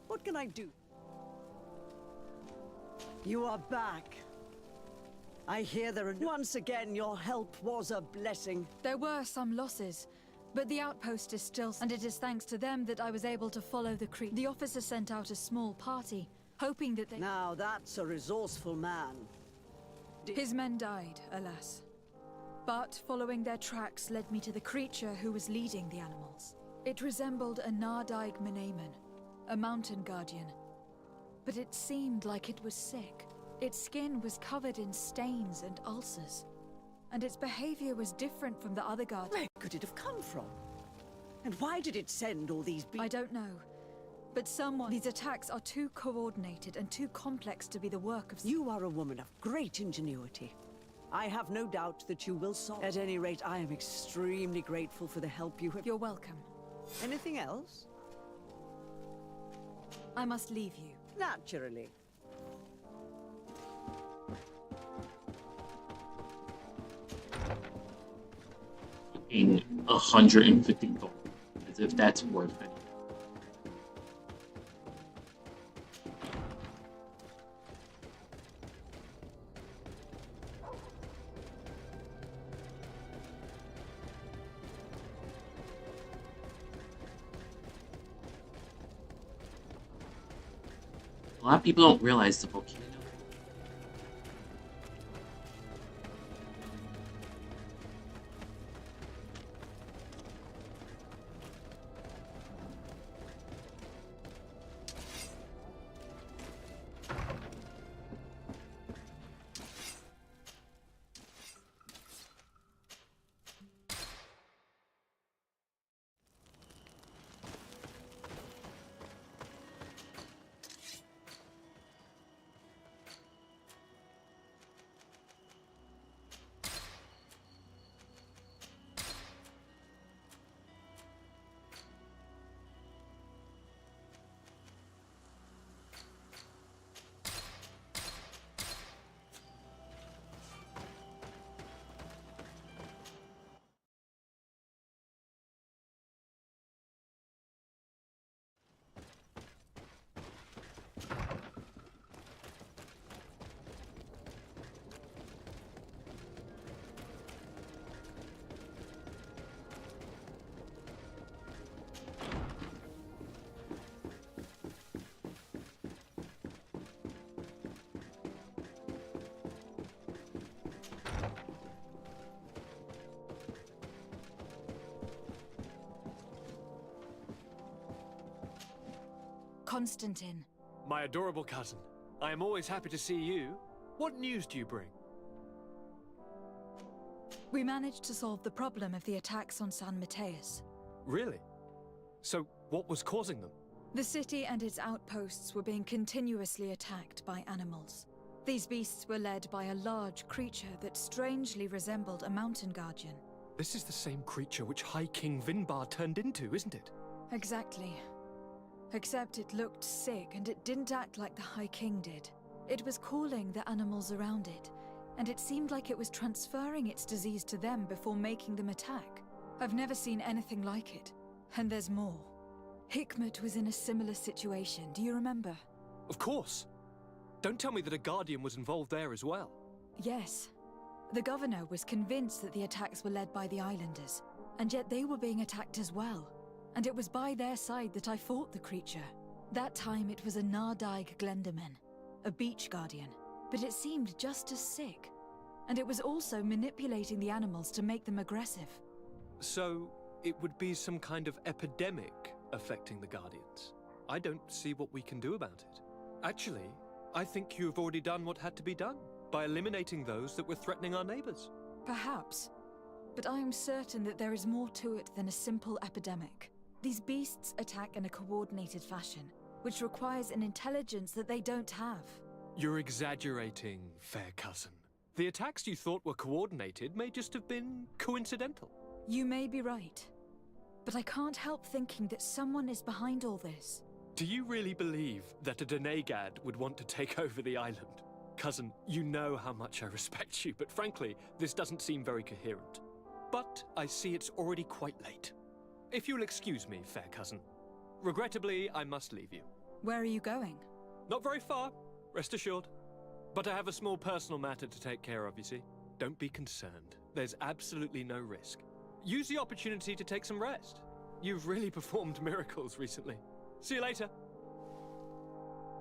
what can I do? You are back. I hear there are... Once again, your help was a blessing. There were some losses, but the outpost is still... And it is thanks to them that I was able to follow the creek. The officer sent out a small party, hoping that they... Now that's a resourceful man. His men died, alas. But following their tracks led me to the creature who was leading the animals. It resembled a Nardaig Menaemon, a mountain guardian. But it seemed like it was sick. Its skin was covered in stains and ulcers. and its behavior was different from the other guard. Where could it have come from? And why did it send all these I don't know. But these attacks are too coordinated and too complex to be the work of... You are a woman of great ingenuity. I have no doubt that you will solve. At any rate, I am extremely grateful for the help you have... You're welcome. Anything else? I must leave you. Naturally. In 150 gold, as if that's worth it. A lot of people don't realize the volcano. Constantine. My adorable cousin. I am always happy to see you. What news do you bring? We managed to solve the problem of the attacks on San Mateus. Really? So, what was causing them? The city and its outposts were being continuously attacked by animals. These beasts were led by a large creature that strangely resembled a mountain guardian. This is the same creature which High King Vinbar turned into, isn't it? Exactly. Except it looked sick and it didn't act like the High King did. It was calling the animals around it, and it seemed like it was transferring its disease to them before making them attack. I've never seen anything like it. And there's more. Hikmet was in a similar situation, do you remember? Of course. Don't tell me that a guardian was involved there as well. Yes. The governor was convinced that the attacks were led by the islanders, and yet they were being attacked as well. And it was by their side that I fought the creature. That time it was a Nardaig Glenderman, a beach guardian, but it seemed just as sick. And it was also manipulating the animals to make them aggressive. So, it would be some kind of epidemic affecting the Guardians. I don't see what we can do about it. Actually, I think you have already done what had to be done, by eliminating those that were threatening our neighbors. Perhaps. But I am certain that there is more to it than a simple epidemic. These beasts attack in a coordinated fashion, which requires an intelligence that they don't have. You're exaggerating, fair cousin. The attacks you thought were coordinated may just have been coincidental. You may be right. But I can't help thinking that someone is behind all this. Do you really believe that a Denegad would want to take over the island? Cousin, you know how much I respect you, but frankly, this doesn't seem very coherent. But I see it's already quite late. If you'll excuse me, fair cousin. Regrettably, I must leave you. Where are you going? Not very far, rest assured. But I have a small personal matter to take care of, you see. Don't be concerned. There's absolutely no risk. Use the opportunity to take some rest. You've really performed miracles recently. See you later.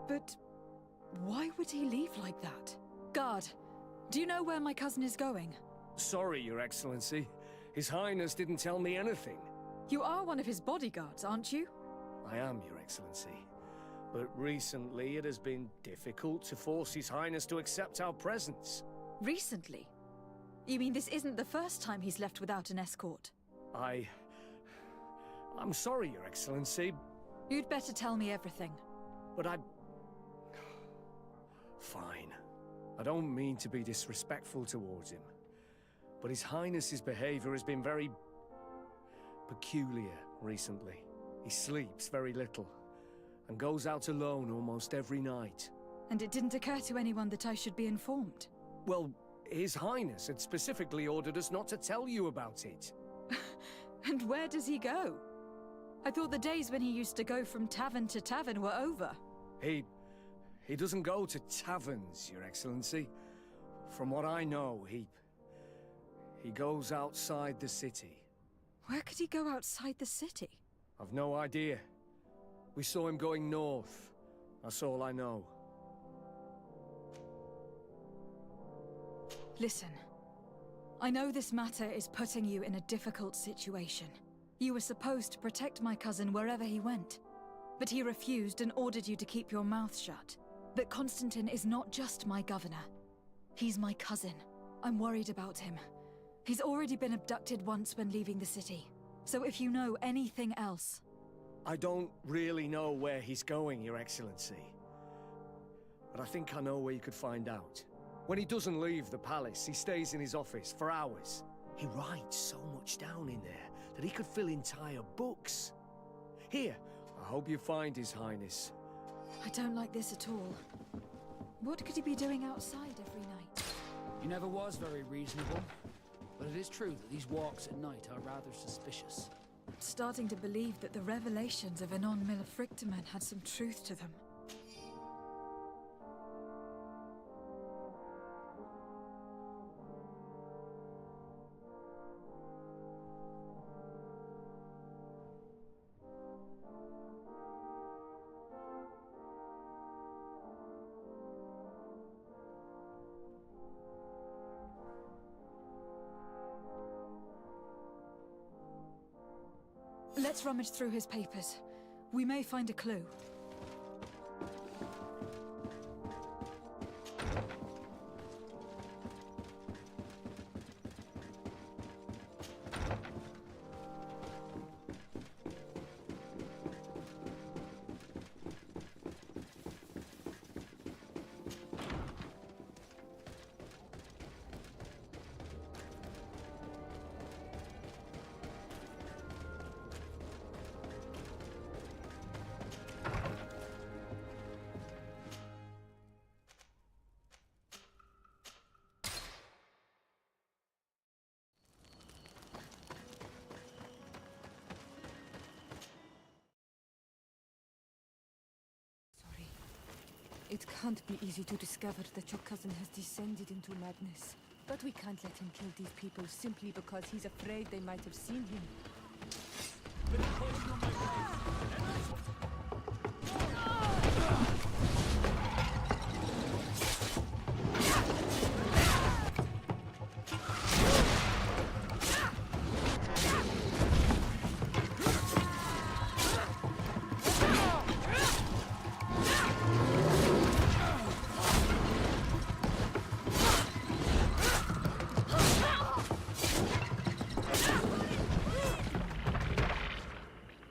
But why would he leave like that? Guard, do you know where my cousin is going? Sorry, Your Excellency. His Highness didn't tell me anything. You are one of his bodyguards, aren't you? I am, Your Excellency. But recently it has been difficult to force His Highness to accept our presence. Recently? You mean this isn't the first time he's left without an escort? I'm sorry, Your Excellency. You'd better tell me everything. But Fine. I don't mean to be disrespectful towards him. But His Highness's behavior has been very peculiar recently. He sleeps very little, and goes out alone almost every night. And it didn't occur to anyone that I should be informed? Well, His Highness had specifically ordered us not to tell you about it. And where does he go? I thought the days when he used to go from tavern to tavern were over. He doesn't go to taverns, Your Excellency. From what I know, he goes outside the city. Where could he go outside the city? I've no idea. We saw him going north. That's all I know. Listen. I know this matter is putting you in a difficult situation. You were supposed to protect my cousin wherever he went. But he refused and ordered you to keep your mouth shut. But Constantine is not just my governor. He's my cousin. I'm worried about him. He's already been abducted once when leaving the city. So if you know anything else... I don't really know where he's going, Your Excellency. But I think I know where you could find out. When he doesn't leave the palace, he stays in his office for hours. He writes so much down in there that he could fill entire books. Here, I hope you find His Highness. I don't like this at all. What could he be doing outside every night? He never was very reasonable. But it is true that these walks at night are rather suspicious. I'm starting to believe that the revelations of Anon Millefrictamen had some truth to them. Let's rummage through his papers. We may find a clue. It can't be easy to discover that your cousin has descended into madness. But we can't let him kill these people simply because he's afraid they might have seen him.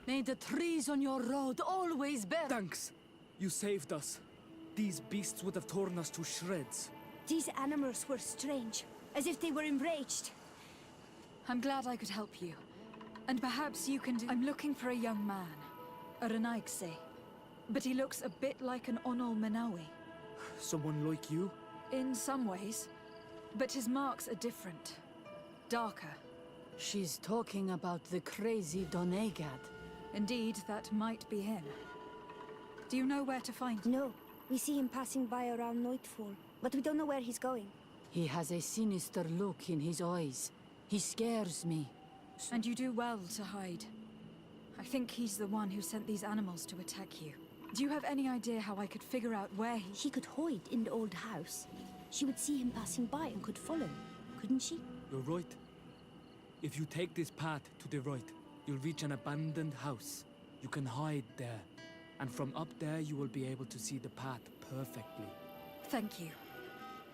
May the trees on your road always bear... Thanks. You saved us. These beasts would have torn us to shreds. These animals were strange, as if they were enraged. I'm glad I could help you. And perhaps you can do... I'm looking for a young man. A Renaigse. But he looks a bit like an Onol Manawi. Someone like you? In some ways. But his marks are different. Darker. She's talking about the crazy Donegad. Indeed, that might be him. Do you know where to find him? No. We see him passing by around nightfall, but we don't know where he's going. He has a sinister look in his eyes. He scares me. And you do well to hide. I think he's the one who sent these animals to attack you. Do you have any idea how I could figure out where he... She could hide in the old house. She would see him passing by and could follow, couldn't she? You're right. If you take this path to the right, you'll reach an abandoned house. You can hide there. And from up there, you will be able to see the path perfectly. Thank you.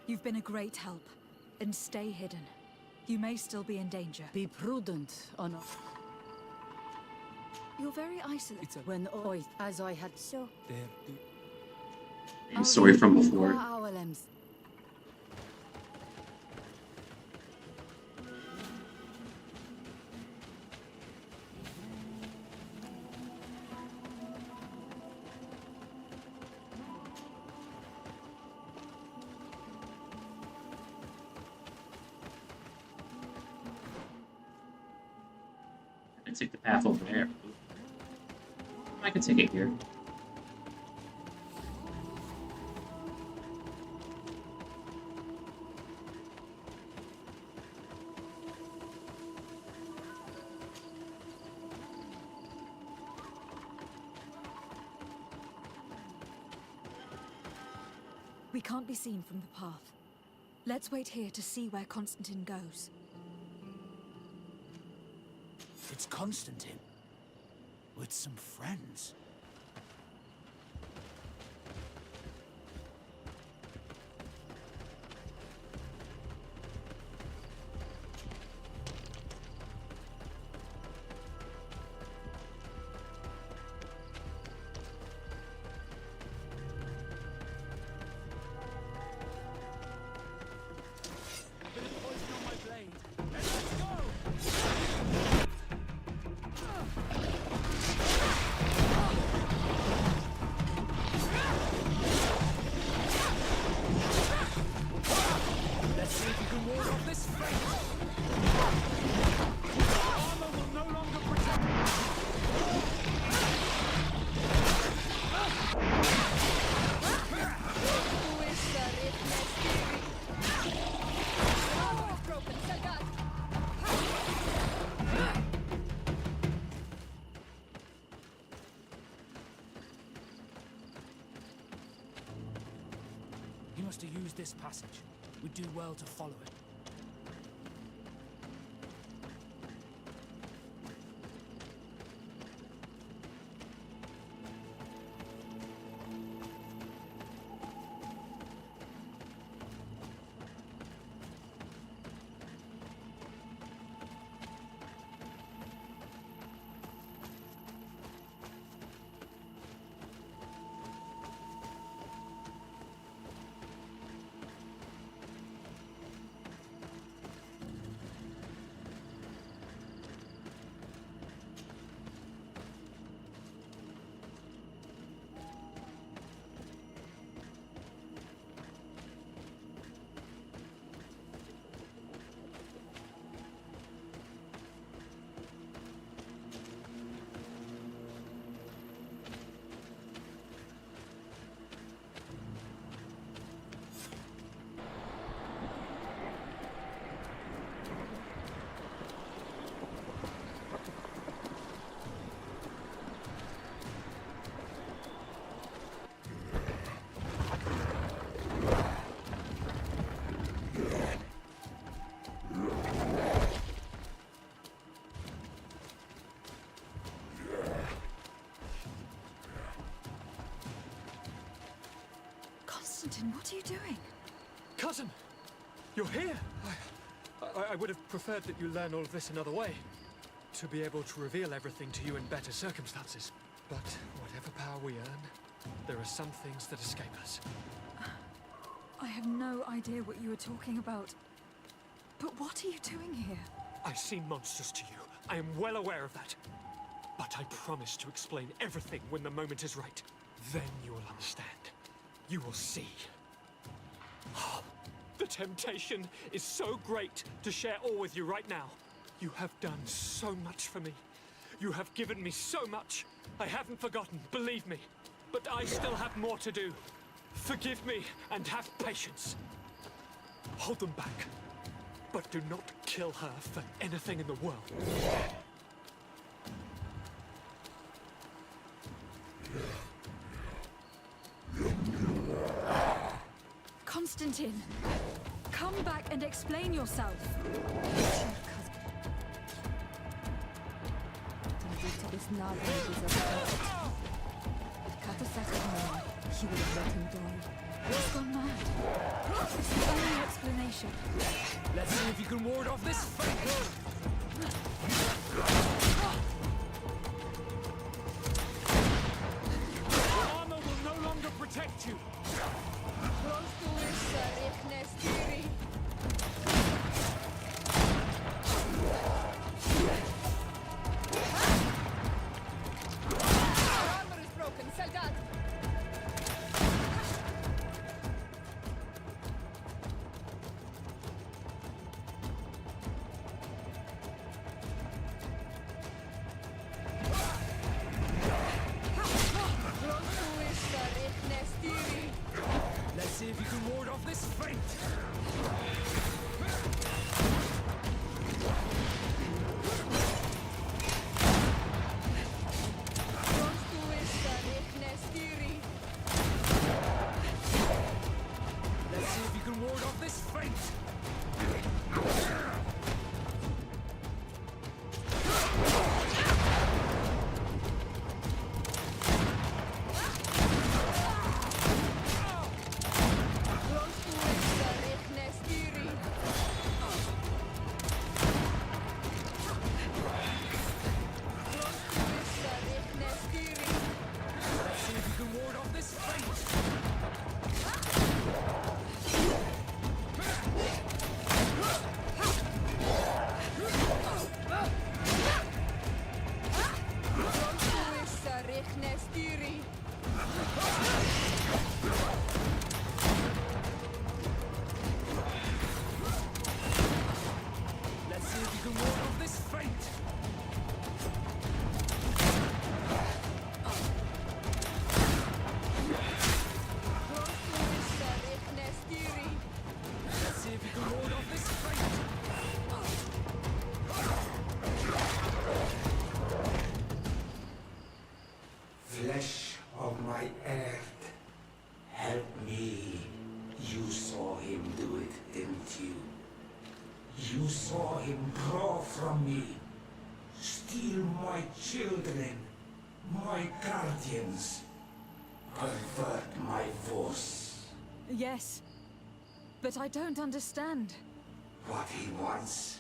You've been a great help. And stay hidden. You may still be in danger. Be prudent, Honor. You're very isolated. It's when as I had so. Same story from before. I take the path over there. I can take it here. We can't be seen from the path. Let's wait here to see where Constantine goes. It's Constantine. With some friends. He must have used this passage. We'd do well to follow it. Constantine, what are you doing? Cousin! You're here! I would have preferred that you learn all of this another way. To be able to reveal everything to you in better circumstances. But whatever power we earn, there are some things that escape us. I have no idea what you were talking about. But what are you doing here? I seem monstrous to you. I am well aware of that. But I promise to explain everything when the moment is right. Then you will understand. You will see. The temptation is so great to share all with you right now. You have done so much for me. You have given me so much. I haven't forgotten, believe me. But I still have more to do. Forgive me and have patience. Hold them back. But do not kill her for anything in the world. Constantine, come back and explain yourself. He would have let him die. He's gone mad. It's the only explanation. Let's see if you can ward off this fate. Your armor will no longer protect you. Armor is broken, Soldat! Let's see if you can ward off this fate. Let's see if you can ward off this fate. Let's see if you can ward off this fate. Let's see if you can ward off this fate. Let's see if you can ward off this fate. Flesh of my earth, help me. You saw him do it, didn't you? You saw him draw from me, steal my children, my guardians, pervert my force. Yes, but I don't understand. What he wants,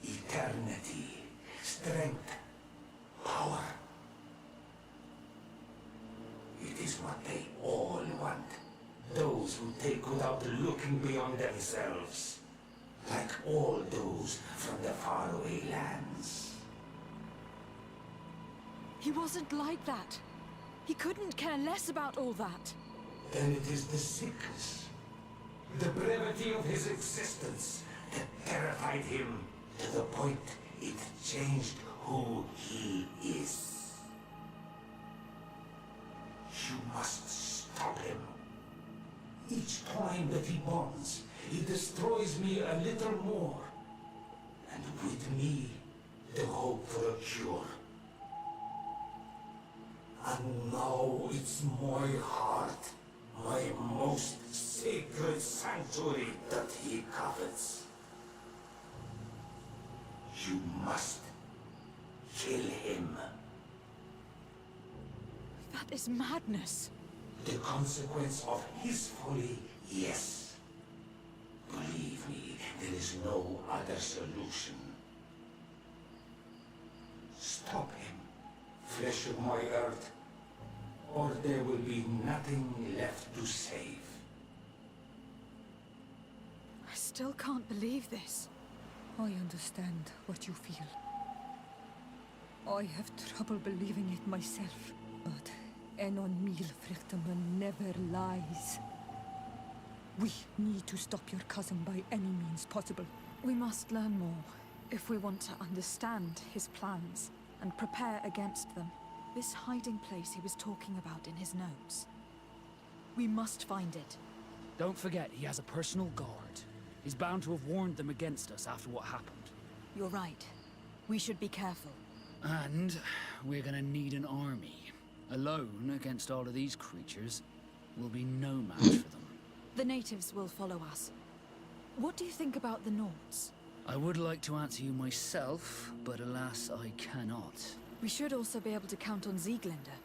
eternity, strength, power. It is what they all want. Those who take without looking beyond themselves. Like all those from the faraway lands. He wasn't like that. He couldn't care less about all that. Then it is the sickness, the brevity of his existence that terrified him to the point it changed who he is. You must stop him. Each time that he bonds, he destroys me a little more. And with me, the hope for a cure. And now it's my heart, my most sacred sanctuary that he covets. You must kill him. That is madness. The consequence of his folly, yes. Believe me, there is no other solution. Stop him, flesh of my earth, or there will be nothing left to save. I still can't believe this. I understand what you feel. I have trouble believing it myself, but Enon Milfrichtaman never lies. We need to stop your cousin by any means possible. We must learn more if we want to understand his plans and prepare against them. This hiding place he was talking about in his notes. We must find it. Don't forget, he has a personal guard. He's bound to have warned them against us after what happened. You're right. We should be careful. And we're gonna need an army. Alone against all of these creatures will be no match for them. The natives will follow us. What do you think about the Nords? I would like to answer you myself, but alas, I cannot. We should also be able to count on Sieglinde.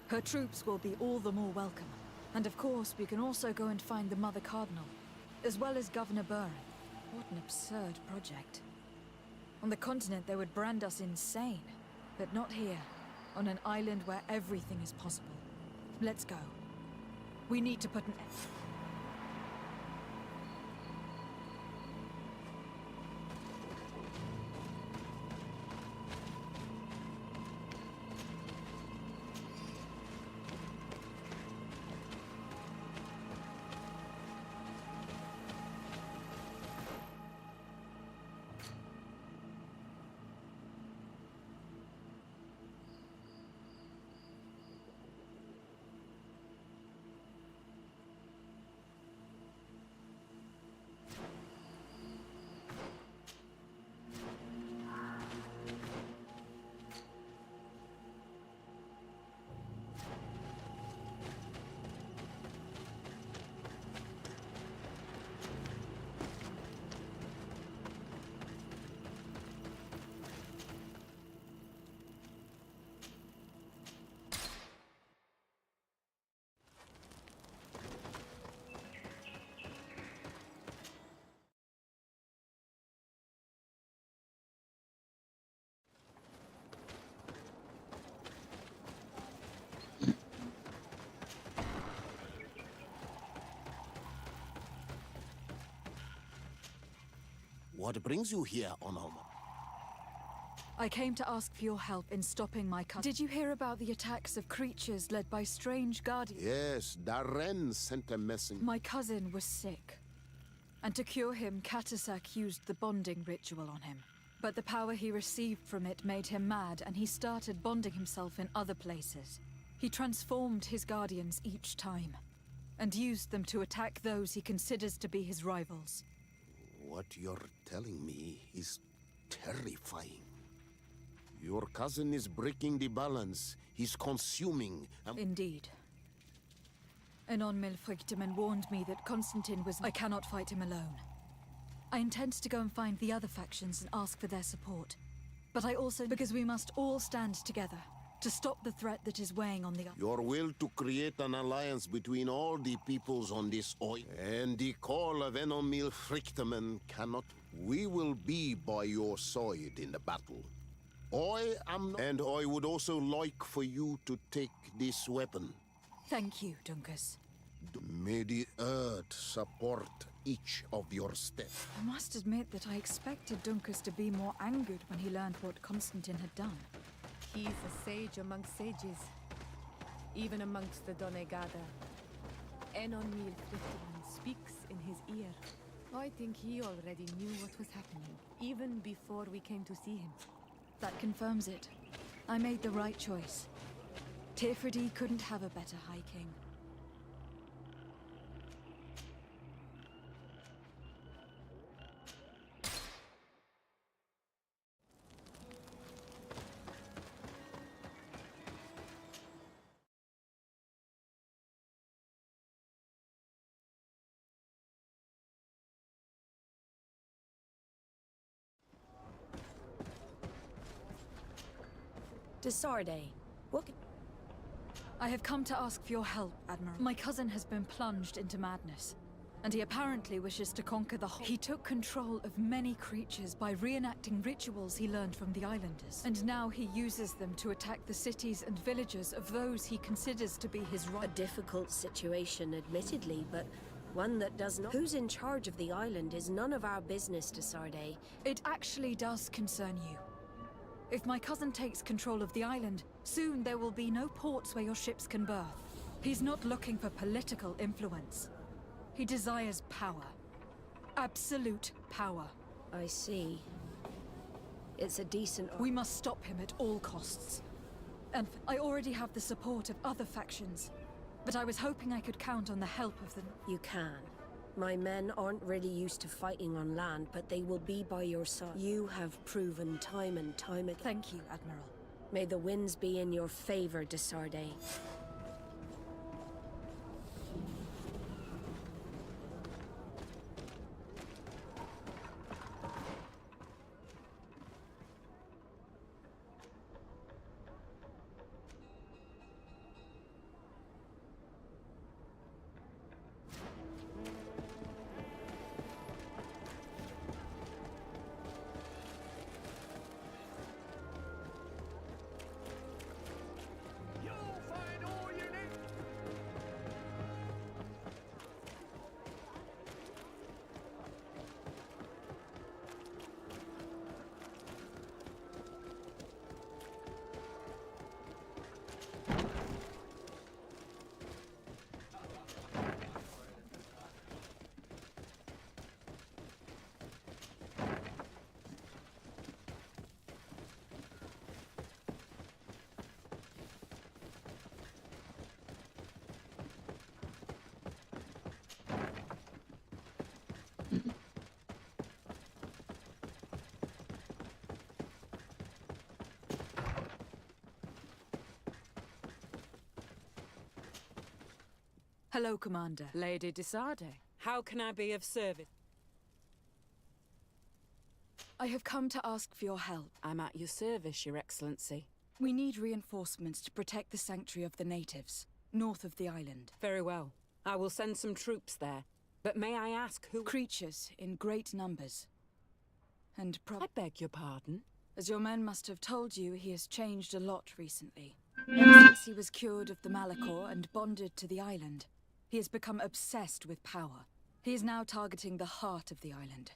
Her troops will be all the more welcome, And of course, we can also go and find the Mother Cardinal, as well as Governor Byrne. What an absurd project. On the continent, they would brand us insane. But not here, on an island where everything is possible. Let's go. We need to put an end. What brings you here, Onoma? I came to ask for your help in stopping my cousin. Did you hear about the attacks of creatures led by strange guardians? Yes, Darren sent a message. My cousin was sick. And to cure him, Katasak used the bonding ritual on him. But the power he received from it made him mad, and he started bonding himself in other places. He transformed his guardians each time, and used them to attack those he considers to be his rivals. What you're telling me is terrifying. Your cousin is breaking the balance. He's consuming. Indeed. Anon Milfrichteman warned me that Constantine was... I cannot fight him alone. I intend to go and find the other factions and ask for their support. But I also... because we must all stand together to stop the threat that is weighing on the... Your will to create an alliance between all the peoples on this oil and the call of Anon Milfrichteman cannot... We will be by your side in the battle. I am... And I would also like for you to take this weapon. Thank you, Dunkus. May the earth support each of your steps. I must admit that I expected Dunkus to be more angered when he learned what Constantine had done. He's a sage amongst sages, even amongst the Donegada. Anon Milfrichteman speaks in his ear. I think he already knew what was happening, even before we came to see him. That confirms it. I made the right choice. Tifredi couldn't have a better High King. Desarde, what... I have come to ask for your help, Admiral. My cousin has been plunged into madness, and he apparently wishes to conquer the whole... He took control of many creatures by reenacting rituals he learned from the islanders. And now he uses them to attack the cities and villages of those he considers to be his right. A difficult situation, admittedly, but one that does not... Who's in charge of the island is none of our business, Desarde. It actually does concern you. If my cousin takes control of the island, soon there will be no ports where your ships can berth. He's not looking for political influence. He desires power. Absolute power. I see. It's a decent... We must stop him at all costs. And I already have the support of other factions, but I was hoping I could count on the help of them. You can. My men aren't really used to fighting on land, but they will be by your side. You have proven time and time again. Thank you, Admiral. May the winds be in your favor, Desarde. Hello, Commander. Lady Desade, how can I be of service? I have come to ask for your help. I'm at your service, Your Excellency. We need reinforcements to protect the sanctuary of the natives, north of the island. Very well. I will send some troops there. But may I ask who— Creatures in great numbers. And I beg your pardon? As your men must have told you, he has changed a lot recently. Ever since he was cured of the Malachor and bonded to the island, he has become obsessed with power. He is now targeting the heart of the island.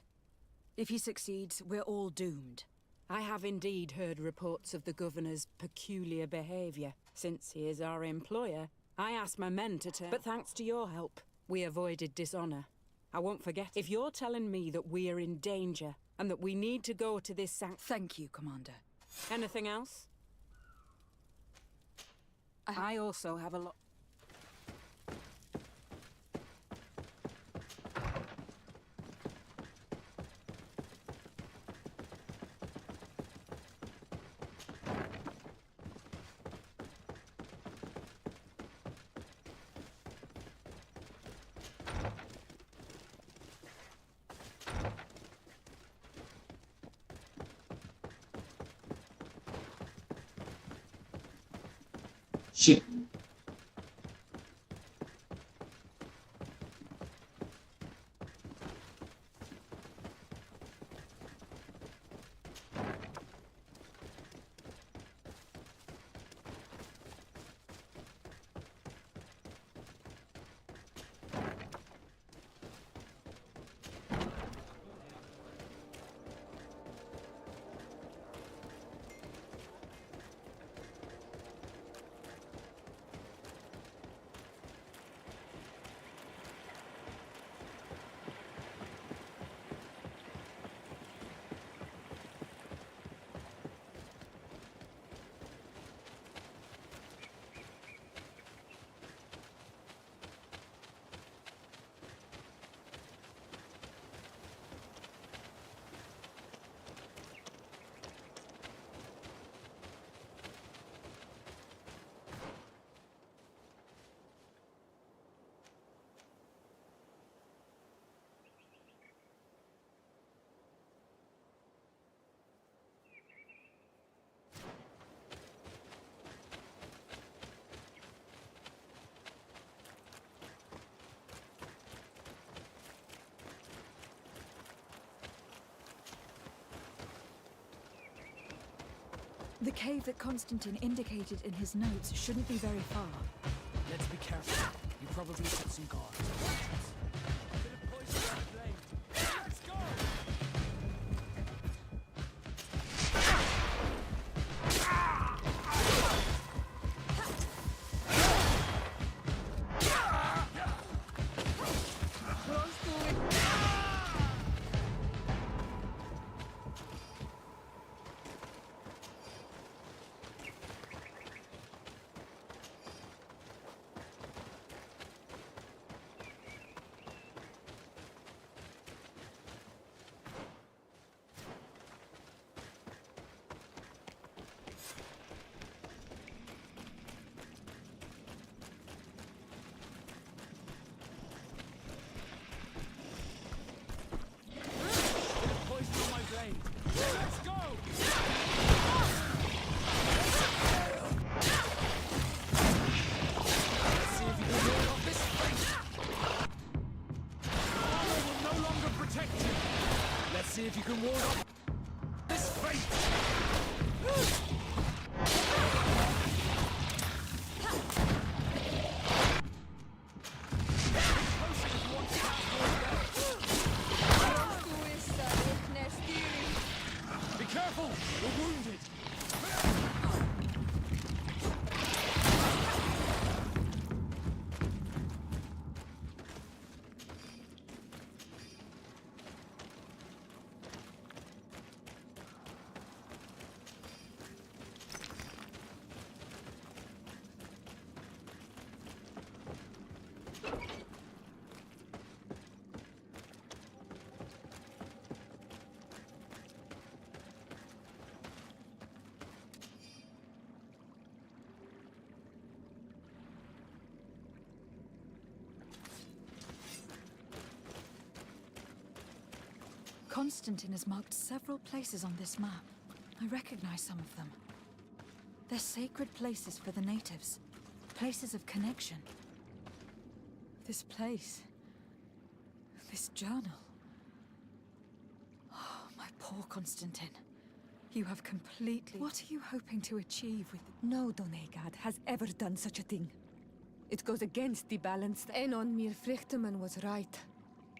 If he succeeds, we're all doomed. I have indeed heard reports of the governor's peculiar behavior. Since he is our employer, I asked my men to turn— But thanks to your help, we avoided dishonor. I won't forget. If you're telling me that we are in danger, and that we need to go to this Thank you, Commander. Anything else? I also have a lot— Shit. The cave that Constantine indicated in his notes shouldn't be very far. Let's be careful. You probably set some guards. See if you can ward off this fate! Be careful! We're wounded! Constantine has marked several places on this map. I recognize some of them. They're sacred places for the natives. Places of connection. This place. This journal. Oh, my poor Constantine. You have completely... What are you hoping to achieve with... No Donegad has ever done such a thing. It goes against the balance. Enon Mir Frichterman was right.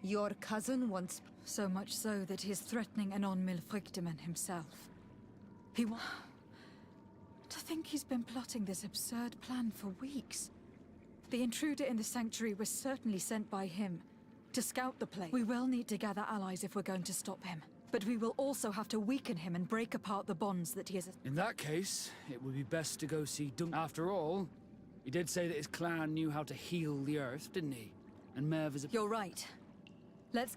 Your cousin wants... So much so that he is threatening Enon Mil Frichterman himself. He wa... To think he's been plotting this absurd plan for weeks. The intruder in the sanctuary was certainly sent by him to scout the place. We will need to gather allies if we're going to stop him. But we will also have to weaken him and break apart the bonds that he has... In that case, it would be best to go see Dunk. After all, he did say that his clan knew how to heal the earth, didn't he? And Merv is a... You're right. Let's...